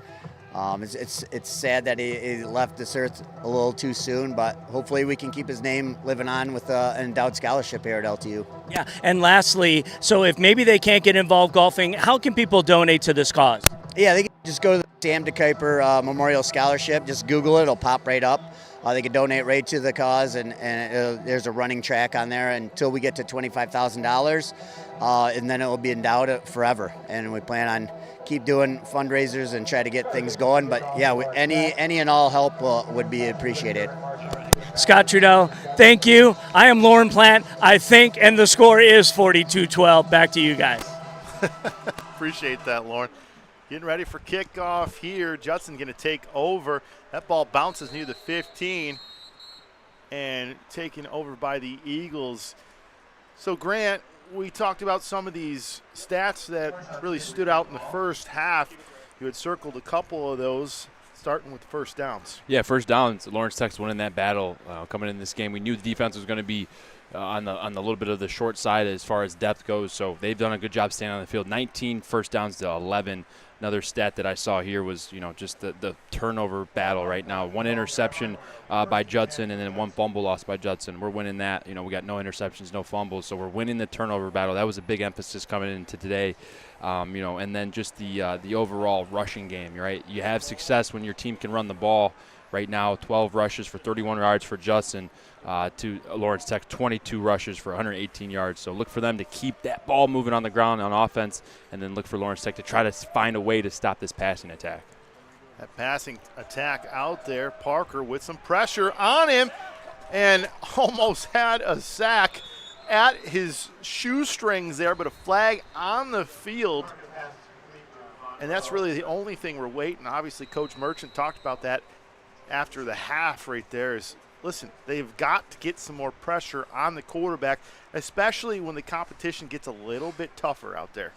it's sad that he left this earth a little too soon, but hopefully we can keep his name living on with an endowed scholarship here at LTU. Yeah, and lastly, so if maybe they can't get involved golfing, how can people donate to this cause? Yeah, they can just go to the Sam DeKuyper Memorial Scholarship. Just Google it; it'll pop right up. They can donate right to the cause, and there's a running track on there until we get to $25,000, and then it will be endowed forever. And we plan on keep doing fundraisers and try to get things going. But yeah, any and all help would be appreciated. Scott Trudell, thank you. I am Lauren Plant, I think, and the score is 42-12. Back to you guys. Appreciate that, Lauren. Getting ready for kickoff here. Judson going to take over. That ball bounces near the 15 and taken over by the Eagles. So, Grant, we talked about some of these stats that really stood out in the first half. You had circled a couple of those, starting with first downs. Yeah, first downs. Lawrence Tech's winning that battle coming in this game. We knew the defense was going to be on the little bit of the short side as far as depth goes, so they've done a good job staying on the field. 19 first downs to 11. Another stat that I saw here was, just the turnover battle right now. One interception by Judson and then one fumble loss by Judson. We're winning that. We got no interceptions, no fumbles, so we're winning the turnover battle. That was a big emphasis coming into today. And then just the overall rushing game, right? You have success when your team can run the ball. Right now, 12 rushes for 31 yards for Judson to Lawrence Tech, 22 rushes for 118 yards. So look for them to keep that ball moving on the ground on offense, and then look for Lawrence Tech to try to find a way to stop this passing attack. That passing attack out there, Parker with some pressure on him and almost had a sack at his shoestrings there, but a flag on the field. And that's really the only thing we're waiting. Obviously, Coach Merchant talked about that after the half right there is, listen, they've got to get some more pressure on the quarterback, especially when the competition gets a little bit tougher out there.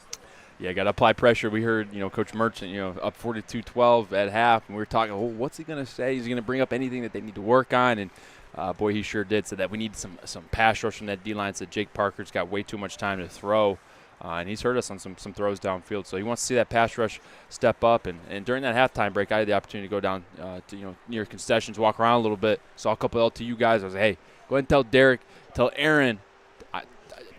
Yeah, got to apply pressure. We heard, Coach Merchant, up 42-12 at half, and we were talking, what's he going to say? Is he going to bring up anything that they need to work on? And, boy, he sure did. So that we need some pass rush from that D-line. So Jake Parker's got way too much time to throw. And he's hurt us on some throws downfield. So he wants to see that pass rush step up. And during that halftime break, I had the opportunity to go down to near concessions, walk around a little bit. Saw a couple of LTU guys. I was like, hey, go ahead and tell Derek, tell Aaron,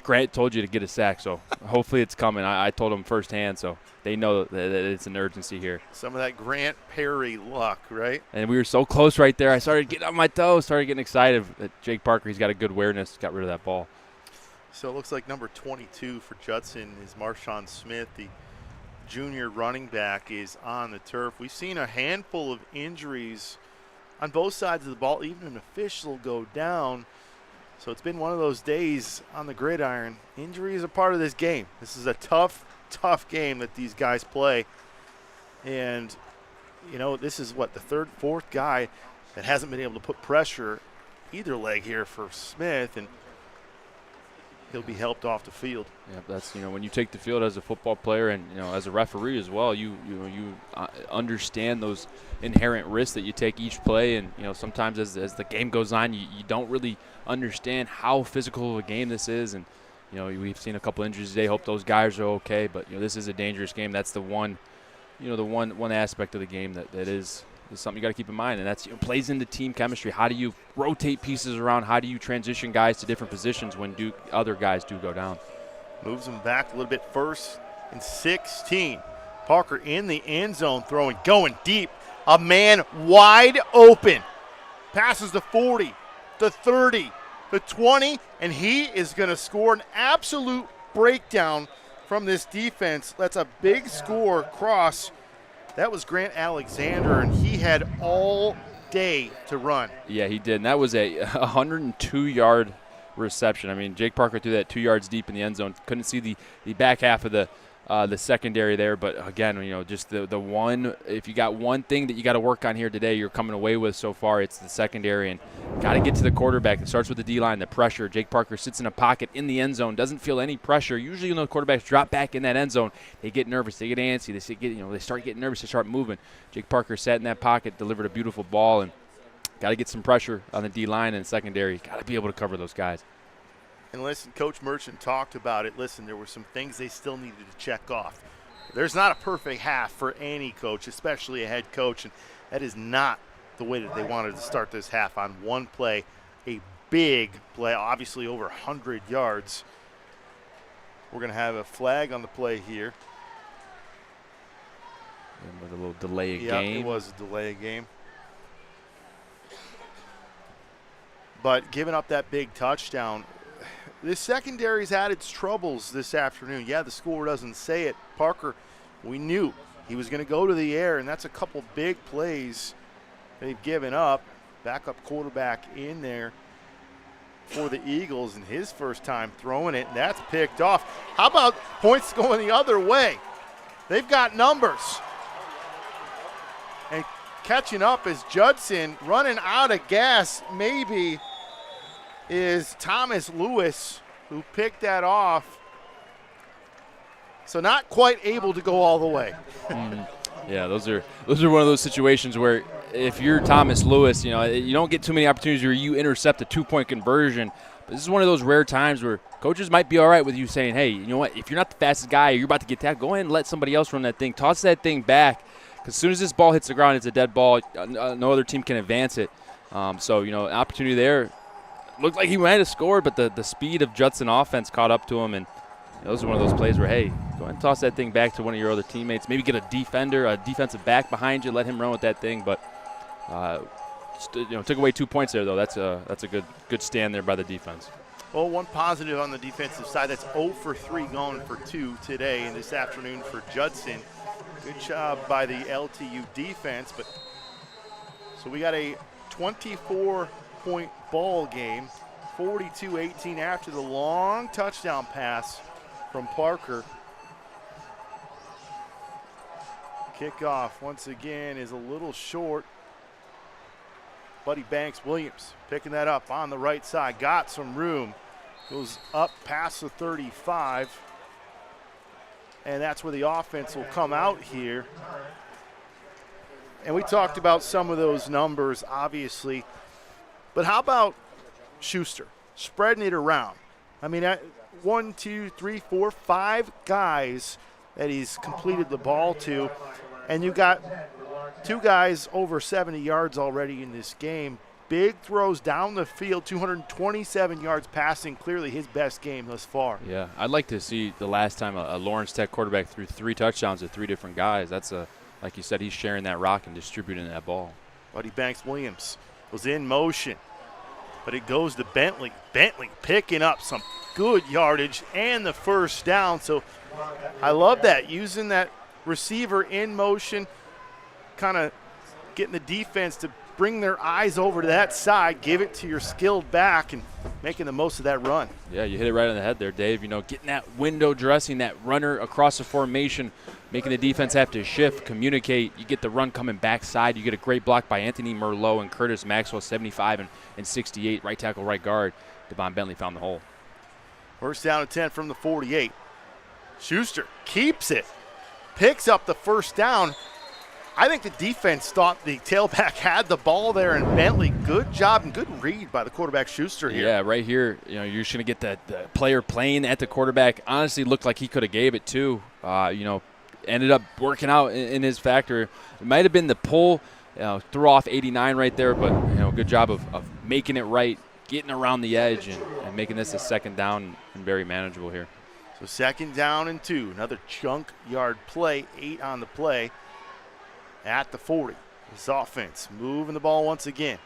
Grant told you to get a sack. So hopefully it's coming. I told them firsthand, so they know that it's an urgency here. Some of that Grant Perry luck, right? And we were so close right there. I started getting on my toes, started getting excited. Jake Parker, he's got a good awareness, got rid of that ball. So it looks like number 22 for Judson is Marshawn Smith. The junior running back is on the turf. We've seen a handful of injuries on both sides of the ball. Even an official go down. So it's been one of those days on the gridiron. Injury is a part of this game. This is a tough game that these guys play. And, this is what, the third, fourth guy that hasn't been able to put pressure either leg here for Smith. And he'll be helped off the field. Yeah, that's when you take the field as a football player and as a referee as well, you understand those inherent risks that you take each play, and sometimes as the game goes on, you don't really understand how physical of a game this is, and we've seen a couple injuries today. Hope those guys are okay, but this is a dangerous game. That's the one one aspect of the game that is something you got to keep in mind, and that's plays into team chemistry. How do you rotate pieces around? How do you transition guys to different positions when other guys do go down? Moves them back a little bit, first and 16. Parker in the end zone throwing, going deep. A man wide open. Passes the 40, the 30, the 20, and he is going to score an absolute breakdown from this defense. That's a big score across. That was Grant Alexander, and he had all day to run. Yeah, he did, and that was a 102-yard reception. I mean, Jake Parker threw that 2 yards deep in the end zone. Couldn't see the back half of the the secondary there. But again, just the one, if you got one thing that you got to work on here today, you're coming away with so far, it's the secondary, and got to get to the quarterback. It starts with the D-line, the pressure. Jake Parker sits in a pocket in the end zone, doesn't feel any pressure. Usually, the quarterbacks drop back in that end zone, they get nervous, they get antsy, they start getting nervous, they start moving. Jake Parker sat in that pocket, delivered a beautiful ball, and got to get some pressure on the D-line and secondary. Got to be able to cover those guys. And listen, Coach Merchant talked about it. Listen, there were some things they still needed to check off. There's not a perfect half for any coach, especially a head coach, and that is not the way that they wanted to start this half on one play, a big play, obviously over 100 yards. We're going to have a flag on the play here. And with a little delay of yeah, game. It was a delay of game. But giving up that big touchdown, this secondary's had its troubles this afternoon. Yeah, the score doesn't say it. Parker, we knew he was going to go to the air, and that's a couple big plays they've given up. Backup quarterback in there for the Eagles, and his first time throwing it, and that's picked off. How about points going the other way? They've got numbers. And catching up is Judson, running out of gas, maybe, is Thomas Lewis, who picked that off. So not quite able to go all the way. Yeah, those are one of those situations where if you're Thomas Lewis, you don't get too many opportunities where you intercept a 2-point conversion. But this is one of those rare times where coaches might be all right with you saying, hey, you know what, if you're not the fastest guy or you're about to get tackled, go ahead and let somebody else run that thing. Toss that thing back, because as soon as this ball hits the ground, it's a dead ball. No other team can advance it. So, an opportunity there. Looked like he might have scored, but the speed of Judson offense caught up to him, and those are one of those plays where, hey, go ahead and toss that thing back to one of your other teammates. Maybe get a defensive back behind you, let him run with that thing. But took away 2 points there, though. That's a good stand there by the defense. Well, one positive on the defensive side. That's 0 for 3 going for 2 today and this afternoon for Judson. Good job by the LTU defense. But so we got a 24-point ball game, 42-18 after the long touchdown pass from Parker. Kickoff once again is a little short. Buddy Banks Williams picking that up on the right side, got some room, goes up past the 35, and that's where the offense will come out here. And we talked about some of those numbers, obviously. But how about Schuster spreading it around? I mean, 1, 2, 3, 4, 5 guys that he's completed the ball to. And you got 2 guys over 70 yards already in this game. Big throws down the field, 227 yards passing, clearly his best game thus far. Yeah, I'd like to see the last time a Lawrence Tech quarterback threw 3 touchdowns to 3 different guys. That's like you said, he's sharing that rock and distributing that ball. Buddy Banks Williams was in motion, but it goes to Bentley. Bentley picking up some good yardage and the first down. So I love that, using that receiver in motion, kind of getting the defense to bring their eyes over to that side, give it to your skilled back, and making the most of that run. Yeah, you hit it right on the head there, Dave. Getting that window dressing, that runner across the formation, making the defense have to shift, communicate. You get the run coming backside. You get a great block by Anthony Merlot and Curtis Maxwell, 75 and 68, right tackle, right guard. Devon Bentley found the hole. First down and 10 from the 48. Schuster keeps it, picks up the first down. I think the defense thought the tailback had the ball there, and Bentley, good job and good read by the quarterback Schuster here. Yeah, right here, you're just going to get the player playing at the quarterback. Honestly, looked like he could have gave it too. Ended up working out in his factor. It might have been the pull, threw off 89 right there, but good job of making it right, getting around the edge, and making this a second down and very manageable here. So second down and 2, another chunk yard play, 8 on the play. At the 40, this offense moving the ball once again.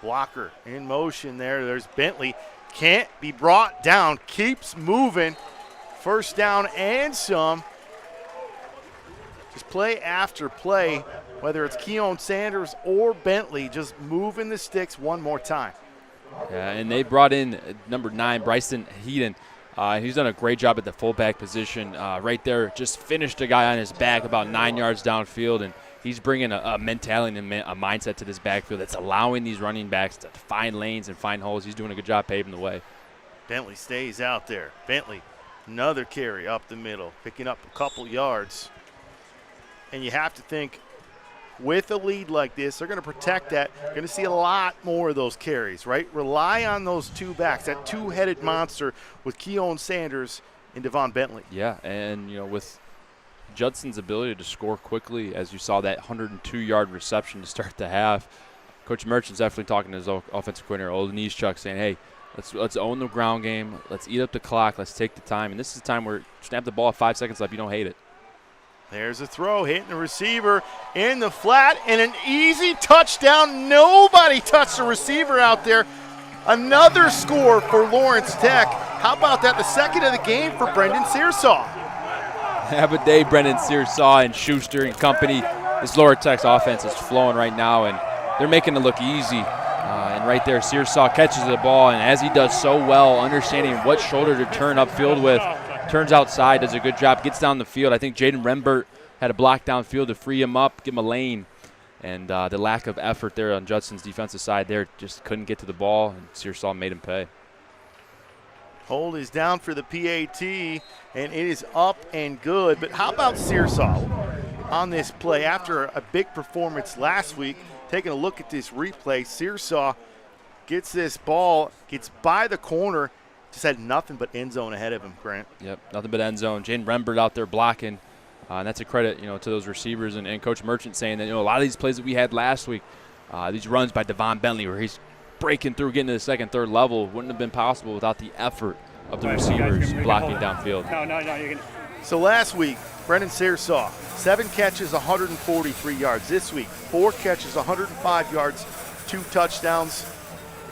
Blocker in motion there. There's Bentley. Can't be brought down. Keeps moving. First down and some. Just play after play, whether it's Keon Sanders or Bentley, just moving the sticks one more time. Yeah, and they brought in number 9, Bryson Heaton. He's done a great job at the fullback position right there. Just finished a guy on his back about 9 yards downfield, and he's bringing a mentality and a mindset to this backfield that's allowing these running backs to find lanes and find holes. He's doing a good job paving the way. Bentley stays out there. Bentley, another carry up the middle, picking up a couple yards. And you have to think, with a lead like this, they're going to protect that. You're going to see a lot more of those carries, right? Rely on those two backs, that two-headed monster with Keon Sanders and Devon Bentley. Yeah, and, with Judson's ability to score quickly, as you saw that 102-yard reception to start the half, Coach Merchant's definitely talking to his offensive coordinator, Old Chuck, saying, hey, let's own the ground game. Let's eat up the clock. Let's take the time. And this is the time where snap the ball at 5 seconds left. You don't hate it. There's a throw, hitting the receiver in the flat, and an easy touchdown. Nobody touched the receiver out there. Another score for Lawrence Tech. How about that? The second of the game for Brendan Searsaw. Have a day, Brendan Searsaw and Schuster and company. This Lawrence Tech's offense is flowing right now, and they're making it look easy. And right there, Searsaw catches the ball, and as he does so well, understanding what shoulder to turn upfield with, turns outside, does a good job, gets down the field. I think Jaden Rembert had a block downfield to free him up, give him a lane. And the lack of effort there on Judson's defensive side there, just couldn't get to the ball, and Searsaw made him pay. Hold is down for the PAT, and it is up and good. But how about Searsaw on this play? After a big performance last week, taking a look at this replay, Searsaw gets this ball, gets by the corner, just had nothing but end zone ahead of him, Grant. Yep, nothing but end zone. Jaden Rembert out there blocking, and that's a credit, to those receivers and Coach Merchant saying that, a lot of these plays that we had last week, these runs by Devon Bentley where he's breaking through, getting to the second, third level, wouldn't have been possible without the effort of the receivers blocking downfield. No. So last week, Brendan Searsaw, 7 catches, 143 yards. This week, 4 catches, 105 yards, 2 touchdowns.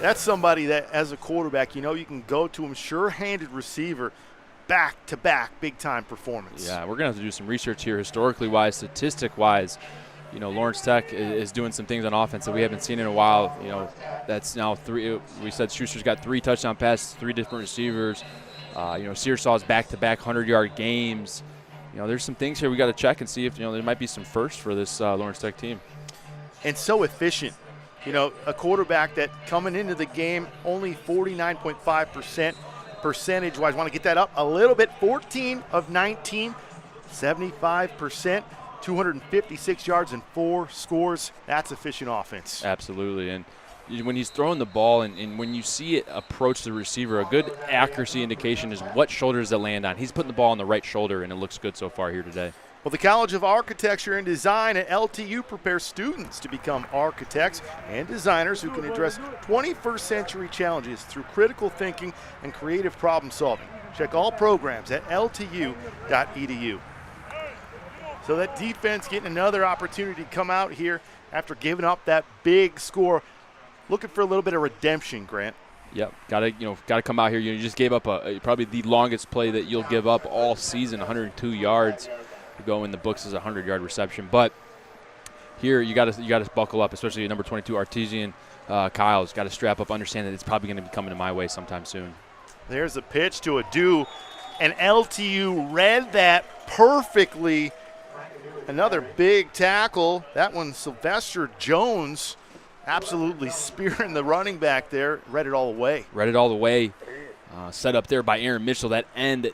That's somebody that, as a quarterback, you can go to him, sure-handed receiver, back-to-back big-time performance. Yeah, we're going to have to do some research here historically-wise, statistic-wise. Lawrence Tech is doing some things on offense that we haven't seen in a while. That's now 3. We said Schuster's got 3 touchdown passes, 3 different receivers. Searsaw's back-to-back 100-yard games. There's some things here we got to check and see if, there might be some firsts for this Lawrence Tech team. And so efficient. A quarterback that coming into the game only 49.5% percentage-wise. Want to get that up a little bit. 14 of 19, 75%, 256 yards and 4 scores. That's efficient offense. Absolutely. And when he's throwing the ball and when you see it approach the receiver, a good accuracy indication is what shoulders it land on. He's putting the ball on the right shoulder, and it looks good so far here today. Well, the College of Architecture and Design at LTU prepares students to become architects and designers who can address 21st century challenges through critical thinking and creative problem solving. Check all programs at ltu.edu. So that defense getting another opportunity to come out here after giving up that big score. Looking for a little bit of redemption, Grant. Yep, gotta come out here. You just gave up probably the longest play that you'll give up all season, 102 yards. Go in the books as a 100-yard reception, but here you got to buckle up, especially number 22 Artesian Kyle's got to strap up, understand that it's probably going to be coming to my way sometime soon. There's a pitch to Adu, and LTU read that perfectly. Another big tackle. That one, Sylvester Jones, absolutely spearing the running back there. Read it all the way. Read it all the way. Set up there by Aaron Mitchell. That end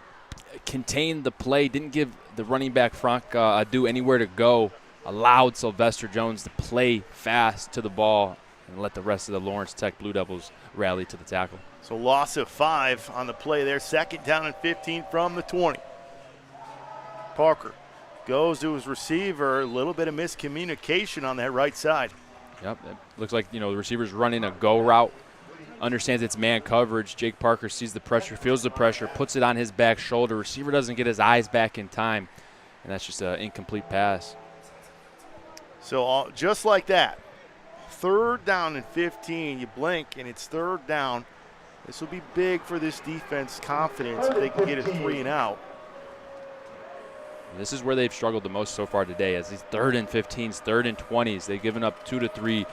contained the play, didn't give the running back Frank Adu anywhere to go, allowed Sylvester Jones to play fast to the ball and let the rest of the Lawrence Tech Blue Devils rally to the tackle. So loss of 5 on the play there. 2nd down and 15 from the 20. Parker goes to his receiver. A little bit of miscommunication on that right side. Yep, it looks like the receiver's running a go route. Understands it's man coverage. Jake Parker sees the pressure, feels the pressure, puts it on his back shoulder. Receiver doesn't get his eyes back in time, and that's just an incomplete pass. So just like that, 3rd down and 15. You blink, and it's 3rd down. This will be big for this defense confidence if they can get a 3 and out. This is where they've struggled the most so far today, as these 3rd and 15s, 3rd and 20s. They've given up 2 to 3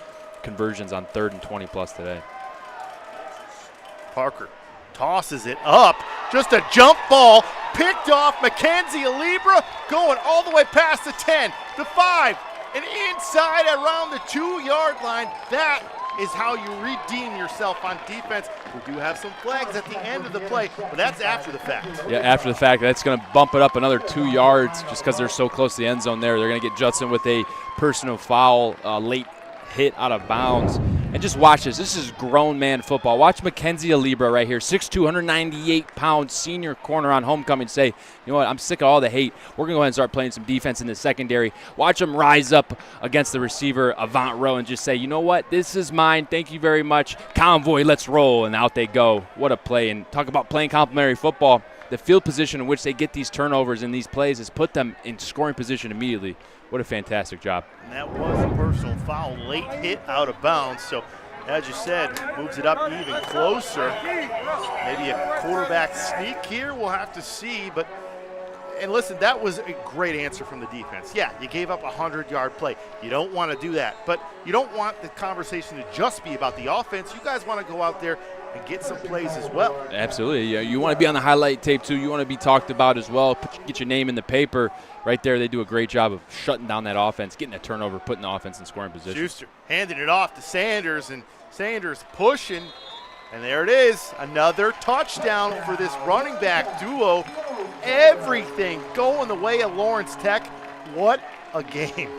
conversions on 3rd and 20 plus today. Parker tosses it up. Just a jump ball, picked off Mackenzie Alibra, going all the way past the 10, the 5, and inside around the 2-yard line. That is how you redeem yourself on defense. We do have some flags at the end of the play, but that's after the fact. Yeah, after the fact, that's going to bump it up another 2 yards just because they're so close to the end zone there. They're going to get Judson with a personal foul, late hit out of bounds. And just watch this. This is grown man football. Watch Mackenzie Alibra right here, 6'2", 198-pound senior corner on homecoming say, you know what, I'm sick of all the hate. We're going to go ahead and start playing some defense in the secondary. Watch him rise up against the receiver, Avant Rowe, and just say, you know what, this is mine. Thank you very much. Convoy, let's roll. And out they go. What a play. And talk about playing complementary football. The field position in which they get these turnovers and these plays has put them in scoring position immediately. What a fantastic job. And that was a personal foul, late hit out of bounds. So, as you said, moves it up even closer. Maybe a quarterback sneak here, we'll have to see. But, and listen, that was a great answer from the defense. Yeah, you gave up a 100-yard play. You don't want to do that. But you don't want the conversation to just be about the offense. You guys want to go out there and get some plays as well. Absolutely. Yeah, you want to be on the highlight tape, too. You want to be talked about as well. Get your name in the paper. Right there, they do a great job of shutting down that offense, getting a turnover, putting the offense in scoring position. Schuster handing it off to Sanders, and Sanders pushing. And there it is, another touchdown for this running back duo. Everything going the way of Lawrence Tech. What a game.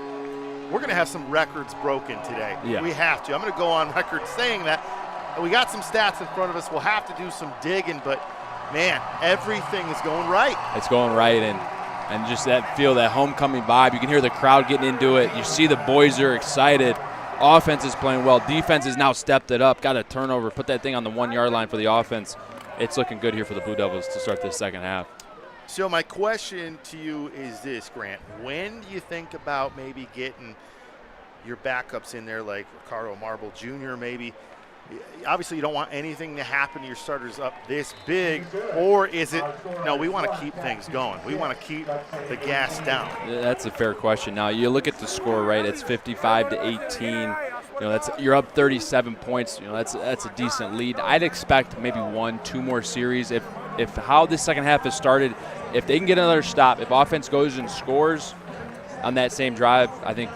We're going to have some records broken today. Yeah. We have to. I'm going to go on record saying that. We got some stats in front of us. We'll have to do some digging, but, man, everything is going right. It's going right, and just that feel, that homecoming vibe. You can hear the crowd getting into it. You see the boys are excited. Offense is playing well. Defense has now stepped it up, got a turnover, put that thing on the 1-yard line for the offense. It's looking good here for the Blue Devils to start this second half. So my question to you is this, Grant. When do you think about maybe getting your backups in there, like Ricardo Marble Jr. maybe? Obviously, you don't want anything to happen to your starters up this big, or is it, no, we want to keep things going. We want to keep the gas down. That's a fair question. Now, you look at the score, right? It's 55-18. You know, you're up 37 points. You know, that's a decent lead. I'd expect maybe 1-2 more series. If how this second half has started, if they can get another stop, if offense goes and scores on that same drive, I think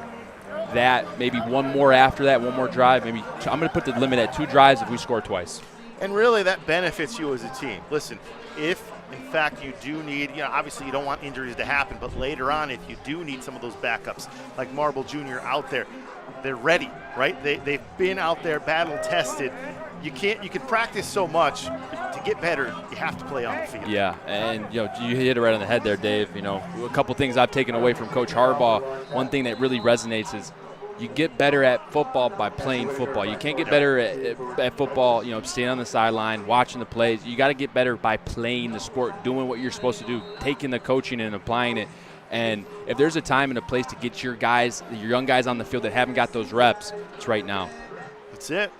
that maybe one more after that, one more drive. Maybe I'm going to put the limit at 2 drives if we score twice. And really, that benefits you as a team. Listen, if in fact you do need, obviously you don't want injuries to happen, but later on, if you do need some of those backups, like Marble Jr. out there, they're ready, right? They've been out there, battle tested. You can practice so much. To get better, you have to play on the field. Yeah, and you hit it right on the head there, Dave. A couple things I've taken away from Coach Harbaugh. One thing that really resonates is you get better at football by playing football. You can't get better at football, staying on the sideline, watching the plays. You got to get better by playing the sport, doing what you're supposed to do, taking the coaching and applying it. And if there's a time and a place to get your young guys on the field that haven't got those reps, it's right now. That's it.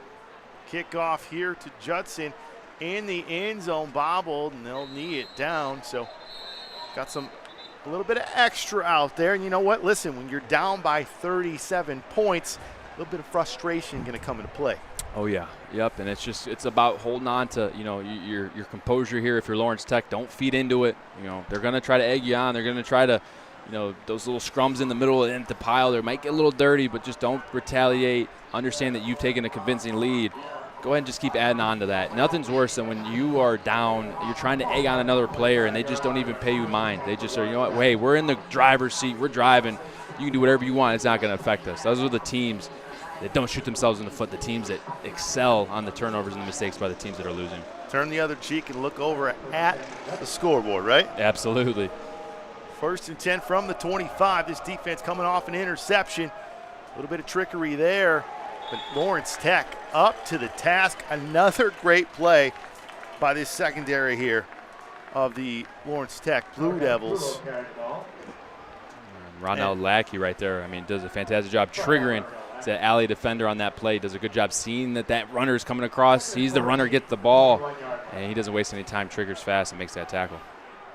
Kickoff here to Judson in the end zone, bobbled, and they'll knee it down. So got a little bit of extra out there. And you know what? Listen, when you're down by 37 points, a little bit of frustration going to come into play. Oh, yeah. Yep. And it's about holding on to, your composure here. If you're Lawrence Tech, don't feed into it. They're going to try to egg you on. They're going to try to, those little scrums in the middle and the pile, they might get a little dirty, but just don't retaliate. Understand that you've taken a convincing lead. Go ahead and just keep adding on to that. Nothing's worse than when you are down, you're trying to egg on another player, and they just don't even pay you mind. They just are, you know what, hey, we're in the driver's seat. We're driving. You can do whatever you want. It's not going to affect us. Those are the teams that don't shoot themselves in the foot, the teams that excel on the turnovers and the mistakes by the teams that are losing. Turn the other cheek and look over at the scoreboard, right? Absolutely. 1st and 10 from the 25. This defense coming off an interception. A little bit of trickery there. But Lawrence Tech up to the task. Another great play by this secondary here of the Lawrence Tech Blue Devils. Ronald Lackey right there, does a fantastic job triggering. It's an alley defender on that play. Does a good job seeing that runner is coming across. Sees the runner get the ball, and he doesn't waste any time, triggers fast, and makes that tackle.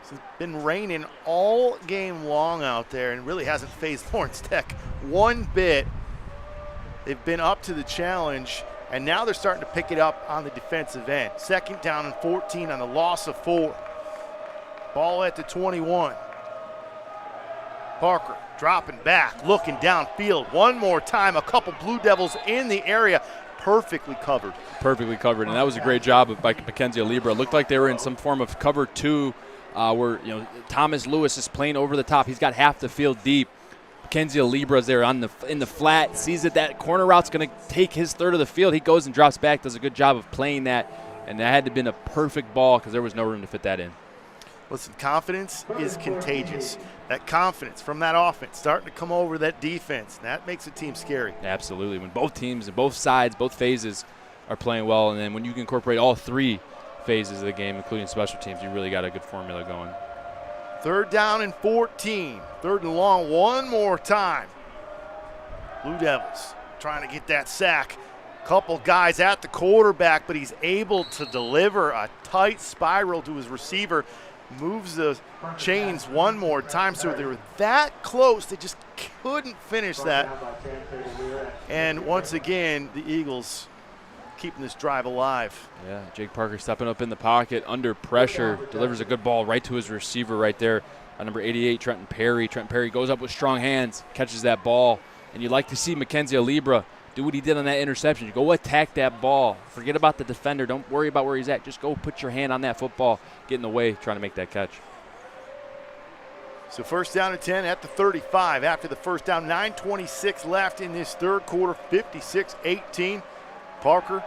It's been raining all game long out there and really hasn't fazed Lawrence Tech one bit. They've been up to the challenge And now they're starting to pick it up on the defensive end. 2nd down and 14 on the loss of 4. Ball at the 21. Parker dropping back, looking downfield one more time. A couple Blue Devils in the area, perfectly covered. Perfectly covered, and that was a great job by Mackenzie Libra. It looked like they were in some form of cover 2, where Thomas Lewis is playing over the top. He's got half the field deep. Mackenzie Libra's there in the flat, sees that corner route's going to take his third of the field. He goes and drops back, does a good job of playing that, and that had to have been a perfect ball because there was no room to fit that in. Listen, confidence is contagious. That confidence from that offense starting to come over that defense, that makes a team scary. Absolutely. When both teams and both sides, both phases are playing well, and then when you can incorporate all 3 phases of the game, including special teams, you really got a good formula going. 3rd down and 14. 3rd and long one more time. Blue Devils trying to get that sack. Couple guys at the quarterback, but he's able to deliver a tight spiral to his receiver. Moves the chains one more time, so they were that close. They just couldn't finish that. And once again, the Eagles keeping this drive alive. Yeah, Jake Parker stepping up in the pocket under pressure, delivers a good ball right to his receiver right there. Number 88, Trenton Perry. Trenton Perry goes up with strong hands, catches that ball. And you'd like to see Mackenzie Libra do what he did on that interception. You go attack that ball. Forget about the defender. Don't worry about where he's at. Just go put your hand on that football, get in the way, trying to make that catch. So 1st down and 10 at the 35. After the first down, 9:26 left in this 3rd quarter, 56-18. Parker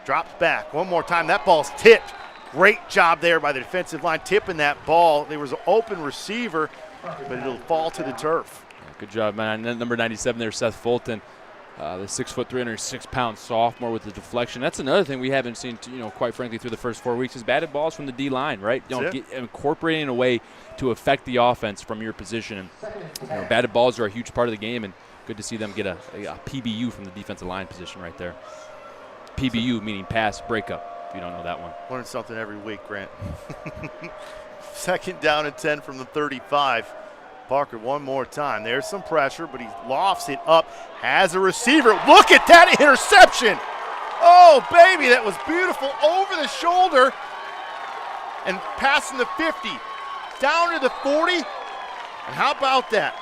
drops back one more time. That ball's tipped. Great job there by the defensive line, tipping that ball. There was an open receiver, but it'll fall to the turf. Yeah, good job, man. And then number 97 there, Seth Fulton. The 6', 306-pound sophomore with the deflection. That's another thing we haven't seen, quite frankly, through the first 4 weeks is batted balls from the D-line, right? Incorporating a way to affect the offense from your position. And batted balls are a huge part of the game, and good to see them get a PBU from the defensive line position right there. PBU meaning pass breakup, if you don't know that one. Learn something every week, Grant. 2nd down and 10 from the 35. Parker one more time. There's some pressure, but he lofts it up, has a receiver. Look at that interception. Oh, baby, that was beautiful. Over the shoulder and passing the 50, down to the 40. And how about that?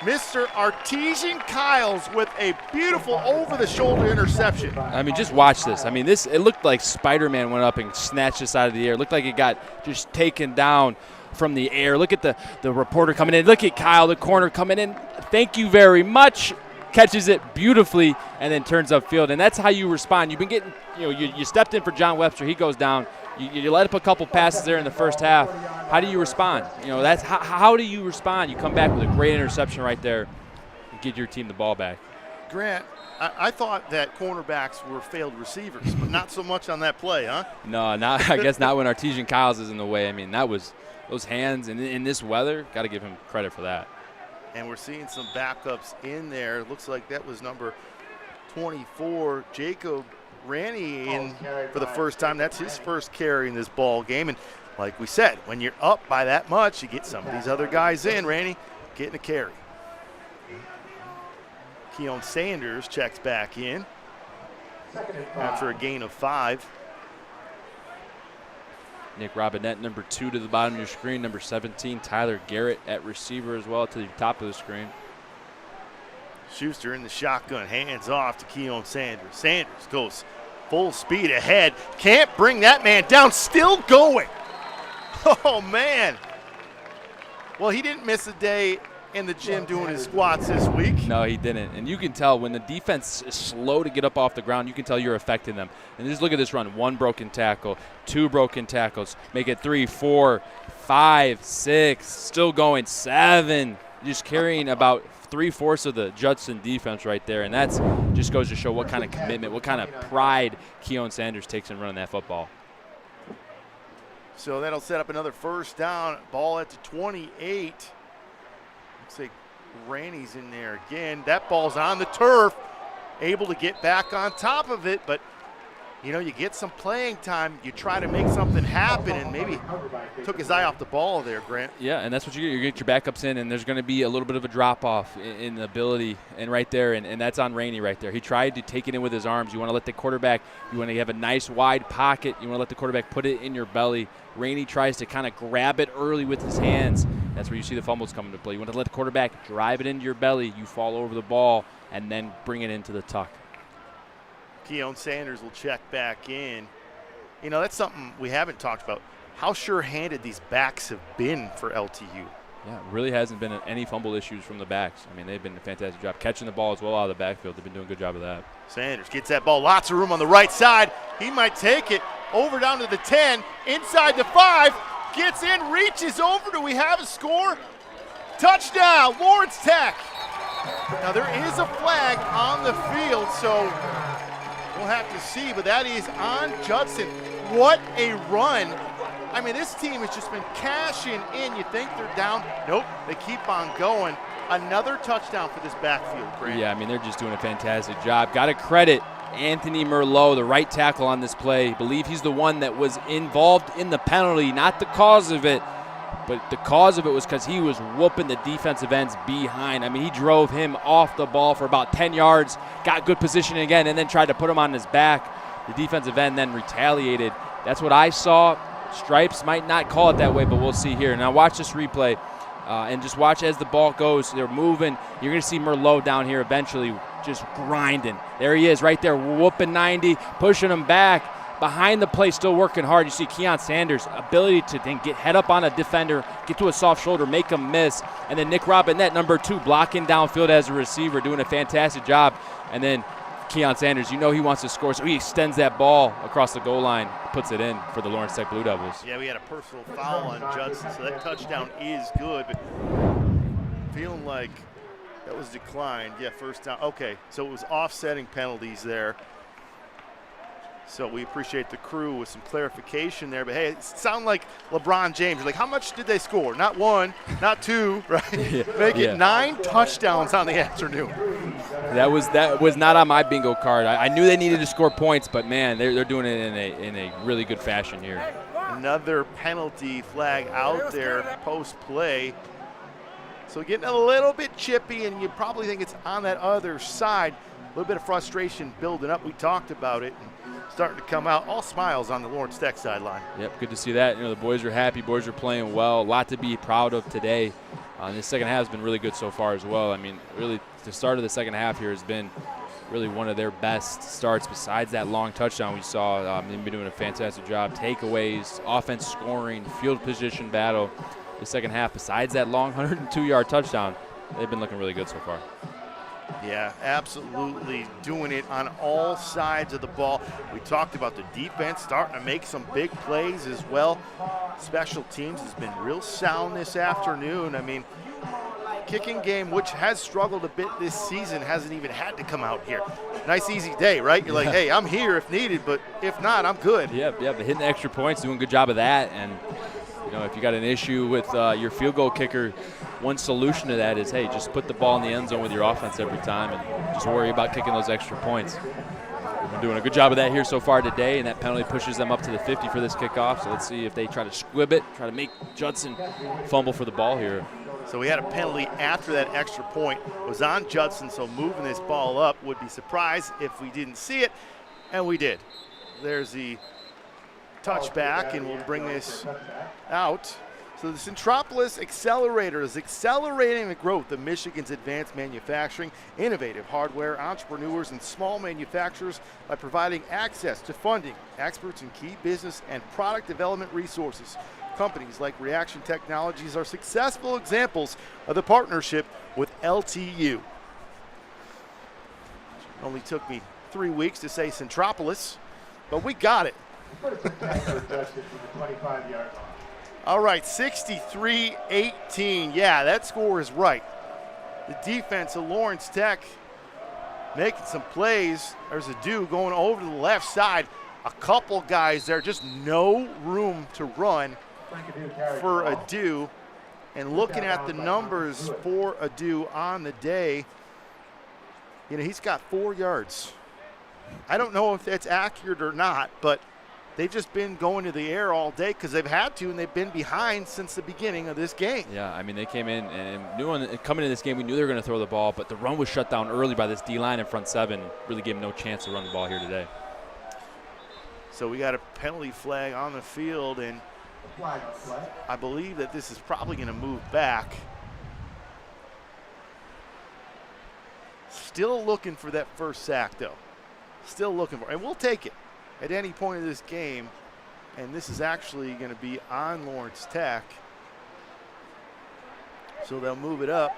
Mr. Artesian Kyles with a beautiful over-the-shoulder interception. I mean, just watch this. I mean, it looked like Spider-Man went up and snatched this out of the air. It looked like it got just taken down from the air. Look at the reporter coming in. Look at Kyle, the corner, coming in. Thank you very much. Catches it beautifully and then turns upfield. And that's how you respond. You've been getting, you stepped in for John Webster. He goes down. You let up a couple passes there in the first half. How do you respond? That's how do you respond? You come back with a great interception right there and get your team the ball back. Grant, I thought that cornerbacks were failed receivers, but not so much on that play, huh? No, I guess not when Artesian Kyles is in the way. I mean, that was those hands, and in this weather, got to give him credit for that. And we're seeing some backups in there. Looks like that was number 24, Jacob Ranny, in for the first time. That's his first carry in this ball game. And like we said, when you're up by that much, you get some of these other guys in. Ranny getting a carry. Keon Sanders checks back in after a gain of 5. Nick Robinette, number 2 to the bottom of your screen. Number 17, Tyler Garrett at receiver as well to the top of the screen. Schuster in the shotgun, hands off to Keon Sanders. Sanders goes full speed ahead. Can't bring that man down, still going. Oh, man. Well, he didn't miss a day in the gym doing his squats this week. No, he didn't. And you can tell when the defense is slow to get up off the ground, you can tell you're affecting them. And just look at this run. 1 broken tackle, 2 broken tackles. Make it 3, 4, 5, 6, still going, 7. Just carrying about 3/4 of the Judson defense right there. And that's just goes to show what kind of commitment, what kind of pride Keon Sanders takes in running that football. So that'll set up another first down. Ball at the 28. Looks like Ranny's in there again. That ball's on the turf. Able to get back on top of it, but you know, you get some playing time, you try to make something happen, and maybe took his eye off the ball there, Grant. Yeah, and that's what you get your backups in, and there's going to be a little bit of a drop-off in the ability, and right there, and that's on Rainey right there. He tried to take it in with his arms. You want to let the quarterback, you want to have a nice wide pocket. You want to let the quarterback put it in your belly. Rainey tries to kind of grab it early with his hands. That's where you see the fumbles come into play. You want to let the quarterback drive it into your belly. You fall over the ball, and then bring it into the tuck. Keon Sanders will check back in. You know, that's something we haven't talked about. How sure-handed these backs have been for LTU. Yeah, it really hasn't been any fumble issues from the backs. I mean, they've been a fantastic job catching the ball as well out of the backfield. They've been doing a good job of that. Sanders gets that ball. Lots of room on the right side. He might take it over down to the 10, inside the 5, gets in, reaches over. Do we have a score? Touchdown, Lawrence Tech. Now, there is a flag on the field, so we'll have to see, but that is on Judson. What a run. I mean, this team has just been cashing in. You think they're down. Nope, they keep on going. Another touchdown for this backfield, Grant. Yeah, I mean, they're just doing a fantastic job. Got to credit Anthony Merlot, the right tackle on this play. Believe he's the one that was involved in the penalty, not the cause of it. But the cause of it was because he was whooping the defensive ends behind. I mean, he drove him off the ball for about 10 yards, got good position again, and then tried to put him on his back. The defensive end then retaliated. That's what I saw. Stripes might not call it that way, but we'll see here. Now watch this replay and just watch as the ball goes. They're moving. You're going to see Merlot down here eventually just grinding. There he is right there, whooping 90, pushing him back. Behind the play, still working hard. You see Keon Sanders' ability to then get head up on a defender, get to a soft shoulder, make him miss. And then Nick Robinette, number 2, blocking downfield as a receiver, doing a fantastic job. And then Keon Sanders, you know he wants to score, so he extends that ball across the goal line, puts it in for the Lawrence Tech Blue Devils. Yeah, we had a personal foul on Judson, so that touchdown is good. But feeling like that was declined. Yeah, first down. Okay, so it was offsetting penalties there. So we appreciate the crew with some clarification there. But, hey, it sounded like LeBron James. You're like, how much did they score? Not 1, not 2, right? Make it 9 touchdowns on the afternoon. That was not on my bingo card. I knew they needed to score points, but, man, they're doing it in a really good fashion here. Another penalty flag out there post-play. So getting a little bit chippy, and you probably think it's on that other side. A little bit of frustration building up. We talked about it. Starting to come out. All smiles on the Lawrence Tech sideline. Yep, good to see that. You know, the boys are happy. Boys are playing well. A lot to be proud of today. This second half has been really good so far as well. I mean, really, the start of the second half here has been really one of their best starts besides that long touchdown we saw. They've been doing a fantastic job. Takeaways, offense scoring, field position battle. The second half, besides that long 102-yard touchdown, they've been looking really good so far. Yeah, absolutely doing it on all sides of the ball. We talked about the defense starting to make some big plays as well. Special teams has been real sound this afternoon. I mean, kicking game, which has struggled a bit this season, hasn't even had to come out here. Nice, easy day, right? You're like, hey, I'm here if needed, but if not, I'm good. Yeah, but hitting the extra points, doing a good job of that. And, you know, if you got an issue with your field goal kicker, one solution to that is, hey, just put the ball in the end zone with your offense every time and just worry about kicking those extra points. We've been doing a good job of that here so far today, and that penalty pushes them up to the 50 for this kickoff. So let's see if they try to squib it, try to make Judson fumble for the ball here. So we had a penalty after that extra point. It was on Judson, so moving this ball up would be surprised if we didn't see it, and we did. There's the touchback, and we'll bring this out. So the Centropolis Accelerator is accelerating the growth of Michigan's advanced manufacturing, innovative hardware, entrepreneurs, and small manufacturers by providing access to funding, experts in key business and product development resources. Companies like Reaction Technologies are successful examples of the partnership with LTU. It only took me 3 weeks to say Centropolis, but we got it. All right, 63-18. Yeah, that score is right. The defense of Lawrence Tech making some plays. There's Adu going over to the left side. A couple guys there, just no room to run for Adu. And looking at the numbers for Adu on the day, you know, he's got 4 yards. I don't know if that's accurate or not, but they've just been going to the air all day because they've had to, and they've been behind since the beginning of this game. Yeah, I mean, they came in and coming into this game, we knew they were going to throw the ball, but the run was shut down early by this D-line in front seven. Really gave them no chance to run the ball here today. So we got a penalty flag on the field, and I believe that this is probably going to move back. Still looking for that first sack, though. Still looking for it. And we'll take it at any point of this game. And this is actually going to be on Lawrence Tech. So they'll move it up.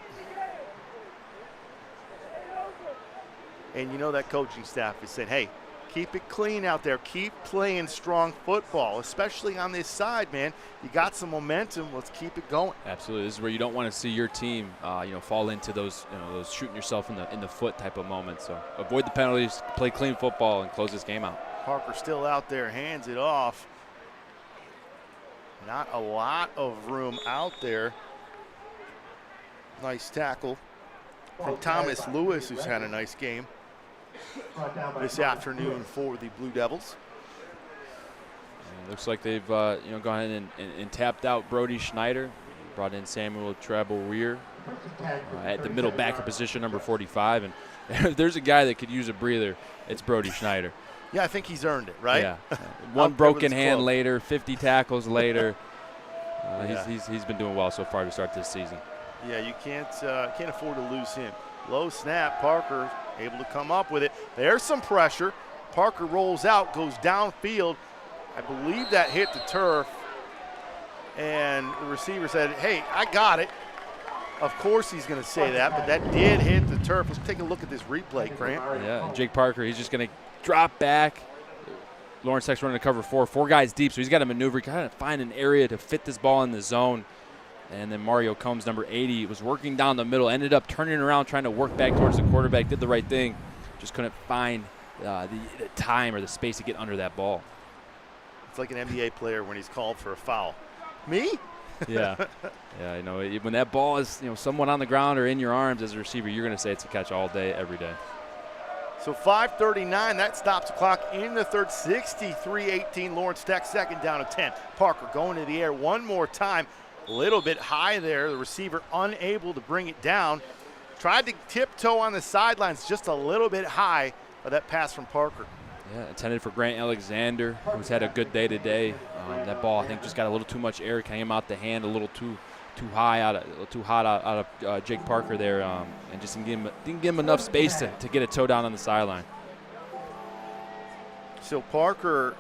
And you know that coaching staff is saying, hey, keep it clean out there. Keep playing strong football, especially on this side, man. You got some momentum. Let's keep it going. Absolutely. This is where you don't want to see your team, fall into those shooting yourself in the foot type of moments. So avoid the penalties, play clean football, and close this game out. Parker still out there, hands it off. Not a lot of room out there. Nice tackle from Thomas Lewis, who's had a nice game this afternoon for the Blue Devils. And looks like they've gone ahead and tapped out Brody Schneider, brought in Samuel Trabel-Weir at the middle backer position, number 45. And if there's a guy that could use a breather, it's Brody Schneider. Yeah, I think he's earned it, right? Yeah. One broken hand later, 50 tackles later. He's been doing well so far to start this season. Yeah, you can't afford to lose him. Low snap, Parker able to come up with it. There's some pressure. Parker rolls out, goes downfield. I believe that hit the turf. And the receiver said, hey, I got it. Of course he's going to say that, but that did hit the turf. Let's take a look at this replay, Grant. Yeah, and Jake Parker, he's just going to drop back. Lawrence Tech's running to cover four guys deep, so he's got to maneuver, kind of find an area to fit this ball in the zone. And then Mario Combs, number 80, was working down the middle, ended up turning around, trying to work back towards the quarterback, did the right thing, just couldn't find the time or the space to get under that ball. It's like an NBA player when he's called for a foul. Me? Yeah. Yeah, when that ball is, someone on the ground or in your arms as a receiver, you're going to say it's a catch all day, every day. So 5:39, that stops the clock in the third. 63-18, Lawrence Tech, second down and 10. Parker going to the air one more time. A little bit high there. The receiver unable to bring it down. Tried to tiptoe on the sidelines, just a little bit high of that pass from Parker. Yeah, intended for Grant Alexander, who's had a good day today. That ball, I think, just got a little too much air, came out the hand a little too hot out of Jake Parker there, and just didn't give him enough space to get a toe down on the sideline. So Parker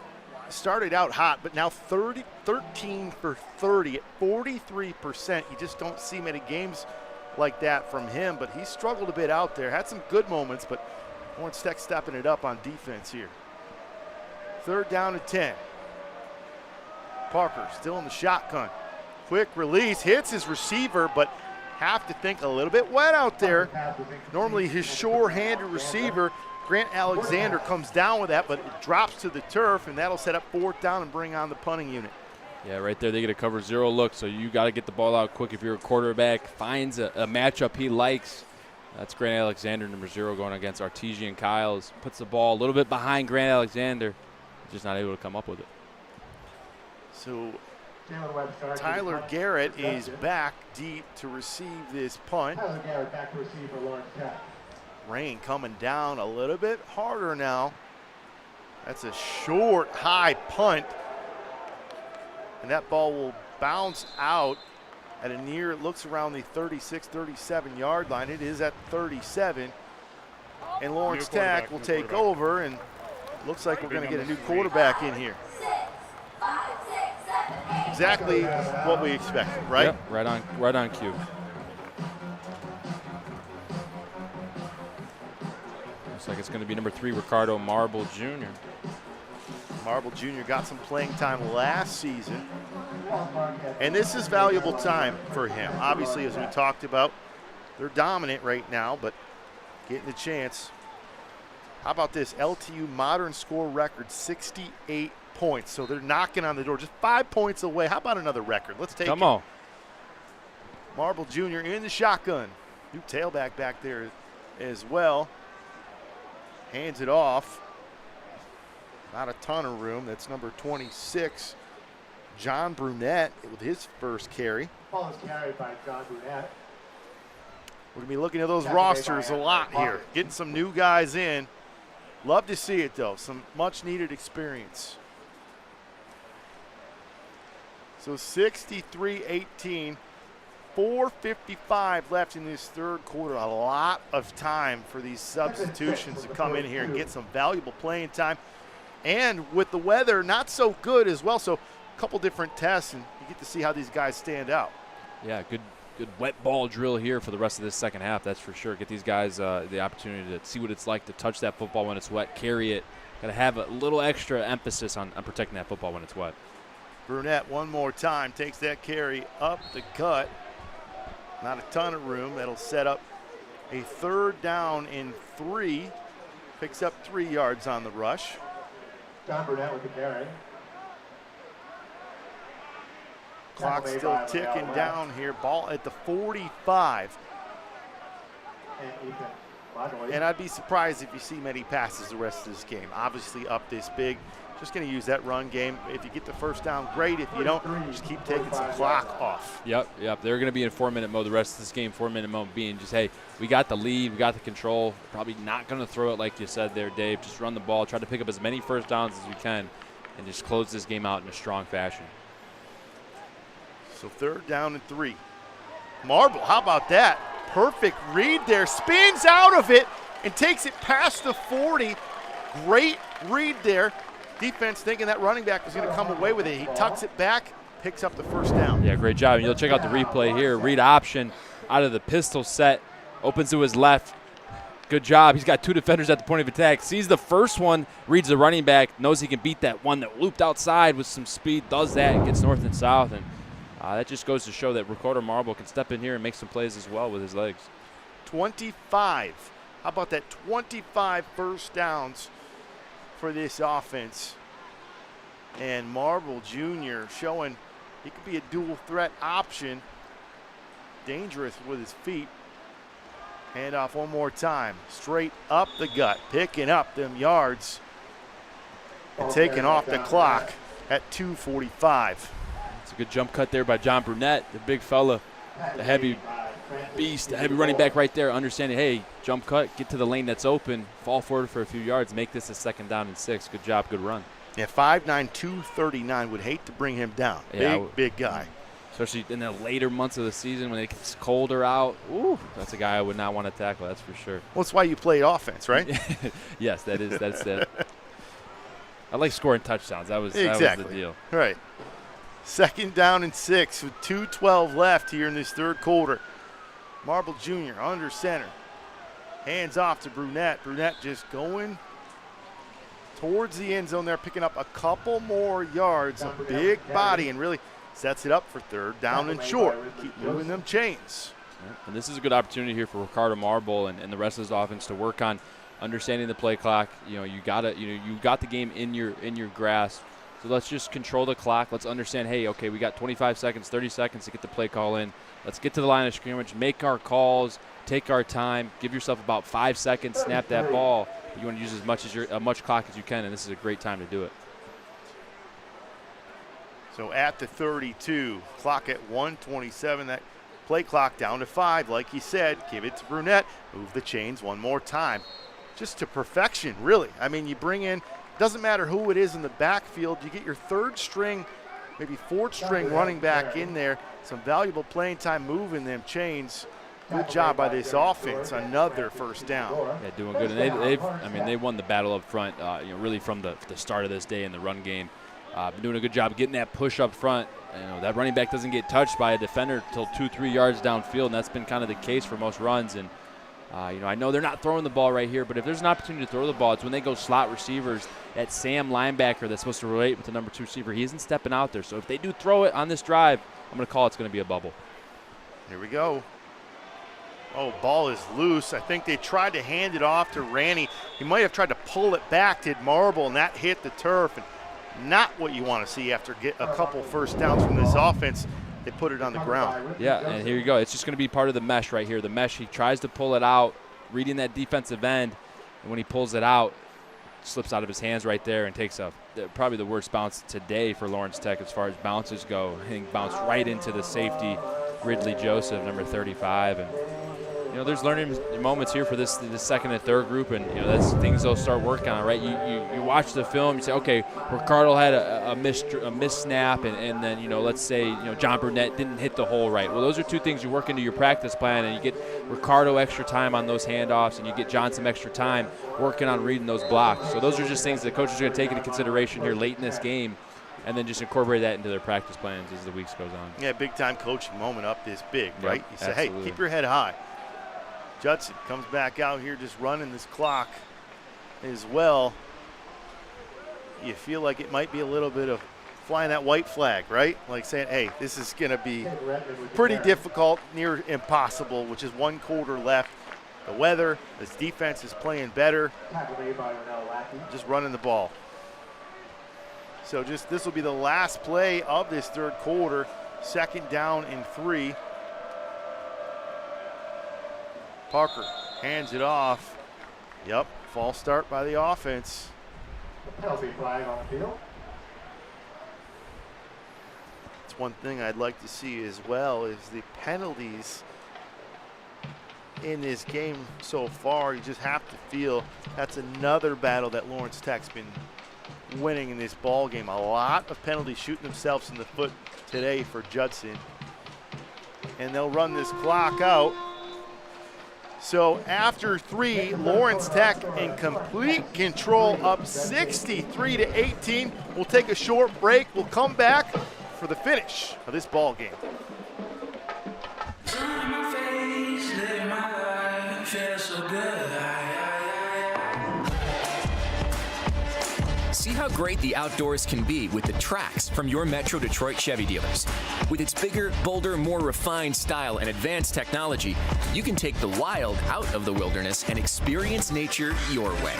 started out hot, but now 13 for 30 at 43%. You just don't see many games like that from him, but he struggled a bit out there. Had some good moments, but Lawrence Tech stepping it up on defense here. Third down and 10. Parker still in the shotgun. Quick release, hits his receiver, but have to think a little bit wet out there. Normally his sure-handed receiver, Grant Alexander, comes down with that, but it drops to the turf, and that'll set up fourth down and bring on the punting unit. Yeah, right there they get a cover zero look, so you got to get the ball out quick if you're a quarterback. Finds a matchup he likes. That's Grant Alexander, number 0, going against Artesian Kyles. Puts the ball a little bit behind Grant Alexander. Just not able to come up with it. So Tyler Garrett is back deep to receive this punt. Tyler Garrett back to receive for Lawrence Tech. Rain coming down a little bit harder now. That's a short, high punt. And that ball will bounce out at a near, it looks around the 36, 37-yard line. It is at 37. And Lawrence Tech will take over, and looks like we're going to get a new quarterback in here. Exactly what we expected, right? Yep, right on cue. Looks like it's going to be number 3, Ricardo Marble Jr. Marble Jr. got some playing time last season, and this is valuable time for him. Obviously, as we talked about, they're dominant right now, but getting the chance. How about this? LTU modern score record, 68 points. So they're knocking on the door, just 5 points away. How about another record? Let's take it. Come on. Marble Jr. in the shotgun. New tailback back there as well. Hands it off. Not a ton of room. That's number 26, John Brunette, with his first carry. Ball is carried by John Brunette. We're going to be looking at those rosters a lot here, getting some new guys in. Love to see it, though. Some much-needed experience. So 63-18, 4:55 left in this third quarter. A lot of time for these substitutions to come in here and get some valuable playing time. And with the weather not so good as well, so a couple different tests, and you get to see how these guys stand out. Yeah, good wet ball drill here for the rest of this second half, that's for sure. Get these guys the opportunity to see what it's like to touch that football when it's wet, carry it. Got to have a little extra emphasis on protecting that football when it's wet. Brunette one more time takes that carry up the gut. Not a ton of room. That'll set up a 3rd down and 3. Picks up 3 yards on the rush. John Brunette with the carry. Clock still ticking down here. Ball at the 45. And I'd be surprised if you see many passes the rest of this game. Obviously up this big. Just going to use that run game. If you get the first down, great. If you don't, just keep taking some clock off. Yep. They're going to be in 4-minute mode the rest of this game. 4-minute mode being just, hey, we got the lead, we got the control. Probably not going to throw it like you said there, Dave. Just run the ball, try to pick up as many first downs as we can, and just close this game out in a strong fashion. So 3rd down and 3. Marble, how about that? Perfect read there. Spins out of it and takes it past the 40. Great read there. Defense thinking that running back was going to come away with it. He tucks it back, picks up the first down. Yeah, great job. And you'll check out the replay here. Read option out of the pistol set. Opens to his left. Good job. He's got 2 defenders at the point of attack. Sees the first one, reads the running back, knows he can beat that one that looped outside with some speed, does that, and gets north and south. And that just goes to show that Ricardo Marble can step in here and make some plays as well with his legs. 25. How about that? 25 first downs for this offense. And Marble Jr. showing he could be a dual threat option. Dangerous with his feet. Hand off one more time. Straight up the gut. Picking up them yards. And taking off the clock at 2:45. It's a good jump cut there by John Brunette, the big fella, the heavy beast, the heavy running back right there, understanding, hey, jump cut, get to the lane that's open, fall forward for a few yards, make this a 2nd down and 6. Good job, good run. Yeah, 5'9", 239. Would hate to bring him down. Yeah, big guy. Especially in the later months of the season when it gets colder out. Ooh, that's a guy I would not want to tackle, that's for sure. Well, that's why you play offense, right? Yes, that's it. I like scoring touchdowns. That was the deal. Right. 2nd down and 6 with 2:12 left here in this third quarter. Marble Jr. under center. Hands off to Brunette. Brunette just going towards the end zone there, picking up a couple more yards. A big body and really sets it up for 3rd down and short. Keep moving them chains. And this is a good opportunity here for Ricardo Marble and the rest of his offense to work on understanding the play clock. You got the game in your grasp. So let's just control the clock. Let's understand, hey, okay, we got 25 seconds, 30 seconds to get the play call in. Let's get to the line of scrimmage, make our calls, take our time, give yourself about 5 seconds, snap that ball. You want to use as much clock as you can, and this is a great time to do it. So at the 32, clock at 1:27. That play clock down to 5. Like you said, give it to Brunette. Move the chains one more time. Just to perfection, really. I mean, you bring in, doesn't matter who it is in the backfield, you get your 3rd string, maybe 4th string running back in there. Some valuable playing time moving them chains. Good job by this offense. Another 1st down. Yeah, doing good. And they won the battle up front, really from the start of this day in the run game. Been doing a good job getting that push up front. That running back doesn't get touched by a defender until 2-3 yards downfield, and that's been kind of the case for most runs. And I know they're not throwing the ball right here, but if there's an opportunity to throw the ball, it's when they go slot receivers. That Sam linebacker that's supposed to relate with the number 2 receiver, he isn't stepping out there. So if they do throw it on this drive, I'm going to call it's going to be a bubble. Here we go. Oh, ball is loose. I think they tried to hand it off to Ranny. He might have tried to pull it back, did Marble, and that hit the turf. And not what you want to see after get a couple 1st downs from this offense. They put it on the ground. Yeah, and here you go. It's just going to be part of the mesh right here. The mesh, he tries to pull it out, reading that defensive end, and when he pulls it out, slips out of his hands right there and takes probably the worst bounce today for Lawrence Tech as far as bounces go. I think bounced right into the safety, Ridley Joseph, number 35. And there's learning moments here for this second and third group, and that's things they'll start working on, right? You watch the film, you say, okay, Ricardo had a missed snap, and then let's say John Burnett didn't hit the hole right. Well, those are two things you work into your practice plan, and you get Ricardo extra time on those handoffs, and you get John some extra time working on reading those blocks. So those are just things that coaches are going to take into consideration here late in this game, and then just incorporate that into their practice plans as the weeks goes on. Yeah, big time coaching moment up this big, right? You say, absolutely. hey, keep your head high. Judson comes back out here just running this clock as well. You feel like it might be a little bit of flying that white flag, right? Like saying, hey, this is going to be pretty difficult, near impossible, which is 1 quarter left. The weather, this defense is playing better, just running the ball. So this will be the last play of this third quarter, 2nd down and 3. Parker hands it off. Yep, false start by the offense. Penalty flag on the field. It's one thing I'd like to see as well is the penalties in this game so far. You just have to feel that's another battle that Lawrence Tech's been winning in this ball game. A lot of penalties shooting themselves in the foot today for Judson. And they'll run this clock out. So after 3, Lawrence Tech in complete control, up 63-18. We'll take a short break. We'll come back for the finish of this ball game. See how great the outdoors can be with the Trax from your Metro Detroit Chevy dealers. With its bigger, bolder, more refined style and advanced technology, you can take the wild out of the wilderness and experience nature your way.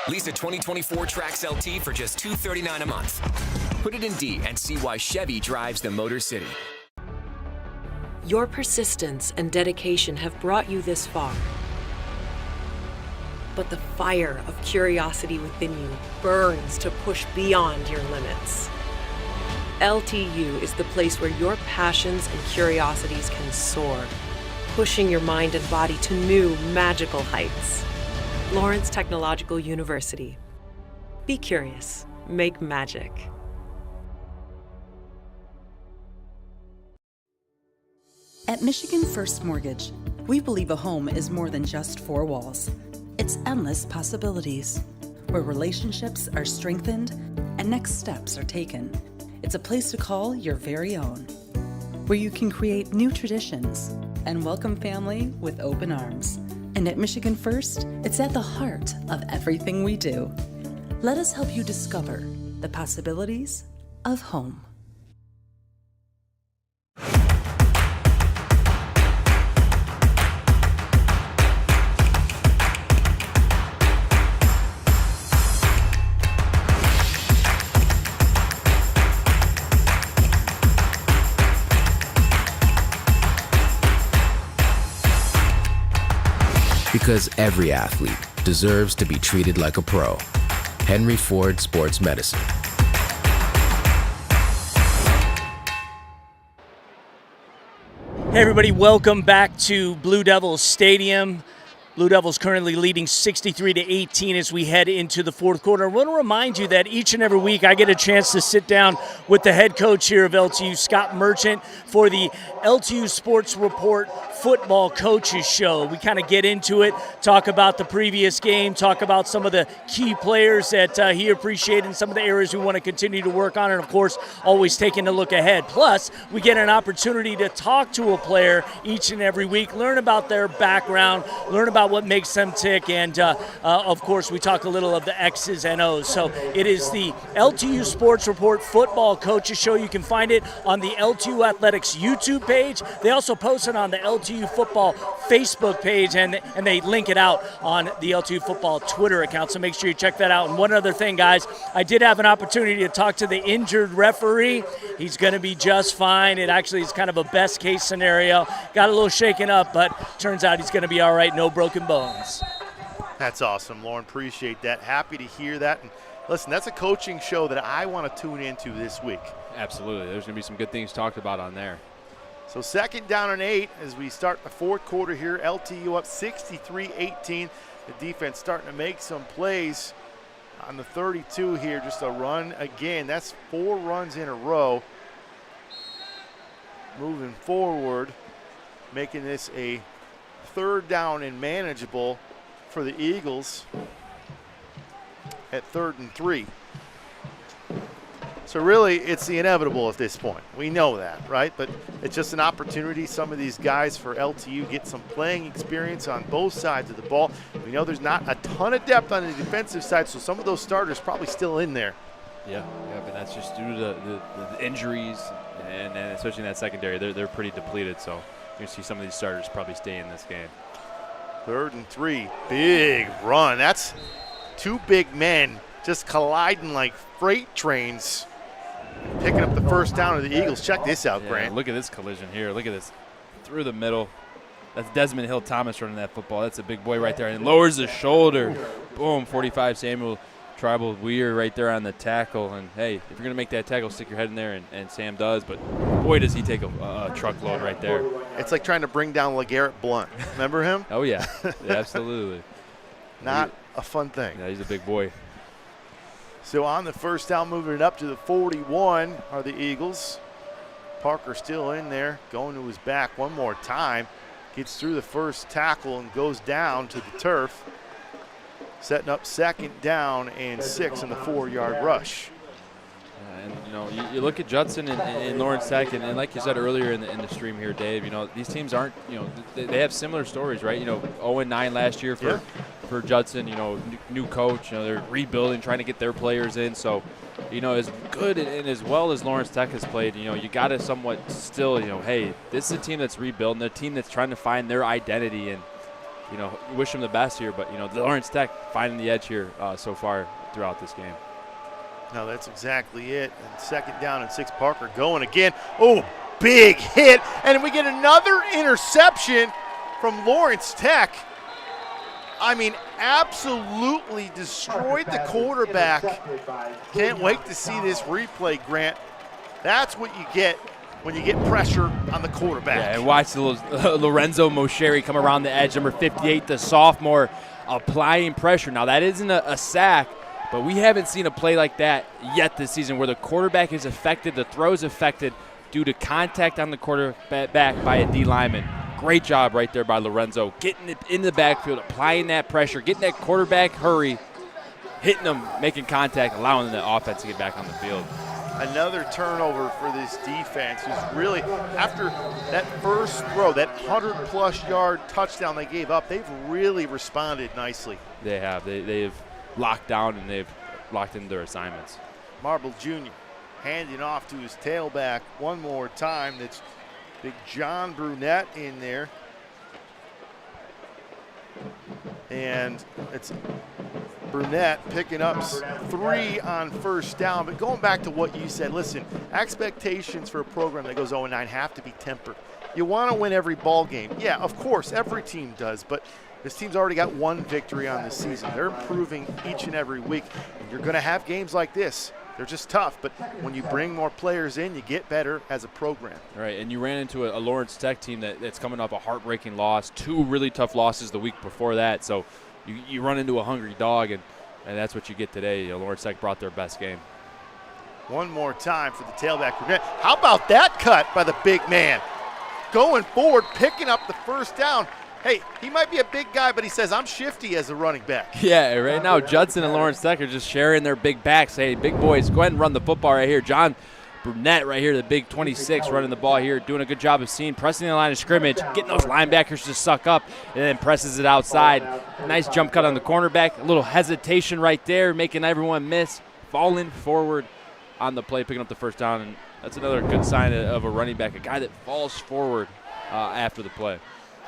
Lease a 2024 Trax LT for just $239 a month. Put it in D and see why Chevy drives the Motor City. Your persistence and dedication have brought you this far. But the fire of curiosity within you burns to push beyond your limits. LTU is the place where your passions and curiosities can soar, pushing your mind and body to new, magical heights. Lawrence Technological University. Be curious. Make magic. At Michigan First Mortgage, we believe a home is more than just 4 walls. It's endless possibilities, where relationships are strengthened and next steps are taken. It's a place to call your very own, where you can create new traditions and welcome family with open arms. And at Michigan First, it's at the heart of everything we do. Let us help you discover the possibilities of home. Because every athlete deserves to be treated like a pro. Henry Ford Sports Medicine. Hey everybody, welcome back to Blue Devils Stadium. Blue Devils currently leading 63-18 as we head into the fourth quarter. I want to remind you that each and every week I get a chance to sit down with the head coach here of LTU, Scott Merchant, for the LTU Sports Report Football Coaches Show. We kind of get into it, talk about the previous game, talk about some of the key players that he appreciated and some of the areas we want to continue to work on, and of course, always taking a look ahead. Plus, we get an opportunity to talk to a player each and every week, learn about their background, learn about what makes them tick, and of course, we talk a little of the X's and O's. So it is the LTU Sports Report Football Coaches Show. You can find it on the LTU Athletics YouTube page. They also post it on the LTU Football Facebook page, and they link it out on the LTU Football Twitter account, so make sure you check that out. And one other thing, guys, I did have an opportunity to talk to the injured referee. He's going to be just fine. It actually is kind of a best-case scenario. Got a little shaken up, but turns out he's going to be all right, no broken bones. That's awesome, Lauren. Appreciate that. Happy to hear that. And listen, that's a coaching show that I want to tune into this week. Absolutely. There's going to be some good things talked about on there. So 2nd down and 8 as we start the 4th quarter here. LTU up 63-18. The defense starting to make some plays on the 32 here. Just a run again. That's 4 runs in a row. Moving forward, making this a 3rd down and manageable for the Eagles at 3rd and 3. So really, it's the inevitable at this point. We know that, right? But it's just an opportunity. Some of these guys for LTU get some playing experience on both sides of the ball. We know there's not a ton of depth on the defensive side, so some of those starters probably still in there. Yeah, but that's just due to the injuries, and especially in that secondary, they're pretty depleted. So you're going to see some of these starters probably stay in this game. 3rd and 3, big run. That's 2 big men just colliding like freight trains, picking up the 1st down of the Eagles. Check this out, Grant. Look at this collision here. Look at this. Through the middle. That's Desmond Hill-Thomas running that football. That's a big boy right there. And lowers the shoulder. Boom, 45 Samuel Tribal Weir right there on the tackle. And, hey, if you're going to make that tackle, stick your head in there, and Sam does. But, boy, does he take a truckload right there. It's like trying to bring down LeGarrette Blount. Remember him? Oh, yeah. Absolutely. Not a fun thing. Yeah, he's a big boy. So on the 1st down, moving it up to the 41 are the Eagles. Parker still in there, going to his back one more time. Gets through the 1st tackle and goes down to the turf. Setting up 2nd down and 6 in the 4-yard rush. And, you look at Judson and Lawrence Tech, and like you said earlier in the stream here, Dave, these teams aren't, they have similar stories, right? 0-9 last year for Judson, new coach, they're rebuilding, trying to get their players in. So, as good and as well as Lawrence Tech has played, you got to somewhat still, hey, this is a team that's rebuilding, a team that's trying to find their identity, and, wish them the best here. But, the Lawrence Tech finding the edge here so far throughout this game. No, that's exactly it. And 2nd down and 6, Parker going again. Oh, big hit. And we get another interception from Lawrence Tech. I mean, absolutely destroyed the quarterback. Can't wait to see this replay, Grant. That's what you get when you get pressure on the quarterback. Yeah, and watch Lorenzo Mosheri come around the edge, number 58, the sophomore, applying pressure. Now, that isn't a sack, but we haven't seen a play like that yet this season where the quarterback is affected, the throw is affected due to contact on the quarterback by a D lineman. Great job right there by Lorenzo, getting it in the backfield, applying that pressure, getting that quarterback hurry, hitting them, making contact, allowing the offense to get back on the field. Another turnover for this defense, who's really, after that first throw, that 100-plus yard touchdown they gave up, they've really responded nicely. They have. They've locked down and they've locked in their assignments. Marble Jr. handing off to his tailback one more time. That's big John Brunette in there. And it's Brunette picking up 3 on 1st down. But going back to what you said, listen, expectations for a program that goes 0-9 have to be tempered. You want to win every ball game. Yeah, of course, every team does. But this team's already got 1 victory on this season. They're improving each and every week. And you're going to have games like this. They're just tough, but when you bring more players in, you get better as a program. All right, and you ran into a Lawrence Tech team that's coming up a heartbreaking loss, 2 really tough losses the week before that. So you run into a hungry dog, and that's what you get today. Lawrence Tech brought their best game. One more time for the tailback. How about that cut by the big man? Going forward, picking up the 1st down. Hey, he might be a big guy, but he says, I'm shifty as a running back. Yeah, right now Judson and Lawrence Tech are just sharing their big backs. Hey, big boys, go ahead and run the football right here. John Brunette right here, the big 26, running the ball here, doing a good job of pressing the line of scrimmage, getting those linebackers to suck up, and then presses it outside. Nice jump cut on the cornerback. A little hesitation right there, making everyone miss. Falling forward on the play, picking up the 1st down, and that's another good sign of a running back, a guy that falls forward after the play.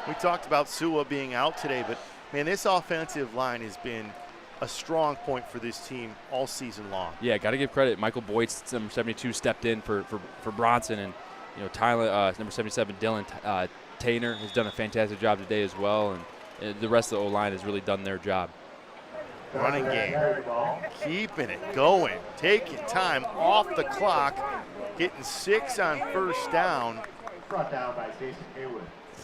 We talked about Sua being out today, but, man, this offensive line has been a strong point for this team all season long. Yeah, got to give credit. Michael Boyd, number 72, stepped in for Bronson, and Tyler, number 77, Dylan Tainer has done a fantastic job today as well, and the rest of the O-line has really done their job. Running game, keeping it going, taking time off the clock, getting 6 on first down. Brought down by Jason Haywood.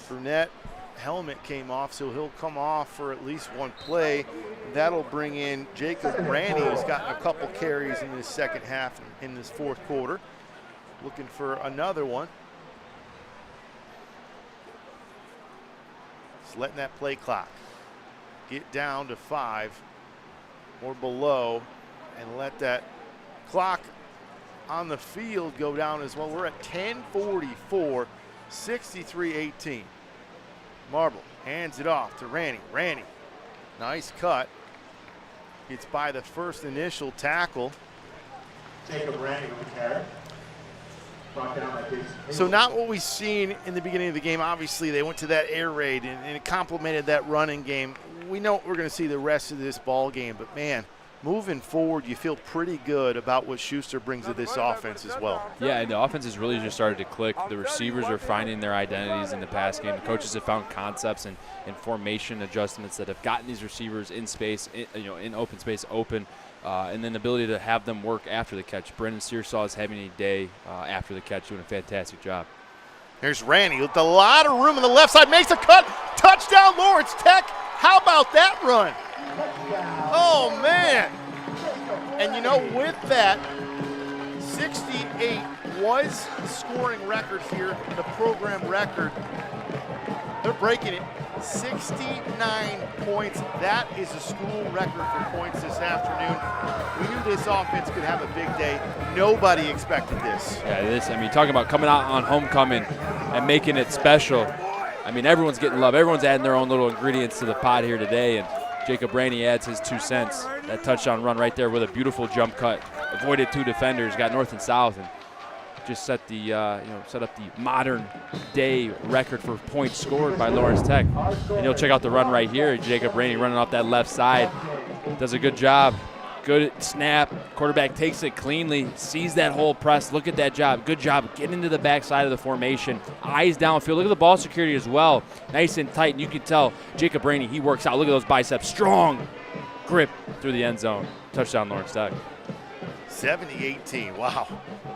Fournette helmet came off, so he'll come off for at least one play. That'll bring in Jacob Randy, who's gotten a couple carries in this second half in this fourth quarter. Looking for another one. Just letting that play clock get down to 5 or below and let that clock on the field go down as well. We're at 10:44, 63-18. Marble hands it off to Randy. Randy, nice cut. Gets by the first initial tackle. Jacob Randy with the carry. So not what we've seen in the beginning of the game. Obviously, they went to that air raid, and it complemented that running game. We know what we're going to see the rest of this ball game, but man, moving forward, you feel pretty good about what Schuster brings to this offense as well. Yeah, and the offense has really just started to click. The receivers are finding their identities in the pass game. The coaches have found concepts and formation adjustments that have gotten these receivers in space, in open space, and then the ability to have them work after the catch. Brendan Searsaw is having a day after the catch, doing a fantastic job. Here's Randy with a lot of room on the left side, makes a cut, touchdown Lawrence Tech. How about that run? Oh, man. And, with that, 68 was the scoring record here, the program record. They're breaking it. 69 points. That is a school record for points this afternoon. We knew this offense could have a big day. Nobody expected this. Yeah, talking about coming out on homecoming and making it special. Everyone's getting love. Everyone's adding their own little ingredients to the pot here today, and Jacob Randy adds his 2 cents. That touchdown run right there with a beautiful jump cut. Avoided 2 defenders, got north and south, and just set up the modern day record for points scored by Lawrence Tech. And you'll check out the run right here. Jacob Randy running off that left side. Does a good job. Good snap. Quarterback takes it cleanly, sees that hole press. Look at that job. Good job getting into the backside of the formation. Eyes downfield. Look at the ball security as well. Nice and tight. And you can tell Jacob Randy, he works out. Look at those biceps. Strong grip through the end zone. Touchdown Lawrence Tech. 70-18, wow.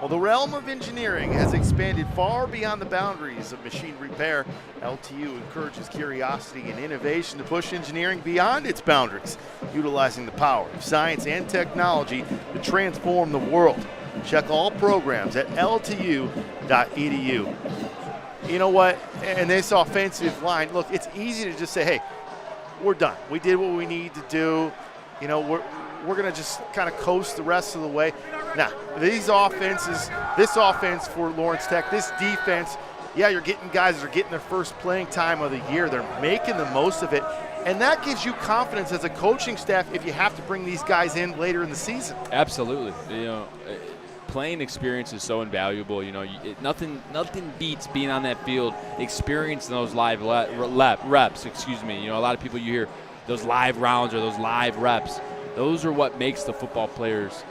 Well, the realm of engineering has expanded far beyond the boundaries of machine repair. LTU encourages curiosity and innovation to push engineering beyond its boundaries, utilizing the power of science and technology to transform the world. Check all programs at ltu.edu. You know what? And this offensive line, look, it's easy to just say, hey, we're done. We did what we need to do. We're going to just kind of coast the rest of the way. Now, this offense for Lawrence Tech, this defense, you're getting guys that are getting their first playing time of the year. They're making the most of it. And that gives you confidence as a coaching staff if you have to bring these guys in later in the season. Absolutely. Playing experience is so invaluable. Nothing beats being on that field, experiencing those live reps. A lot of people, you hear those live rounds or those live reps. Those are what makes the football players,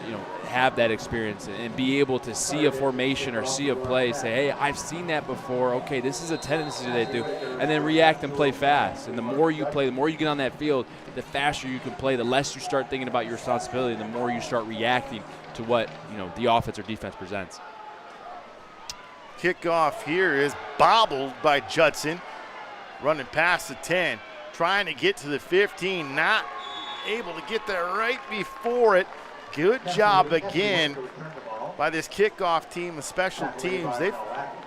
have that experience and be able to see a formation or see a play, say, hey, I've seen that before. Okay, this is a tendency they do, and then react and play fast. And the more you play, the more you get on that field, the faster you can play, the less you start thinking about your responsibility, and the more you start reacting to what, the offense or defense presents. Kickoff here is bobbled by Judson, running past the 10, trying to get to the 15, not able to get there right before it. Good job again by this kickoff team of special teams.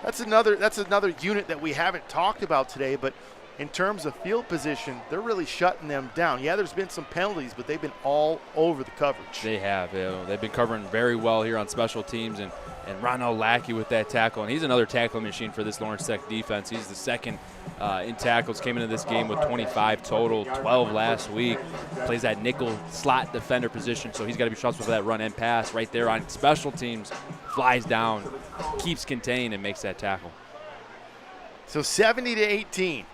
That's another unit that we haven't talked about today, but in terms of field position, they're really shutting them down. Yeah, there's been some penalties, but they've been all over the coverage. They have. They've been covering very well here on special teams, and Ronald Lackey with that tackle, and he's another tackling machine for this Lawrence Tech defense. He's the second in tackles, came into this game with 25 total, 12 last week. Plays that nickel slot defender position, so he's got to be responsible for that run and pass right there on special teams. Flies down, keeps contained, and makes that tackle. So 70-18,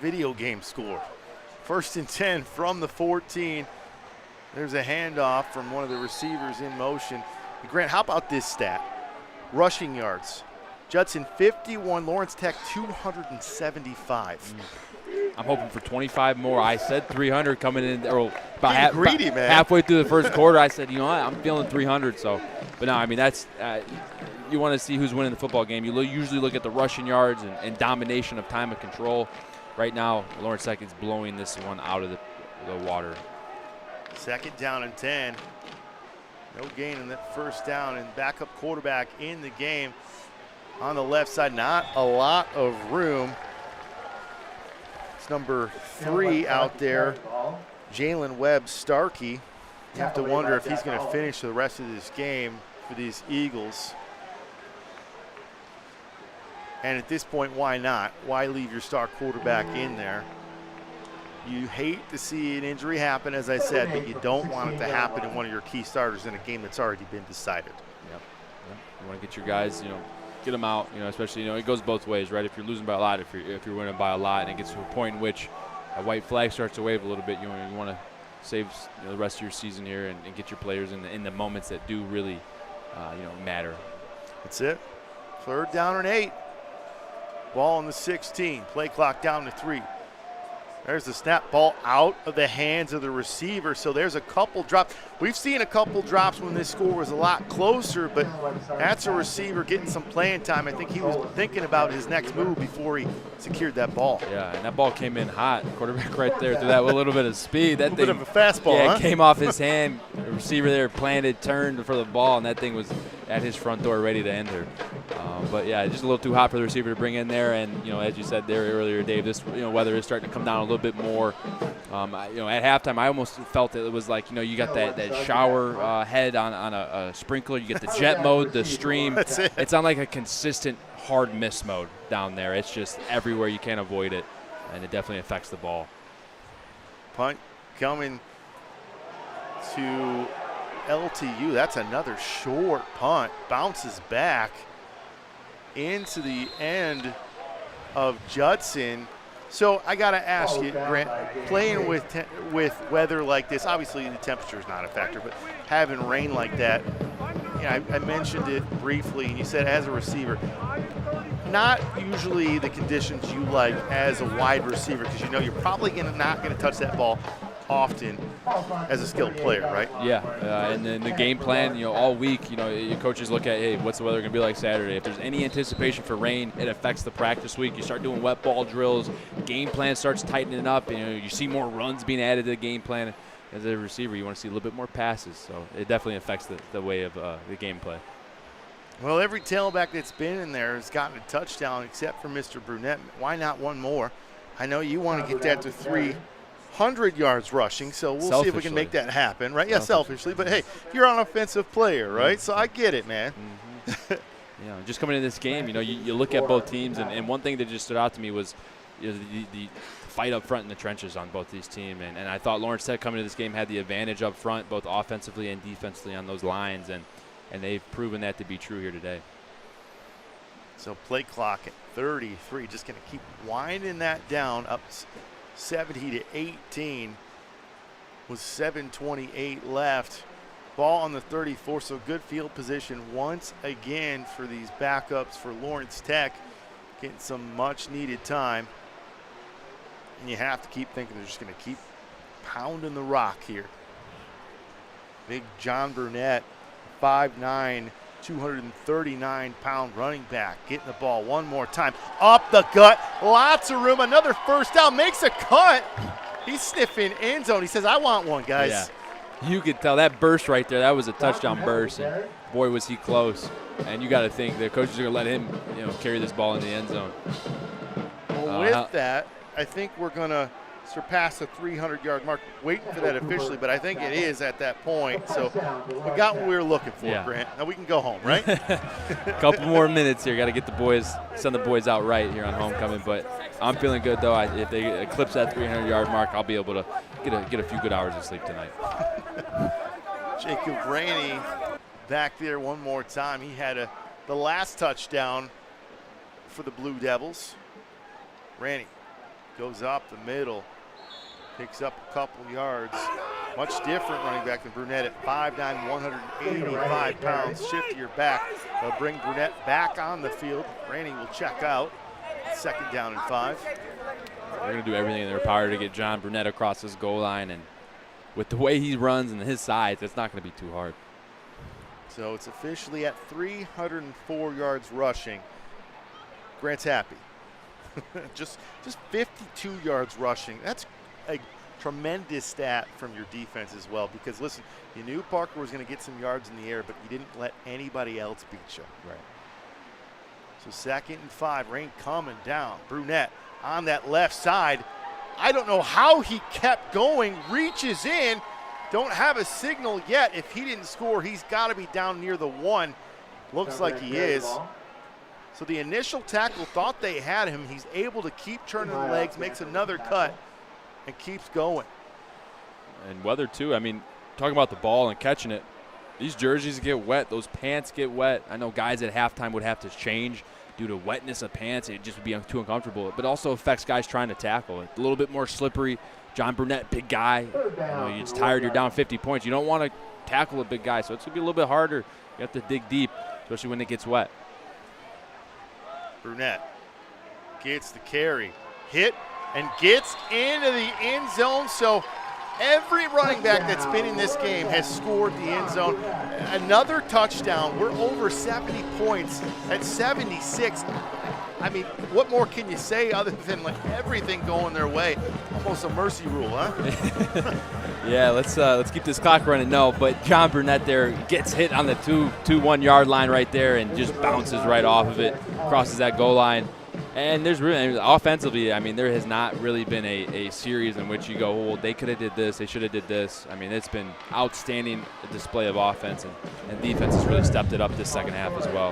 video game score. 1st and 10 from the 14. There's a handoff from one of the receivers in motion. Grant, how about this stat? Rushing yards. Judson 51, Lawrence Tech 275. I'm hoping for 25 more. I said 300 coming in, or greedy, man. Halfway through the first quarter, I said, you know what, I'm feeling 300. So, but no, I mean, that's you want to see who's winning the football game. You usually look at the rushing yards and domination of time of control. Right now, Lawrence Tech is blowing this one out of the water. 2nd down and 10. No gain in that first down, and backup quarterback in the game on the left side. Not a lot of room. It's number 3 out there, Jalen Webb-Starkey. You have to wonder if he's going to finish the rest of this game for these Eagles. And at this point, why not? Why leave your star quarterback in there? You hate to see an injury happen, as I said, but you don't want it to happen in one of your key starters in a game that's already been decided. Yep. You want to get your guys, get them out, especially, it goes both ways, right? If you're losing by a lot, if you're winning by a lot, and it gets to a point in which a white flag starts to wave a little bit, you want to save the rest of your season here and get your players in the moments that do really, matter. That's it. 3rd down and 8. Ball on the 16. Play clock down to 3. There's the snap, ball out of the hands of the receiver. So there's a couple drops. We've seen a couple drops when this score was a lot closer, but that's a receiver getting some playing time. I think he was thinking about his next move before he secured that ball. Yeah, and that ball came in hot. Quarterback right there threw that with a little bit of speed. That bit of a fastball, yeah, huh? It came off his hand. The receiver there planted, turned for the ball, and that thing was at his front door ready to enter. But yeah, just a little too hot for the receiver to bring in there. And as you said there earlier, Dave, this weather is starting to come down a little bit more. At halftime, I almost felt it was like you got that shower head on a sprinkler. You get the jet mode, the stream. That's it. It's on like a consistent hard miss mode down there. It's just everywhere. You can't avoid it, and it definitely affects the ball. Punt coming to LTU. That's another short punt. Bounces back into the end of Judson. So I got to ask you, Grant, playing with weather like this, obviously the temperature is not a factor, but having rain like that, I mentioned it briefly, and you said as a receiver, not usually the conditions you like as a wide receiver, because you're probably not going to touch that ball often as a skilled player, right? Yeah, and then the game plan, all week, your coaches look at, hey, what's the weather going to be like Saturday? If there's any anticipation for rain, it affects the practice week. You start doing wet ball drills, game plan starts tightening up, you see more runs being added to the game plan. As a receiver, you want to see a little bit more passes, so it definitely affects the way of the game play. Well, every tailback that's been in there has gotten a touchdown except for Mr. Brunette. Why not one more? I know you want to get that to 300 yards rushing, so we'll see if we can make that happen, right? Yeah, selfishly, but hey, you're an offensive player, right? So I get it, man. Just coming into this game, you look at both teams, and one thing that just stood out to me was the fight up front in the trenches on both these teams, and I thought Lawrence Tech coming into this game had the advantage up front, both offensively and defensively on those lines, and they've proven that to be true here today. So play clock at 33, just going to keep winding that down up 70-18 with 7:28 left. Ball on the 34, so good field position once again for these backups for Lawrence Tech, getting some much needed time. And you have to keep thinking they're just going to keep pounding the rock here. Big John Burnett, 5'9", 239-pound running back, getting the ball one more time. Up the gut, lots of room, another first down, makes a cut. He's sniffing end zone. He says, I want one, guys. Yeah. You could tell that burst right there, that was a touchdown burst, and boy, was he close. And you got to think the coaches are going to let him carry this ball in the end zone. Well, with that, I think we're going to surpass the 300-yard mark. Waiting for that officially, but I think it is at that point. So we got what we were looking for, Grant. Now we can go home, right? A couple more minutes here. Got to get the boys, send the boys out right here on homecoming. But I'm feeling good, though. If they eclipse that 300-yard mark, I'll be able to get a few good hours of sleep tonight. Jacob Rainey back there one more time. He had the last touchdown for the Blue Devils. Rainey goes up the middle, picks up a couple yards. Much different running back than Brunette at 5'9", 185 pounds. Shift to your back. They'll bring Brunette back on the field. Randy will check out. 2nd down and 5. They're going to do everything in their power to get John Brunette across this goal line, and with the way he runs and his size, it's not going to be too hard. So it's officially at 304 yards rushing. Grant's happy. just 52 yards rushing. That's a tremendous stat from your defense as well, because listen, you knew Parker was going to get some yards in the air, but you didn't let anybody else beat you. Right. So 2nd and 5, rain coming down. Brunette on that left side. I don't know how he kept going, reaches in, don't have a signal yet. If he didn't score, he's got to be down near the 1. Looks like he is. So the initial tackle thought they had him. He's able to keep turning the legs, makes another cut, and keeps going. And weather too. I mean, talking about the ball and catching it, these jerseys get wet, those pants get wet. I know guys at halftime would have to change due to wetness of pants. It just would be too uncomfortable. But it also affects guys trying to tackle. It's a little bit more slippery. John Brunette, big guy. You're just tired, you're down 50 points. You don't want to tackle a big guy, so it's going to be a little bit harder. You have to dig deep, especially when it gets wet. Brunette gets the carry, hit, and gets into the end zone. So every running back that's been in this game has scored the end zone. Another touchdown. We're over 70 points at 76. I mean, what more can you say other than like everything going their way? Almost a mercy rule, huh? Yeah, let's keep this clock running. No, but John Brunette there gets hit on the 1 yard line right there and just bounces right off of it, crosses that goal line. And there's really, offensively, I mean, there has not really been a series in which you go, well, they could have did this, they should have did this. I mean, it's been outstanding display of offense, and defense has really stepped it up this second half as well.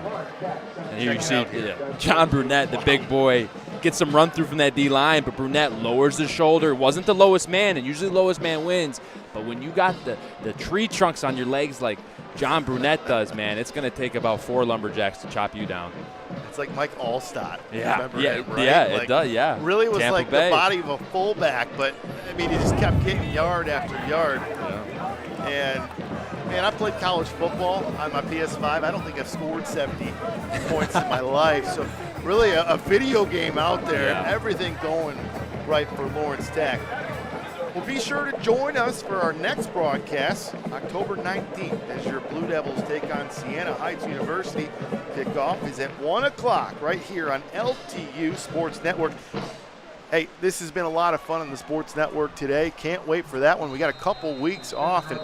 And here you see John Brunette, the big boy, gets some run through from that D-line, but Brunette lowers his shoulder. It wasn't the lowest man, and usually the lowest man wins. But when you got the tree trunks on your legs like John Brunette does, man, it's going to take about 4 lumberjacks to chop you down. It's like Mike Allstott. Yeah, Remember yeah, him, right? yeah, like, it does, yeah. Really was Tampa like Bay. the body of a fullback, but I mean, he just kept getting yard after yard. Yeah. And man, I played college football on my PS5. I don't think I've scored 70 points in my life. So really a video game out there, Yeah. everything going right for Lawrence Tech. Well, be sure to join us for our next broadcast, October 19th, as your Blue Devils take on Siena Heights University. Kickoff is at 1 o'clock right here on LTU Sports Network. Hey, this has been a lot of fun on the Sports Network today. Can't wait for that one. We got a couple weeks off, and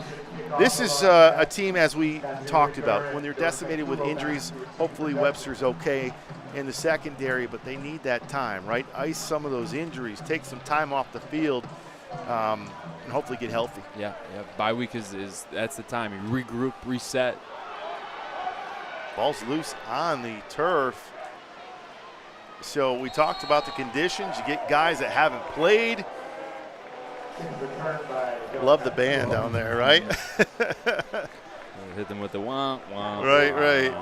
this is a team, as we talked about, when they're decimated with injuries. Hopefully Webster's okay in the secondary, but they need that time, right? Ice some of those injuries, take some time off the field, and hopefully get healthy. Yeah. Bye week is that's the time. You regroup, reset. Ball's loose on the turf. So we talked about the conditions. You get guys that haven't played. Love the band down there, right? Hit them with the wah, wah. Right.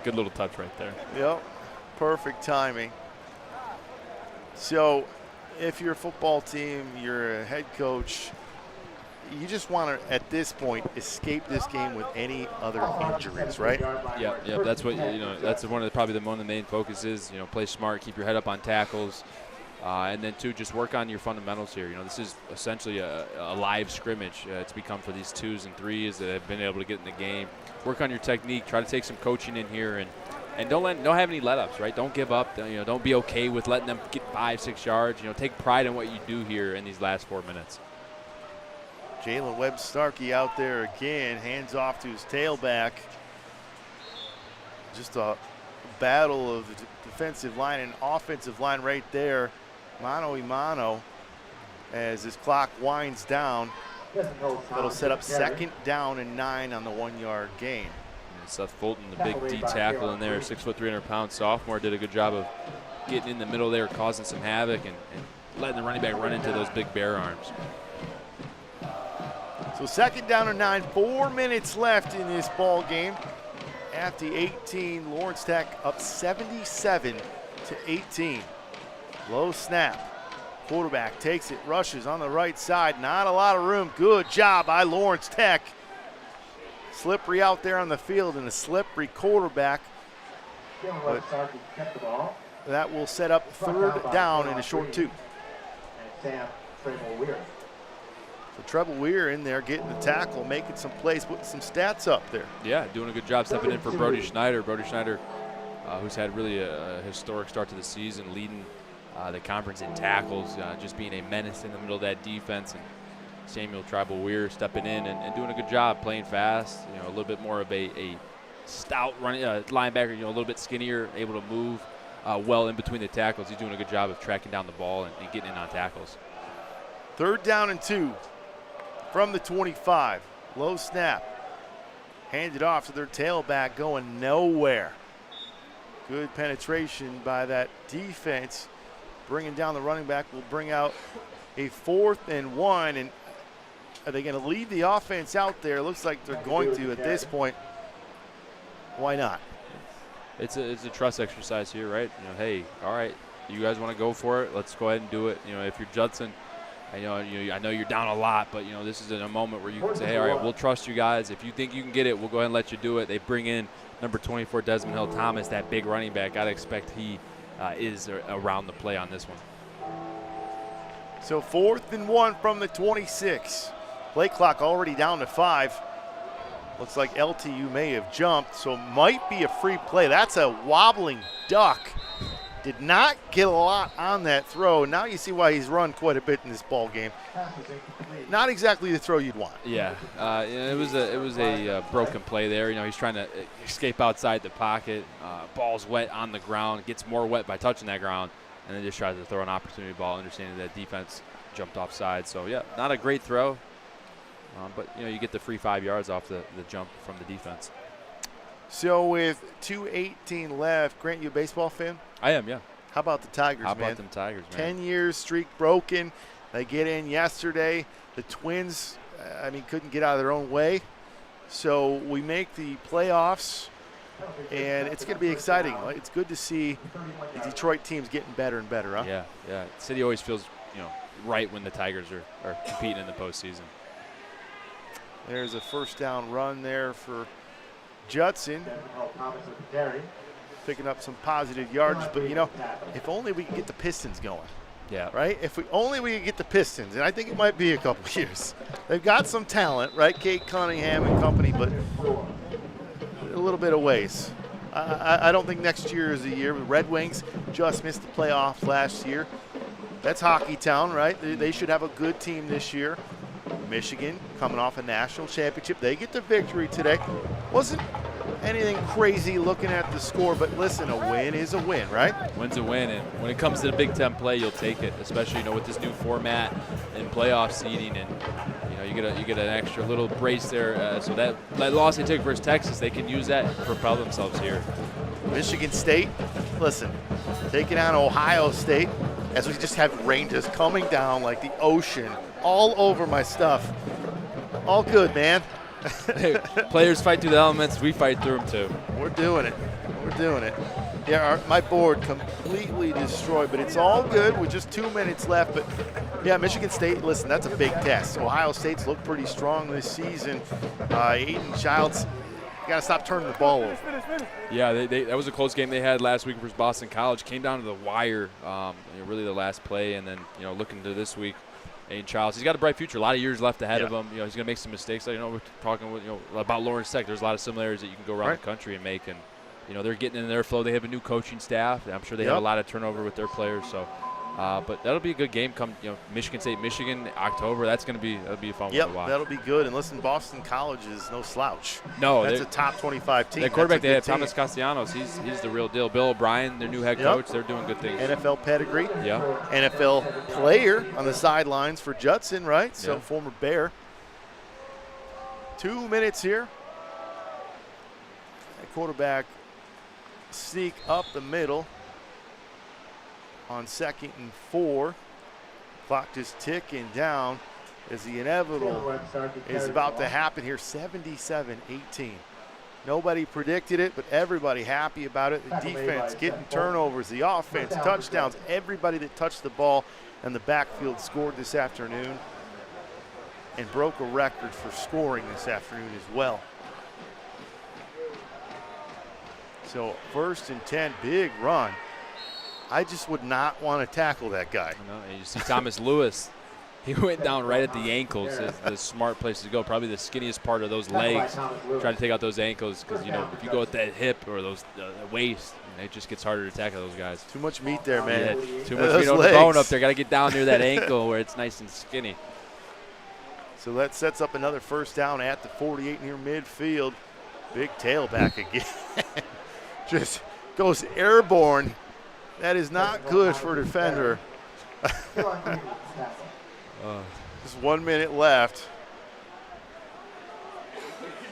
Good little touch right there. Yep, perfect timing. So if you're a football team, you're a head coach, you just want to, at this point, escape this game with any other injuries, right? Yeah. That's what that's one of the main focuses. Play smart, keep your head up on tackles, and then just work on your fundamentals here. This is essentially a live scrimmage. It's become for these 2s and 3s that have been able to get in the game. Work on your technique. Try to take some coaching in here, and don't have any let-ups, right? Don't give up. Don't be okay with letting them get 5-6 yards. Take pride in what you do here in these last 4 minutes. Jalen Webb-Starkey out there again, hands off to his tailback. Just a battle of the defensive line and offensive line right there. Mano a mano as this clock winds down. That'll set up 2nd down and 9 on the 1 yard gain. And Seth Fulton, the big D tackle in there, 6', 300-pound sophomore, did a good job of getting in the middle there, causing some havoc, and letting the running back run into those big bear arms. So 2nd down and 9, 4 minutes left in this ball game. At the 18, Lawrence Tech up 77-18. Low snap. Quarterback takes it, rushes on the right side. Not a lot of room. Good job by Lawrence Tech. Slippery out there on the field and a slippery quarterback. But that will set up third down and a short 2. So Treble Weir in there getting the tackle, making some plays, putting some stats up there. Yeah, doing a good job stepping in for Brody Schneider. Brody Schneider, who's had really a historic start to the season, leading the conference in tackles, just being a menace in the middle of that defense. And Samuel Treble Weir stepping in and doing a good job, playing fast. A little bit more of a stout running linebacker, a little bit skinnier, able to move well in between the tackles. He's doing a good job of tracking down the ball and getting in on tackles. Third down and 2 from the 25. Low snap. Handed off to their tailback, going nowhere. Good penetration by that defense. Bringing down the running back will bring out a 4th and 1. And are they going to leave the offense out there? Looks like they're going to at this point. Why not? It's a trust exercise here, right? Hey, all right, you guys want to go for it? Let's go ahead and do it. If you're Judson, I know you're down a lot, but this is in a moment where you can say, hey, all right, we'll trust you guys. If you think you can get it, we'll go ahead and let you do it. They bring in number 24, Desmond Hill Thomas, that big running back. I'd expect he is around the play on this one. So 4th and 1 from the 26. Play clock already down to 5. Looks like LTU may have jumped, so might be a free play. That's a wobbling duck. Did not get a lot on that throw. Now you see why he's run quite a bit in this ball game. Not exactly the throw you'd want. Yeah, it was a broken play there. He's trying to escape outside the pocket. Ball's wet on the ground. Gets more wet by touching that ground, and then just tries to throw an opportunity ball, understanding that defense jumped offside. So yeah, not a great throw. But you get the free 5 yards off the jump from the defense. So with 2:18 left, Grant, you a baseball fan? I am, yeah. How about the Tigers, man? How about them Tigers, man? 10 years streak broken. They get in yesterday. The Twins, couldn't get out of their own way. So we make the playoffs, and it's going to be exciting. It's good to see the Detroit teams getting better and better, huh? Yeah. City always feels, right when the Tigers are competing in the postseason. There's a first down run there for Judson. Picking up some positive yards, but if only we could get the Pistons going. Yeah. Right? If we could get the Pistons, and I think it might be a couple years. They've got some talent, right? Kate Cunningham and company, but a little bit of ways. I don't think next year is the year. The Red Wings just missed the playoffs last year. That's Hockey Town, right? They should have a good team this year. Michigan coming off a national championship. They get the victory today. Wasn't anything crazy looking at the score, but listen, a win is a win, right? Win's a win, and when it comes to the Big Ten play, you'll take it, especially with this new format and playoff seeding, and you get an extra little brace there. So that loss they took versus Texas, they can use that and propel themselves here. Michigan State, listen, taking on Ohio State, as we just have rain just coming down like the ocean all over my stuff. All good, man. Hey, players fight through the elements. We fight through them, too. We're doing it. Yeah, my board completely destroyed, but it's all good with just 2 minutes left. But, yeah, Michigan State, listen, that's a big test. Ohio State's looked pretty strong this season. Aiden Childs, got to stop turning the ball over. Yeah, that was a close game they had last week versus Boston College. Came down to the wire, really the last play, and then, looking to this week. Aiden Childs, he's got a bright future. A lot of years left ahead of him. He's going to make some mistakes. We're talking about Lawrence Tech. There's a lot of similarities that you can go around the country and make. And they're getting in their flow. They have a new coaching staff. I'm sure they have a lot of turnover with their players. So, but that'll be a good game. Come Michigan State, Michigan, October. That'll be a fun one to watch. That'll be good. And listen, Boston College is no slouch. No, that's a top 25 team. That quarterback they have, Thomas Castellanos. He's the real deal. Bill O'Brien, their new head coach. They're doing good things. NFL pedigree. Yeah. NFL player on the sidelines for Judson, right? So former Bear. 2 minutes here. That quarterback sneak up the middle on 2nd and 4. Clock just ticking down as the inevitable is about to happen here. 77-18. Nobody predicted it, but everybody happy about it. The defense getting turnovers, the offense, touchdowns, everybody that touched the ball. and the backfield scored this afternoon and broke a record for scoring this afternoon as well. So 1st and 10, big run. I just would not want to tackle that guy. No, you see Thomas Lewis. He went down right at the ankles. Is the smart place to go. Probably the skinniest part of those legs. Try to take out those ankles because, you know, if you go with that hip or those waist, it just gets harder to tackle those guys. Too much meat there, man. Yeah, too much meat on the bone up there. Got to get down near that ankle where it's nice and skinny. So that sets up another 1st down at the 48 near midfield. Big tailback again. Just goes airborne. That is not good for a defender. Just 1 minute left.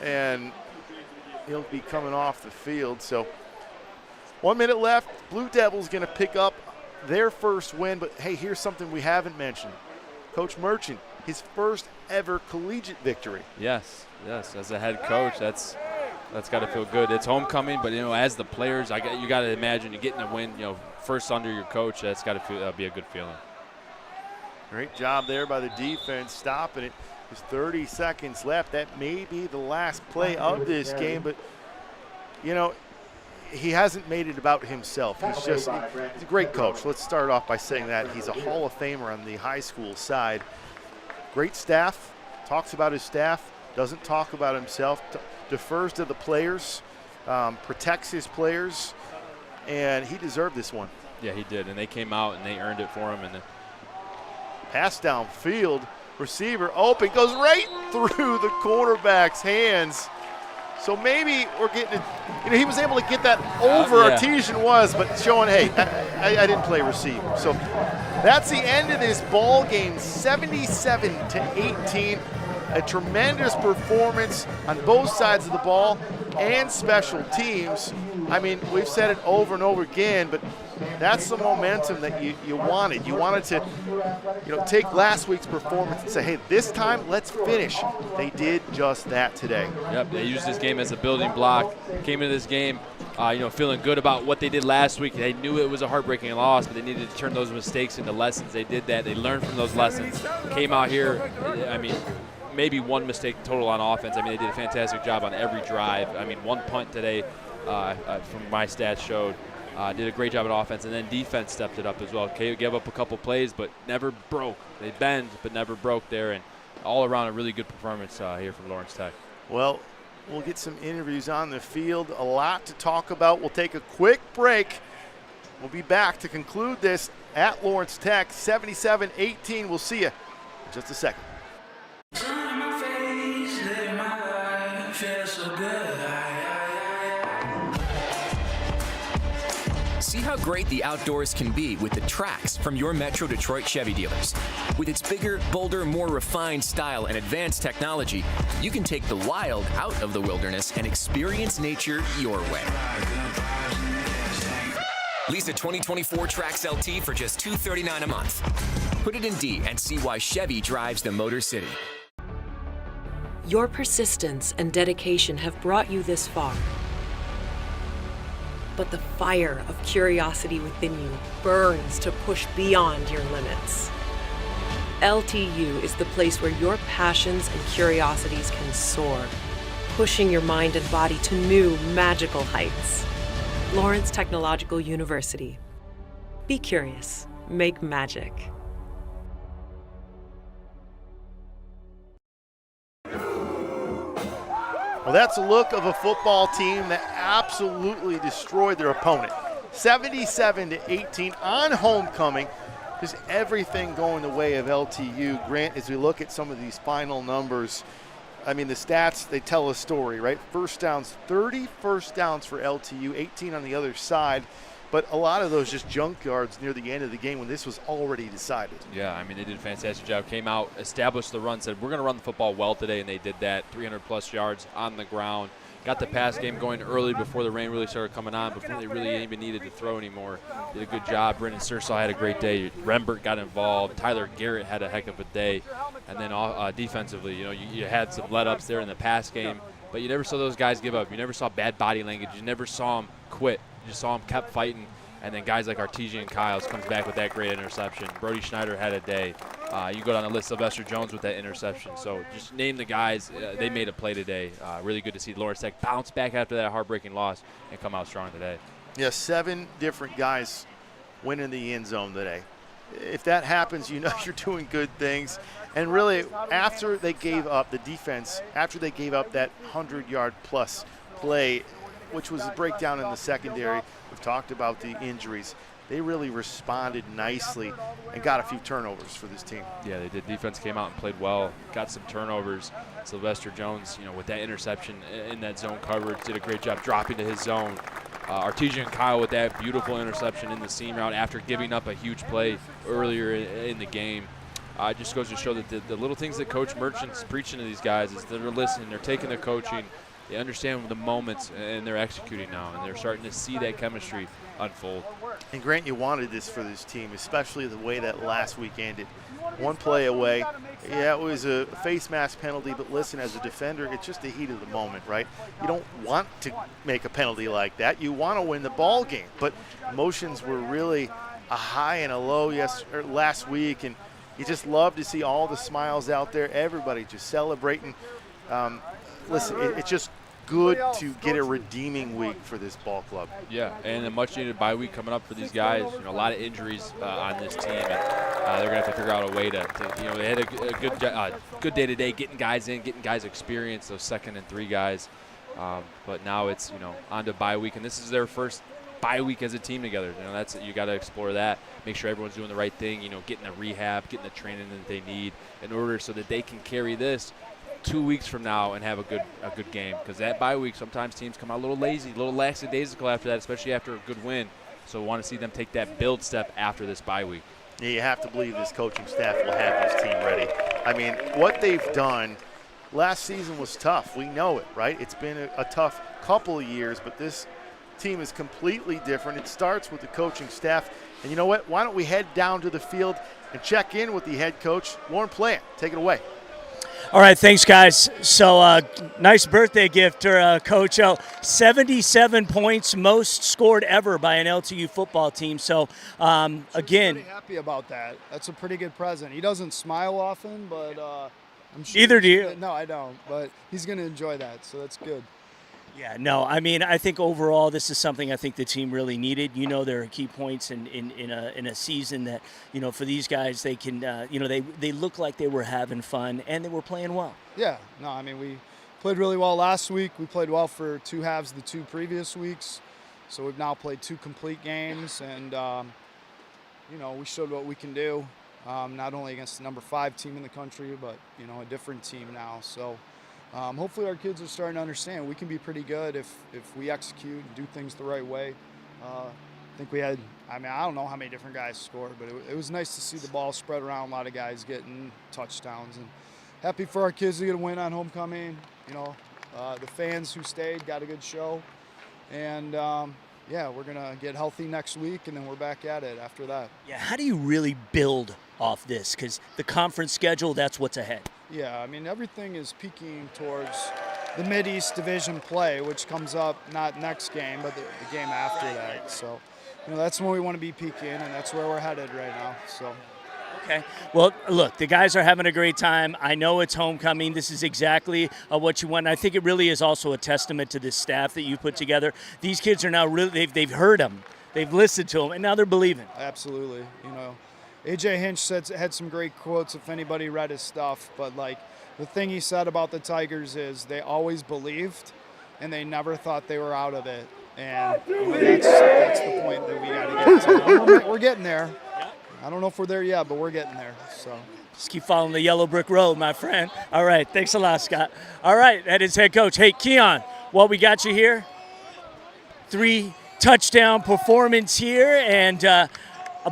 And he'll be coming off the field. So 1 minute left. Blue Devils going to pick up their first win. But, hey, here's something we haven't mentioned. Coach Merchant, his first ever collegiate victory. Yes, as a head coach, that's got to feel good. It's homecoming, but, you know, as the players, you got to imagine you're getting a win, you know, first under your coach. That's got to be a good feeling. Great job there by the defense, stopping it. There's 30 seconds left. That may be the last play of this game, but, you know, he hasn't made it about himself. He's a great coach. Let's start off by saying that. He's a Hall of Famer on the high school side. Great staff, talks about his staff, doesn't talk about himself, defers to the players, protects his players, and he deserved this one. Yeah, he did, and they came out and they earned it for him. And pass downfield, receiver open, goes right through the quarterback's hands. So maybe we're getting, you know, he was able to get that over Artesian was, but showing, hey, I didn't play receiver. So that's the end of this ball game, 77-18. A tremendous performance on both sides of the ball and special teams. I mean, we've said it over and over again, but that's the momentum that you wanted. You wanted to, you know, take last week's performance and say, hey, this time let's finish. They did just that today. Yep, they used this game as a building block. Came into this game, you know, feeling good about what they did last week. They knew it was a heartbreaking loss, but they needed to turn those mistakes into lessons. They did that. They learned from those lessons. Came out here, I mean, maybe one mistake total on offense. I mean, they did a fantastic job on every drive. I mean, one punt today, from my stats showed, did a great job on offense, and then defense stepped it up as well. Gave up a couple plays, but never broke. They bend, but never broke there, and all around a really good performance here from Lawrence Tech. Well, we'll get some interviews on the field, a lot to talk about. We'll take a quick break. We'll be back to conclude this at Lawrence Tech, 77-18. We'll see you in just a second. See how great the outdoors can be with the tracks from your Metro Detroit Chevy dealers. With its bigger, bolder, more refined style and advanced technology, you can take the wild out of the wilderness and experience nature your way. Lease a 2024 Trax LT for just $239 a month. Put it in D and see why Chevy drives the Motor City. Your persistence and dedication have brought you this far. But the fire of curiosity within you burns to push beyond your limits. LTU is the place where your passions and curiosities can soar, pushing your mind and body to new magical heights. Lawrence Technological University. Be curious. Make magic. Well, that's a look of a football team that absolutely destroyed their opponent. 77-18 on homecoming. Just everything going the way of LTU. Grant, as we look at some of these final numbers, I mean, the stats, they tell a story, right? First downs, 30 first downs for LTU, 18 on the other side. But a lot of those just junk yards near the end of the game when this was already decided. Yeah, I mean, they did a fantastic job. Came out, established the run, said, we're going to run the football well today, and they did that. 300-plus yards on the ground. Got the pass game going early before the rain really started coming on, before they really even needed to throw anymore. Did a good job. Brendan Searsaw had a great day. Rembert got involved. Tyler Garrett had a heck of a day. And then defensively, you know, you had some let-ups there in the pass game, but you never saw those guys give up. You never saw bad body language. You never saw them quit. You just saw them kept fighting. And then guys like Artesian Kyles comes back with that great interception. Brody Schneider had a day. You go down the list, Sylvester Jones with that interception. So just name the guys. They made a play today. Really good to see Lawrence Tech bounce back after that heartbreaking loss and come out strong today. Yeah, 7 different guys went in the end zone today. If that happens, you know you're doing good things. And really, after they gave up the defense, after they gave up that 100-yard plus play, which was a breakdown in the secondary, we've talked about the injuries. They really responded nicely and got a few turnovers for this team. Yeah, they did. Defense came out and played well, got some turnovers. Sylvester Jones, with that interception in that zone coverage, did a great job dropping to his zone. Artesian Kyle with that beautiful interception in the seam route after giving up a huge play earlier in the game. It just goes to show that the little things that Coach Merchant's preaching to these guys is that they're listening, they're taking the coaching, they understand the moments, and they're executing now, and they're starting to see that chemistry unfold. And Grant, you wanted this for this team, especially the way that last week ended. 1 play away. Yeah, it was a face mask penalty, but listen, as a defender, it's just the heat of the moment, right? You don't want to make a penalty like that. You want to win the ball game. But emotions were really a high and a low last week, and you just love to see all the smiles out there, everybody just celebrating. Listen, it's just good to get a redeeming week for this ball club. Yeah, and a much-needed bye week coming up for these guys. A lot of injuries on this team, and they're going to have to figure out a way to they had a good day today, getting guys in, getting guys experience, those 2nd and 3 guys. But now it's on to bye week, and this is their first bye week as a team together. That's you got to explore that. Make sure everyone's doing the right thing. Getting the rehab, getting the training that they need in order so that they can carry this 2 weeks from now and have a good game, because that bye week sometimes teams come out a little lazy, a little lackadaisical after that, especially after a good win. So we want to see them take that build step after this bye week. Yeah, you have to believe this coaching staff will have this team ready. I mean, what they've done last season was tough. We know it, right? It's been a tough couple of years, but this team is completely different. It starts with the coaching staff. And you know what? Why don't we head down to the field and check in with the head coach, Lauren Plant. Take it away. All right, thanks, guys. So nice birthday gift to Coach O. 77 points, most scored ever by an LTU football team. So, again. I'm pretty happy about that. That's a pretty good present. He doesn't smile often, but I'm sure. Either do you. No, I don't. But he's going to enjoy that, so that's good. Yeah, no, I mean, I think overall this is something I think the team really needed. There are key points in a season that, for these guys, they can, they look like they were having fun and they were playing well. Yeah, no, I mean, we played really well last week. We played well for 2 halves the 2 previous weeks. So we've now played 2 complete games, and, we showed what we can do, not only against the number 5 team in the country, but, a different team now. So. Hopefully our kids are starting to understand we can be pretty good if we execute and do things the right way. I think we had, I don't know how many different guys scored, but it was nice to see the ball spread around, a lot of guys getting touchdowns. And happy for our kids to get a win on homecoming. The fans who stayed got a good show. And, we're going to get healthy next week, and then we're back at it after that. Yeah, how do you really build off this? Because the conference schedule, that's what's ahead. Yeah, I mean, everything is peaking towards the Mid-East Division play, which comes up not next game, but the game after that. So, that's when we want to be peaking, and that's where we're headed right now. So. Okay. Well, look, the guys are having a great time. I know it's homecoming. This is exactly what you want. And I think it really is also a testament to this staff that you put together. These kids are now really, they've heard them. They've listened to them, and now they're believing. Absolutely. A.J. Hinch had some great quotes if anybody read his stuff, but the thing he said about the Tigers is they always believed and they never thought they were out of it. And that's the point that we got to get to. We're getting there. I don't know if we're there yet, but we're getting there. So just keep following the yellow brick road, my friend. All right, thanks a lot, Scott. All right, that is head coach. Hey, Keon, what we got you here? 3 touchdown performance here, and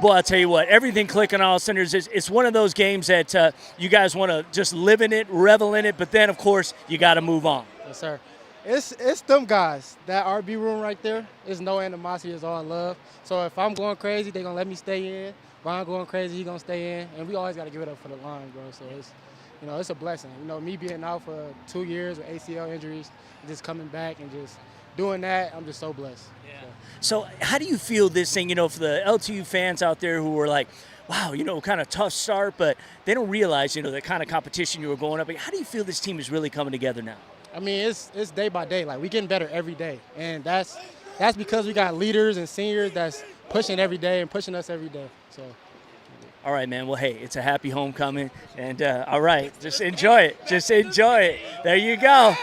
boy, I'll tell you what, everything clicking on all cylinders. It's one of those games that you guys want to just live in it, revel in it, but then, of course, you got to move on. Yes, sir. It's them guys. That RB room right there is no animosity, it's all love. So if I'm going crazy, they're going to let me stay in. If I'm going crazy, he's going to stay in. And we always got to give it up for the line, bro. So it's a blessing. Me being out for 2 years with ACL injuries, just coming back and just doing that, I'm just so blessed. So how do you feel this thing, for the LTU fans out there who were like, wow, kind of tough start, but they don't realize, the kind of competition you were going up against. How do you feel this team is really coming together now? I mean, it's day by day. Like, we getting better every day. And that's because we got leaders and seniors that's pushing every day and pushing us every day. So. All right, man. Well, hey, it's a happy homecoming. And, all right, just enjoy it. Just enjoy it. There you go.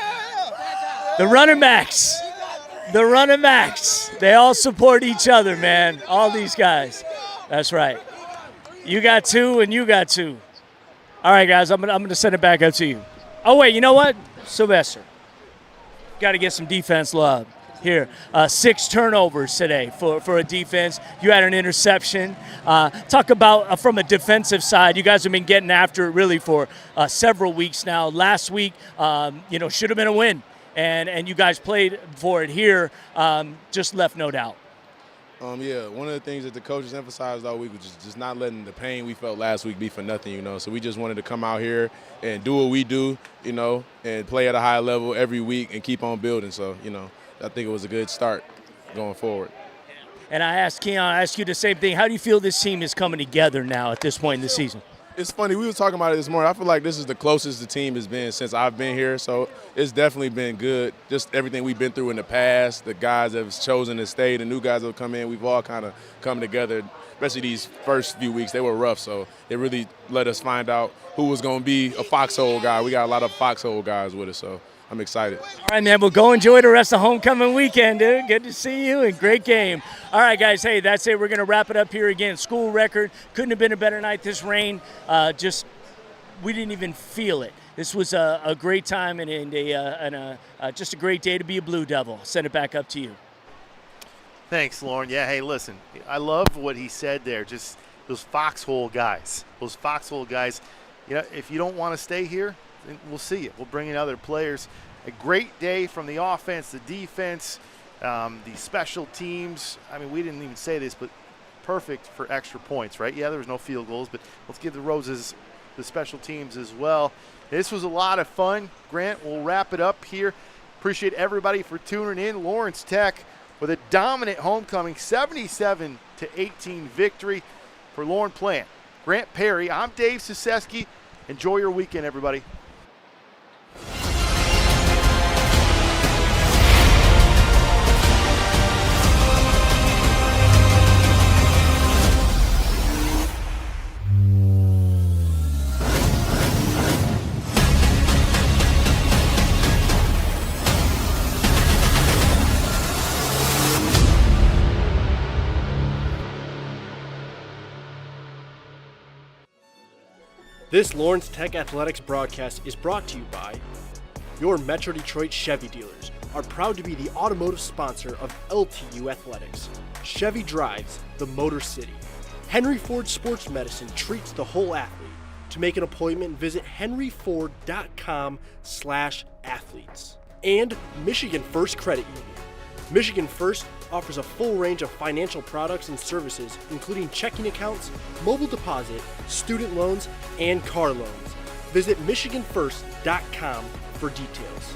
The running backs. The running backs. They all support each other, man. All these guys. That's right. You got two and you got two. All right, guys, I'm gonna send it back up to you. Oh, wait, you know what? Sylvester, got to get some defense love. Here, 6 turnovers today for a defense. You had an interception. Talk about from a defensive side. You guys have been getting after it really for several weeks now. Last week, should have been a win. And you guys played for it here, just left no doubt. Yeah, one of the things that the coaches emphasized all week was just not letting the pain we felt last week be for nothing, So we just wanted to come out here and do what we do, and play at a high level every week and keep on building. So, I think it was a good start going forward. And I asked Keon, I asked you the same thing. How do you feel this team is coming together now at this point in the season? It's funny, we were talking about it this morning. I feel like this is the closest the team has been since I've been here, so it's definitely been good. Just everything we've been through in the past, the guys that have chosen to stay, the new guys that have come in, we've all kind of come together, especially these first few weeks. They were rough, so it really let us find out who was going to be a foxhole guy. We got a lot of foxhole guys with us, so I'm excited. All right, man. Well, go enjoy the rest of homecoming weekend, dude. Good to see you and great game. All right, guys. Hey, that's it. We're going to wrap it up here again. School record. Couldn't have been a better night. This rain, we didn't even feel it. This was a great time and just a great day to be a Blue Devil. Send it back up to you. Thanks, Lauren. Yeah, hey, listen, I love what he said there. Just those foxhole guys. Those foxhole guys. If you don't want to stay here, we'll see you. We'll bring in other players. A great day from the offense, the defense, the special teams. I mean, we didn't even say this, but perfect for extra points, right? Yeah, there was no field goals, but let's give the Roses the special teams as well. This was a lot of fun. Grant, we'll wrap it up here. Appreciate everybody for tuning in. Lawrence Tech with a dominant homecoming, 77-18 victory for Lauren Plant. Grant Perry, I'm Dave Siseski. Enjoy your weekend, everybody. This Lawrence Tech Athletics broadcast is brought to you by your Metro Detroit Chevy dealers are proud to be the automotive sponsor of LTU Athletics. Chevy drives the Motor City. Henry Ford Sports Medicine treats the whole athlete. To make an appointment, visit henryford.com/athletes. And Michigan First Credit Union. Michigan First offers a full range of financial products and services, including checking accounts, mobile deposit, student loans, and car loans. Visit michiganfirst.com for details.